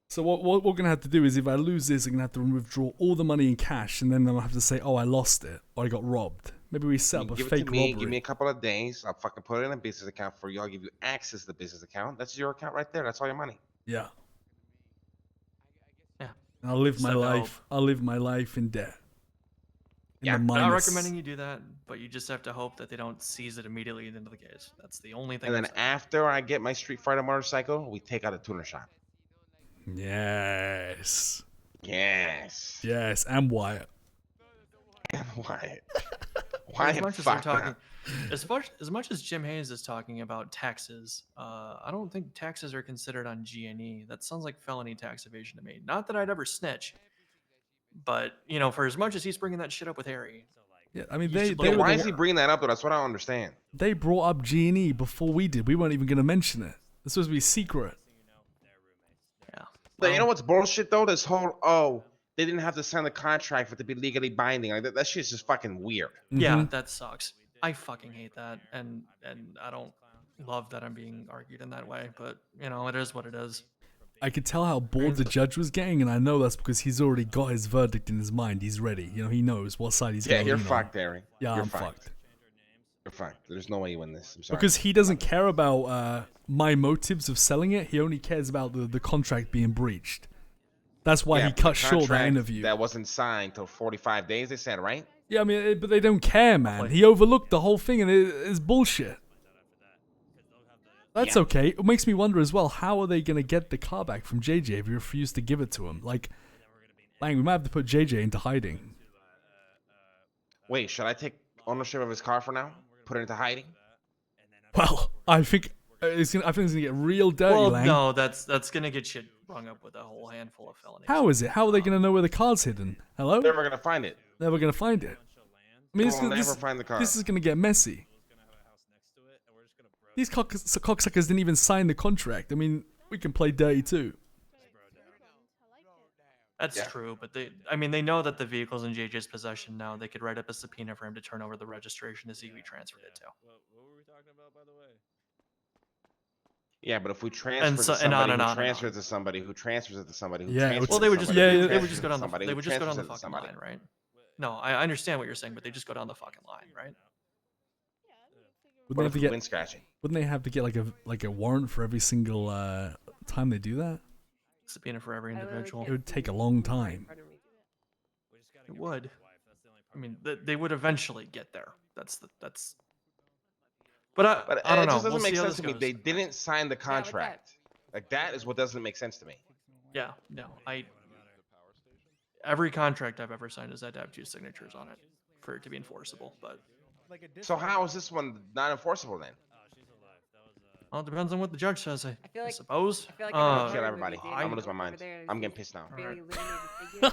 So what we're gonna have to do is, if I lose this, I'm gonna have to withdraw all the money in cash, and then I'm gonna have to say, "Oh, I lost it, or I got robbed." Maybe we set You up a give it fake to me. robbery. Give me a couple of days. I'll fucking put it in a business account for you. I'll give you access to the business account. That's your account right there. That's all your money. Yeah. Yeah. And I'll live my Send life. I'll live my life in debt. Yeah, I'm not minus. recommending you do that, but you just have to hope that they don't seize it immediately into the case. That's the only thing. And I'm then saying. after I get my Street Fighter motorcycle, we take out a tuner shop. Yes. Yes. Yes, and Wyatt. Wyatt. As Wyatt much as they're fucked talking, up. as much as Jim Hayes is talking about taxes, I don't think taxes are considered on G&E. That sounds like felony tax evasion to me. Not that I'd ever snitch, but for as much as he's bringing that shit up with Harry. Yeah, I mean he's just they looking were Why the is he bringing that up, though? That's what I don't understand. They brought up G&E before we did. We weren't even gonna mention it. It's supposed to be secret. Yeah. But you know what's bullshit, though? This whole, they didn't have to sign the contract for it to be legally binding. Like that shit's just fucking weird. Yeah, that sucks. I fucking hate that, and I don't love that I'm being argued in that way. But it is what it is. I could tell how bored the judge was getting, and I know that's because he's already got his verdict in his mind. He's ready. He knows what side he's Yeah, going. you're fucked, Harry. Yeah, You're I'm fucked. You're fucked. There's no way you win this. I'm sorry. Because he doesn't care about my motives of selling it. He only cares about the contract being breached. That's why Yeah, he but the cut short that contract interview. That wasn't signed till 45 days. They said, right? Yeah, I mean, but they don't care, man. He overlooked the whole thing, and it's bullshit. That's okay. It makes me wonder as well, how are they going to get the car back from JJ if you refuse to give it to him? Like, we might have to put JJ into hiding. Wait, should I take ownership of his car for now? Put it into hiding? Well, I think it's going to get real dirty, Well, Lang. no, that's gonna get you rung up with a whole handful of felonies. How is it? How are they going to know where the car's hidden? Hello? Never going to find it. Never going to find it. I mean, We'll never find the car. This is going to get messy. These cocksuckers didn't even sign the contract. I mean, we can play dirty too. That's true, but they know that the vehicle's in JJ's possession now. They could write up a subpoena for him to turn over the registration to see who he transferred it to. What were we talking about, by the way? Yeah, but if we transfer to somebody who transfers it to somebody who transfers it to somebody who transfers well, it they to would just somebody who they would transfers just it go to down the somebody they who would just go down the transfers it to fucking somebody. line, right? No, I understand what you're saying, but they just go down the fucking line, right? Wouldn't What they if have to we get win scratching? Wouldn't they have to get like a warrant for every single time they do that? Subpoena for every individual. It would take a long time. It would. I mean, they would eventually get there. That's. But I don't it know. just doesn't We'll make see how sense this to me. goes. They didn't sign the contract. Like that is what doesn't make sense to me. Yeah, no, every contract I've ever signed has had to have 2 signatures on it for it to be enforceable. But So how is this one not enforceable then? well, it depends on what the judge says. I feel like- suppose. I feel like Kill everybody. I'm gonna lose my mind. I'm getting pissed now.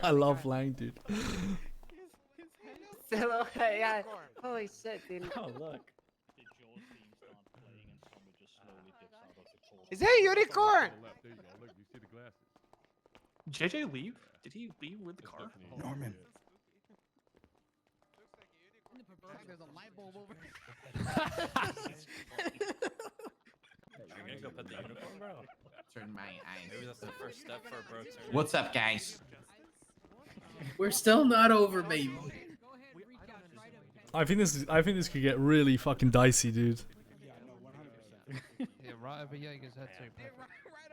I love Lang, dude. Silhouette, yeah. Holy shit, dude. Oh, look. Is that a unicorn? JJ leave? Did he leave with the car? Norman. There's a light bulb over You're gonna go pet the unicorn, bro? Turn my eyes. Maybe that's the first step for a bro turn. What's up, guys? We're still not over, baby. I think this could get really fucking dicey, dude. Yeah, right over Jaeger's head too. Perfect.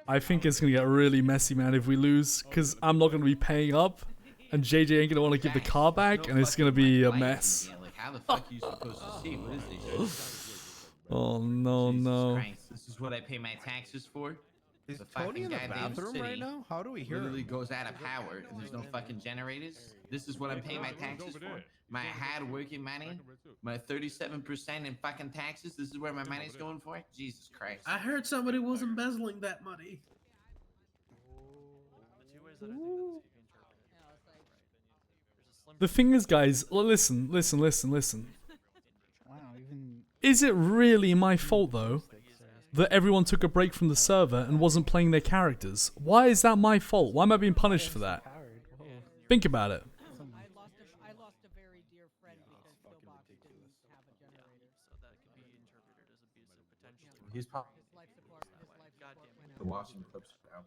I think it's gonna get really messy, man, if we lose, because I'm not gonna be paying up, and JJ ain't gonna want to give the car back, and it's gonna be a mess. Yeah, like how the fuck are you supposed to see? What is this? Oh no, no. Christ, this is what I pay my taxes for. Is The Tony in the fucking goddamn bathroom right city now? How do we hear literally him? goes out of power and there's no fucking generators. This is what I'm paying my taxes for. My hard working money, my 37% in fucking taxes. This is where my money's going for. Jesus Christ. I heard somebody was embezzling that money. The thing is, guys, listen. Wow, even Is it really my fault, though, that everyone took a break from the server and wasn't playing their characters? Why is that my fault? Why am I being punished for that? Think about it. I lost a very dear friend because Pillbox didn't have a generator. So that could be interpreted as abusive potentially. He's probably His life support went the out. watching clips now.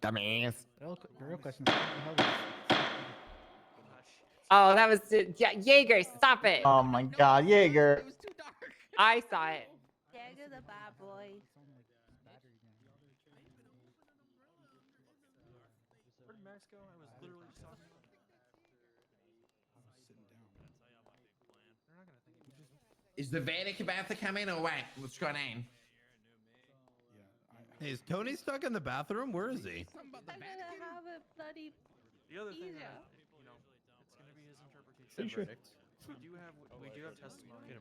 Dumbass. the real question is, how the hell is Oh, that was yeah, Jaeger. Stop it. Oh my God, Jaeger. I saw it. Jaeger the bad boy. Where did Max go? I was literally just talking about Is the Vedic about to come in or what? What's going on? Hey, is Tony stuck in the bathroom? Where is he? I'm gonna have a bloody the other thing Easier. that, you know, it's going to be his interpretation. Pretty sure. We do have testimony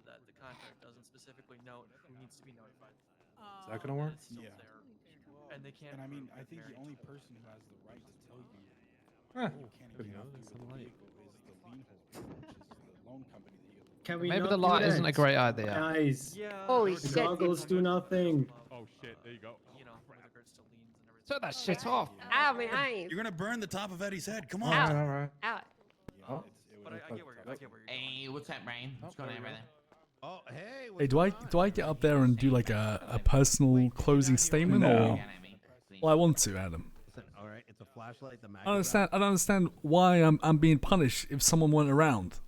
that the contract doesn't specifically note who needs to be notified. Is that gonna work? It's still Yeah. there. And they can't. And I mean, prove I think the marriage. only person who has the right to tell you Huh. you can't Good even enough. use That's the some light. vehicle is the lien holder, which is the loan company that you Can we Maybe not the do light that? isn't a great idea. Guys, Holy the shit. goggles do nothing. Oh shit! There you go. You know, with regards to liens and everything. Turn that shit off. Ow, my eyes. You're gonna burn the top of Eddie's head. Come on. Ow. All right. Ow. Oh, But I get where you're going. Hey, what's up, Brian? What's going on, brother? Oh, hey. Hey, do I get up there and do like a personal closing statement, or? Well, I want to, Adam. Listen, all right, it's a flashlight. The I don't understand why I'm being punished if someone weren't around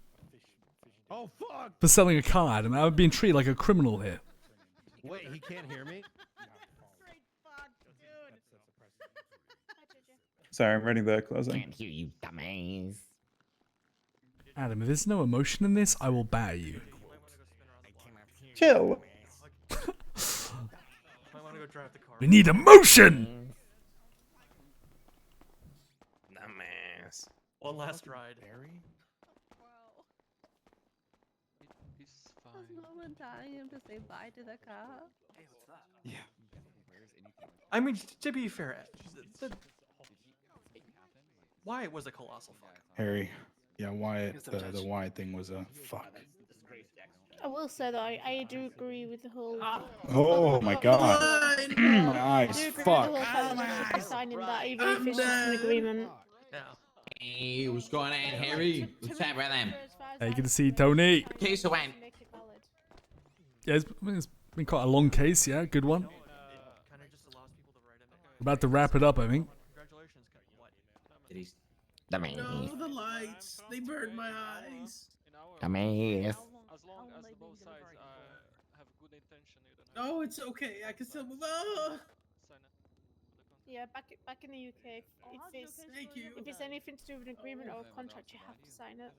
Oh fuck! for selling a car, Adam. I'm being treated like a criminal here. Wait, he can't hear me. Sorry, I'm reading the closing. Can't hear you, dumbass. Adam, if there's no emotion in this, I will batter you. Chill. I want to go drive the car. We need emotion. Dumbass. One last ride. He's fine. Was no one telling him to say bye to the car? yeah. I mean, to be fair, Wyatt was a colossal fuck. Harry. Yeah, Wyatt. The Wyatt thing was a fuck. I will say that I do agree with the whole. Oh my God. My I eyes. do agree with Fuck. the whole fact that they should be signing that, even if it's just an agreement. Yeah. Hey, what's going on, Harry? What's up, brother? Hey, good to see you, Tony. Case of when? Yeah, it's been quite a long case. Yeah, good one. Kind of just allows people to write in. We're about to wrap it up, I think. Congratulations. What? No, the lights. They burned my eyes. Dumbass. As long as the both sides have good intention, you don't have No, it's okay. I can still move. Oh. sign it. Yeah, back in the UK, if it's anything to do with an agreement or a contract, you have to sign it.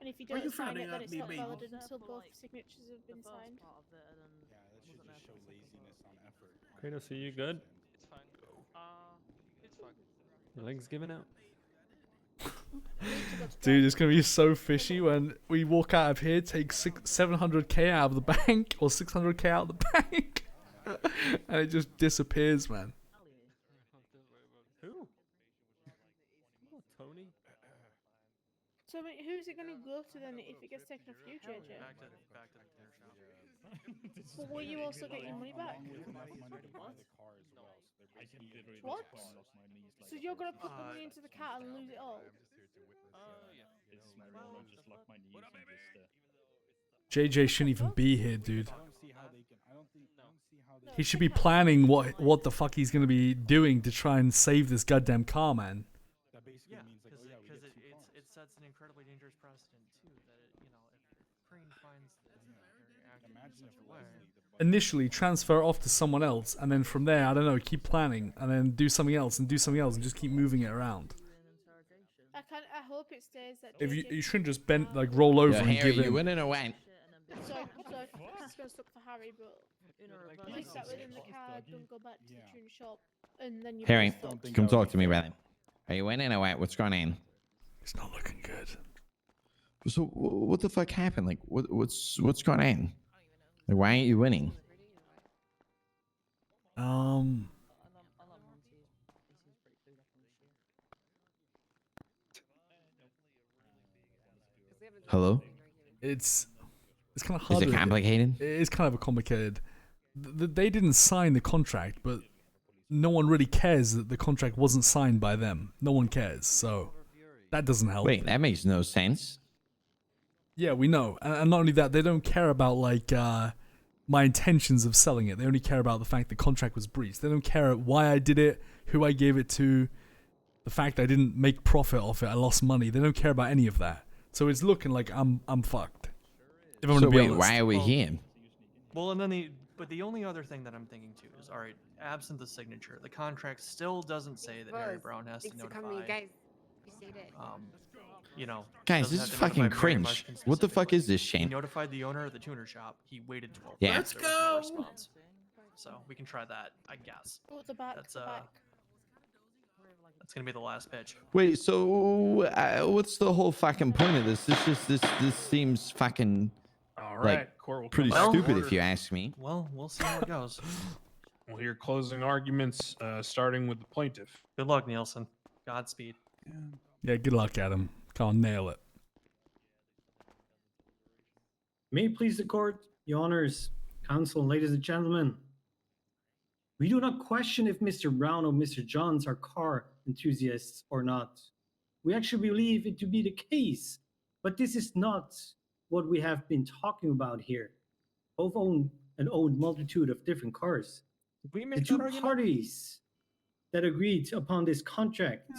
And if you Why are don't you sign frowning it, then at it's me, not baby? valid until both signatures have been signed. Yeah, that should just show laziness on effort. Kratos, are you good? It's fine. It's fine. Your leg's giving out. Dude, it's gonna be so fishy when we walk out of here, take 700k out of the bank or 600k out of the bank, and it just disappears, man. Who? Oh, Tony. So I mean, who's it going to go to then if it gets taken off you, JJ? Back to the tuner shop. But will you also get your money back? Along with enough money to buy the car as well. So they're basically What? just off my knees like So a you're going to horse. put the money into the cat and lose it all? It's my role to just lock my knees and just JJ shouldn't even be here, dude. I don't see how they can. I don't see how they He should be planning what the fuck he's gonna be doing to try and save this goddamn car, man. That basically Yeah, means like, because oh yeah, we get two cars. it sets an incredibly dangerous precedent too. That if Crane finds that you're acting in Imagine such if a way. Leslie, the Initially transfer off to someone else, and then from there, I don't know, keep planning, and then do something else, and do something else, and just keep moving it around. I hope it stays that. If you JJ shouldn't just bend like roll over Yeah, and Harry, give you in. winning or what? Sorry, this is going to suck for Harry, but please sat within the car, don't go back to the tune shop, and then you. Harry, both stop. come talk to me, brother. Are you winning or what? What's going on? It's not looking good. So what the fuck happened? Like what's going on? Like, why aren't you winning? Hello? It's kind of Is hard. it complicated? It's kind of complicated. They didn't sign the contract, but no one really cares that the contract wasn't signed by them. No one cares, so that doesn't help. Wait, that makes no sense. Yeah, we know, and not only that, they don't care about like my intentions of selling it. They only care about the fact the contract was breached. They don't care why I did it, who I gave it to, the fact I didn't make profit off it. I lost money. They don't care about any of that. So it's looking like I'm fucked. If I'm So gonna be wait, honest. why are we here? Well, and then the only other thing that I'm thinking too is, all right, absent the signature, the contract still doesn't say that Harry Rose, Brown has to thanks for notify. coming, guys. Appreciate it. Guys, doesn't this have is to notify fucking Mary cringe. Mushkin What the fuck is this He shit? notified the owner of the tuner shop. He waited 12 Yeah. months. Let's There was no go! response. So we can try that, I guess. Oh, the back. That's the back. that's gonna be the last pitch. Wait, so what's the whole fucking point of this? This seems fucking All like right, court will pretty come back to stupid if order. you ask me. Well, we'll see how it goes. We'll hear closing arguments, starting with the plaintiff. Good luck, Nielsen. Godspeed. Yeah, good luck, Adam. Can't nail it. May it please the court, your honors, counsel, ladies and gentlemen. We do not question if Mr. Brown or Mr. Johns are car enthusiasts or not. We actually believe it to be the case, but this is not what we have been talking about here. Both own an owned multitude of different cars. The two parties that agreed upon this contract,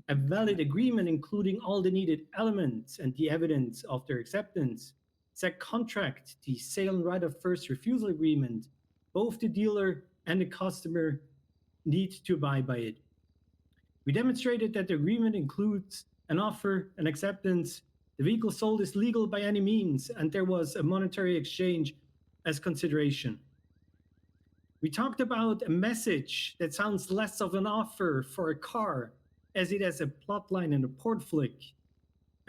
a valid agreement including all the needed elements and the evidence of their acceptance, said contract, the sale and right of first refusal agreement, both the dealer and the customer need to abide by it. We demonstrated that the agreement includes an offer, an acceptance, the vehicle sold is legal by any means, and there was a monetary exchange as consideration. We talked about a message that sounds less of an offer for a car as it has a plotline and a port flick.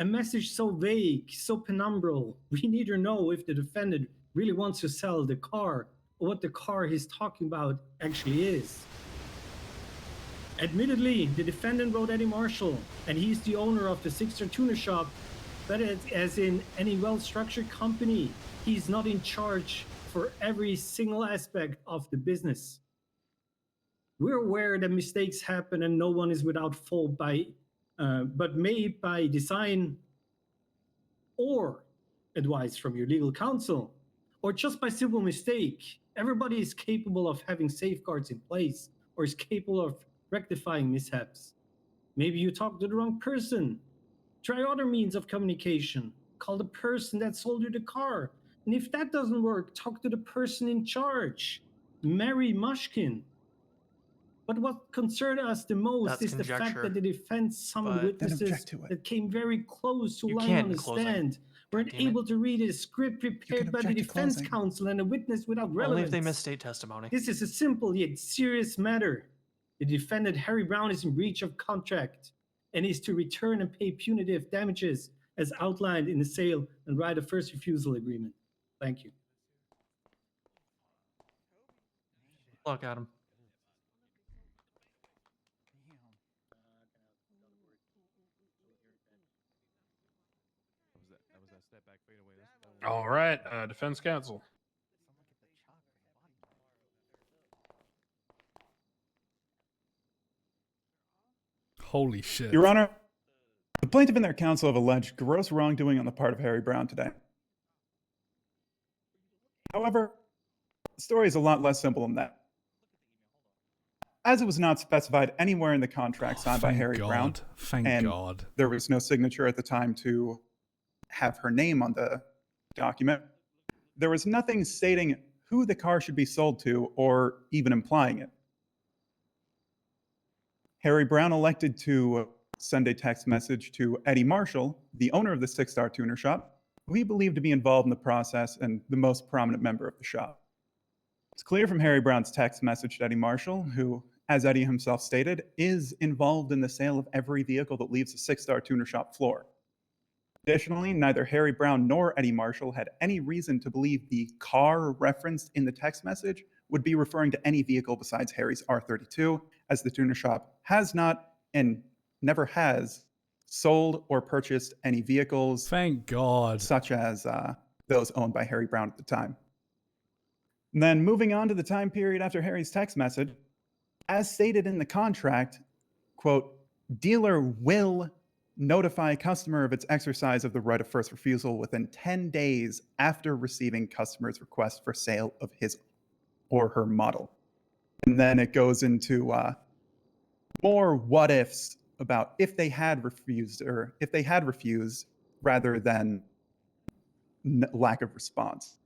A message so vague, so penumbral, we neither know if the defendant really wants to sell the car or what the car he's talking about actually is. Admittedly, the defendant wrote Eddie Marshall, and he's the owner of the Sixer Tuner Shop, but as in any well-structured company, he's not in charge for every single aspect of the business. We're aware that mistakes happen and no one is without fault but made by design or advice from your legal counsel, or just by simple mistake. Everybody is capable of having safeguards in place or is capable of rectifying mishaps. Maybe you talked to the wrong person. Try other means of communication. Call the person that sold you the car. And if that doesn't work, talk to the person in charge. Mary Mushkin. But what concerned us the most That's is the fact conjecture, that the defense summoned but- witnesses Then object to it. that came very close to You lying can't on the in closing. stand, weren't damn it. able to read a script prepared by the object to defense closing. counsel and a witness without relevance. Only if they misstate testimony. This is a simple yet serious matter. The defendant, Harry Brown, is in breach of contract and is to return and pay punitive damages as outlined in the sale and right of first refusal agreement. Thank you. Look, Adam. All right, defense counsel. Holy shit. Your Honor, the plaintiff and their counsel have alleged gross wrongdoing on the part of Harry Brown today. However, the story is a lot less simple than that. As it was not specified anywhere in the contract signed by thank Harry Brown, God. Thank and God. there was no signature at the time to have her name on the document, there was nothing stating who the car should be sold to or even implying it. Harry Brown elected to send a text message to Eddie Marshall, the owner of the Six Star Tuner Shop, who he believed to be involved in the process and the most prominent member of the shop. It's clear from Harry Brown's text message to Eddie Marshall, who, as Eddie himself stated, is involved in the sale of every vehicle that leaves the Six Star Tuner Shop floor. Additionally, neither Harry Brown nor Eddie Marshall had any reason to believe the car referenced in the text message would be referring to any vehicle besides Harry's R32, as the tuner shop has not and never has sold or purchased any vehicles. Thank God. Such as those owned by Harry Brown at the time. And then moving on to the time period after Harry's text message, as stated in the contract, quote, dealer will notify customer of its exercise of the right of first refusal within 10 days after receiving customer's request for sale of his or her model. And then it goes into more what ifs about if they had refused or if they had refused rather than lack of response.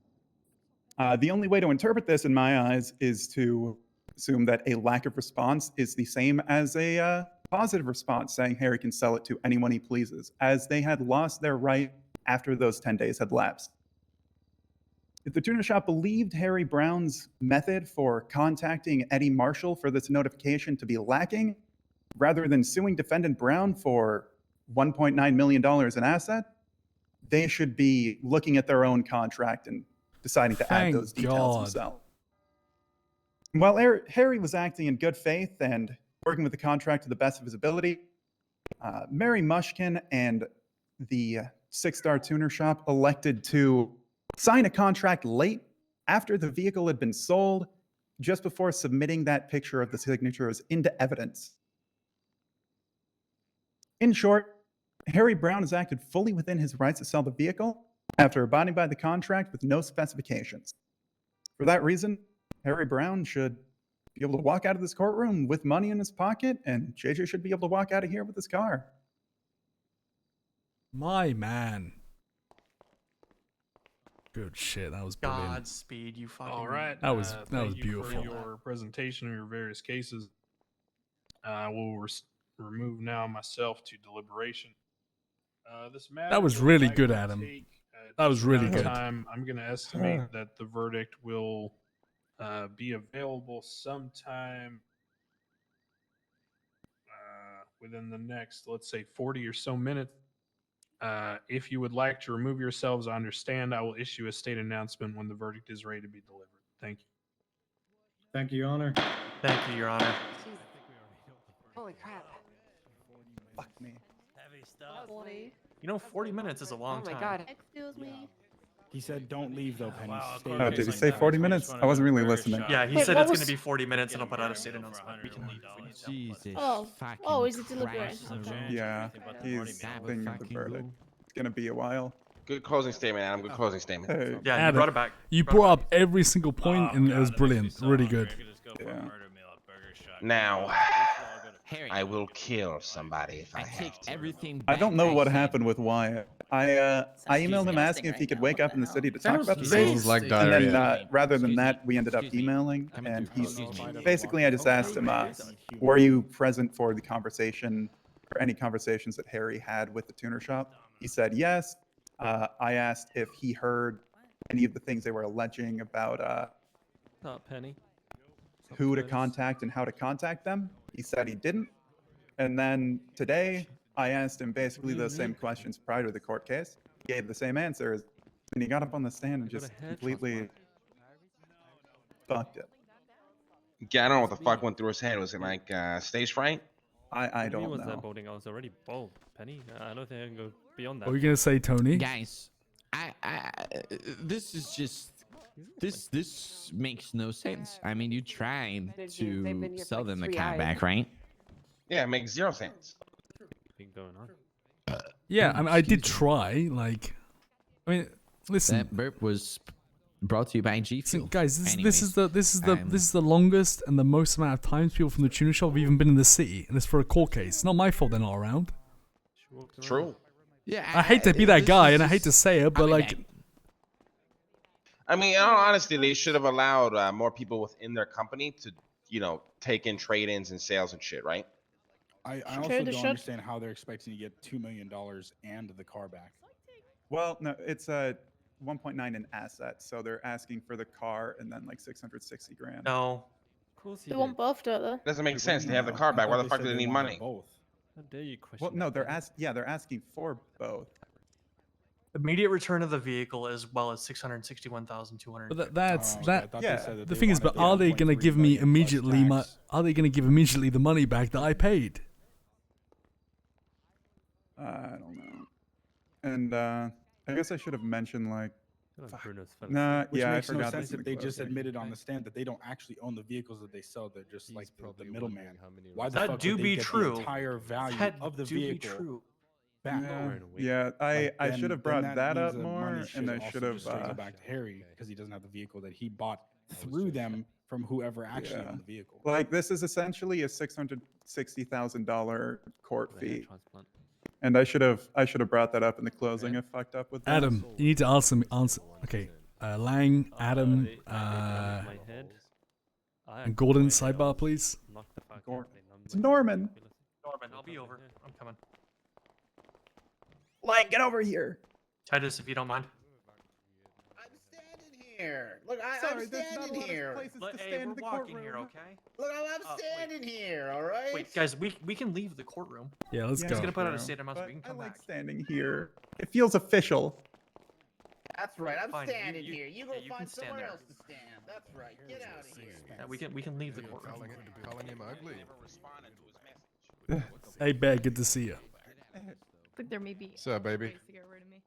The only way to interpret this in my eyes is to assume that a lack of response is the same as a positive response, saying Harry can sell it to anyone he pleases, as they had lost their right after those 10 days had lapsed. If the tuner shop believed Harry Brown's method for contacting Eddie Marshall for this notification to be lacking, rather than suing defendant Brown for $1.9 million in asset, they should be looking at their own contract and deciding to add those details themselves. While Harry was acting in good faith and working with the contract to the best of his ability, Mary Mushkin and the Six Star Tuner Shop elected to sign a contract late after the vehicle had been sold, just before submitting that picture of the signatures into evidence. In short, Harry Brown has acted fully within his rights to sell the vehicle after abiding by the contract with no specifications. For that reason, Harry Brown should be able to walk out of this courtroom with money in his pocket, and JJ should be able to walk out of here with his car. My man. Good shit. That was brilliant. Godspeed, you fucking. All right. That was thank you beautiful. for your presentation of your various cases. We'll remove now myself to deliberation. This matter That was will really likely good, Adam. take, That was just a really amount of good. Time. I'm going to estimate that the verdict will be available sometime within the next, let's say, 40 or so minutes. If you would like to remove yourselves, I understand. I will issue a state announcement when the verdict is ready to be delivered. Thank you. Thank you, Your Honor. Thank you, Your Honor. Holy crap. Fuck me. Heavy stuff. 40. You know, 40 minutes is a long Oh time. my god. Excuse me. He said, "Don't leave though, Penny. Stay Oh, here." did he say 40 minutes? I wasn't really listening. Yeah, he Wait, said what it's was- going to be 40 minutes and I'll put out a state announcement. We can Jesus. Oh, is it deliberation? Okay. Yeah, he's thinking of the verdict. It's going to be a while. Good closing statement, Adam. Good closing statement. Hey. Yeah, you Adam, brought it back. You brought up every single point, and it was brilliant. Really good. Yeah. Now, I will kill somebody if I have to. Everything. I don't know what happened with Wyatt. I emailed him asking if he could wake up in the city to talk about the case. And then rather than that, we ended up emailing. And he's basically, I just asked him, were you present for the conversation or any conversations that Harry had with the tuner shop? He said yes. I asked if he heard any of the things they were alleging about Penny. who to contact and how to contact them. He said he didn't. And then today, I asked him basically those same questions prior to the court case. He gave the same answers, and he got up on the stand and just completely fucked it. Yeah, I don't know what the fuck went through his head. Was it like stage fright? I don't was know. that voting? I was already bald, Penny. I don't think I can go beyond that. What were you gonna say, Tony? Guys, This is just this makes no sense. I mean, you tried They've to been here for sell like them the 3 car eyes. back, right? Yeah, it makes 0 sense. Been going on. Yeah, I mean, I did excuse try. Like, I mean, listen. That burp was brought to you by G Listen, Fuel. guys, this is Anyways, this is the longest and the most amount of times people from the tuna shop have even been in the city, and it's for a court case. It's not my fault they're not around. True. Yeah, I hate to be that this guy, is and I hate to just- say it, but I mean, like, I mean, in all honesty, they should have allowed more people within their company to, take in trade-ins and sales and shit, right? I Sure, also they don't should. understand how they're expecting to get $2 million and the car back. Well, no, it's a 1.9 in assets, so they're asking for the car and then like 660 grand. No. Of course They want both, don't they? Doesn't make sense. They have the No. car I back. Why thought the they fuck said do they they need wanted money? both. How dare you question? Well, no, that, man? they're asking for both. Immediate return of the vehicle as well as 661,200. but that's Oh, okay. I that. thought they said that The they thing is, wanted but are they gonna 1.3 give me million plus immediately my? tax. Are they gonna give immediately the money back that I paid? I don't know. And I guess I should have mentioned like. I feel like Bruno's fell Nah, Which yeah, I makes no forgot sense this in if the they just closing. admitted on the stand that they don't actually own the vehicles that they sell. They're just like the probably middleman. wondering how many Why the That fuck do would they be get true. the entire value That of the do be vehicle true. back? Yeah, I Like, should have then brought that means up the more, money should and I also should have. just straight go back to Harry because he doesn't have the vehicle that he bought through them from whoever actually owned the vehicle. Like this is essentially a $660,000 court The hair fee, transplant. and I should have brought that up in the closing. I fucked up with that. Adam, you need to answer. Okay, Lang, Adam, My head. and Gordon, sidebar, please. Knock the fuck Gordon. out. It's Norman. Norman, I'll be over. I'm coming. Lang, get over here. Titus, if you don't mind. Here. Look, Sorry, I'm there's not a standing lot of here. places Look, to hey, stand we're in the walking courtroom. here, okay? Look, I'm standing here, all right? Wait, guys, we can leave the courtroom. Yeah, let's He's go. gonna put out a Bro, state announcement. We can but come I like back. standing here. It feels official. That's right. I'm Fine, standing here. You go yeah, you can find stand somewhere there. else to stand. That's right. Get out of here. Yeah, we can leave the courtroom. Calling him ugly. Hey, Bag, good to see you. I think there may be What's up, baby? ways to get rid of me.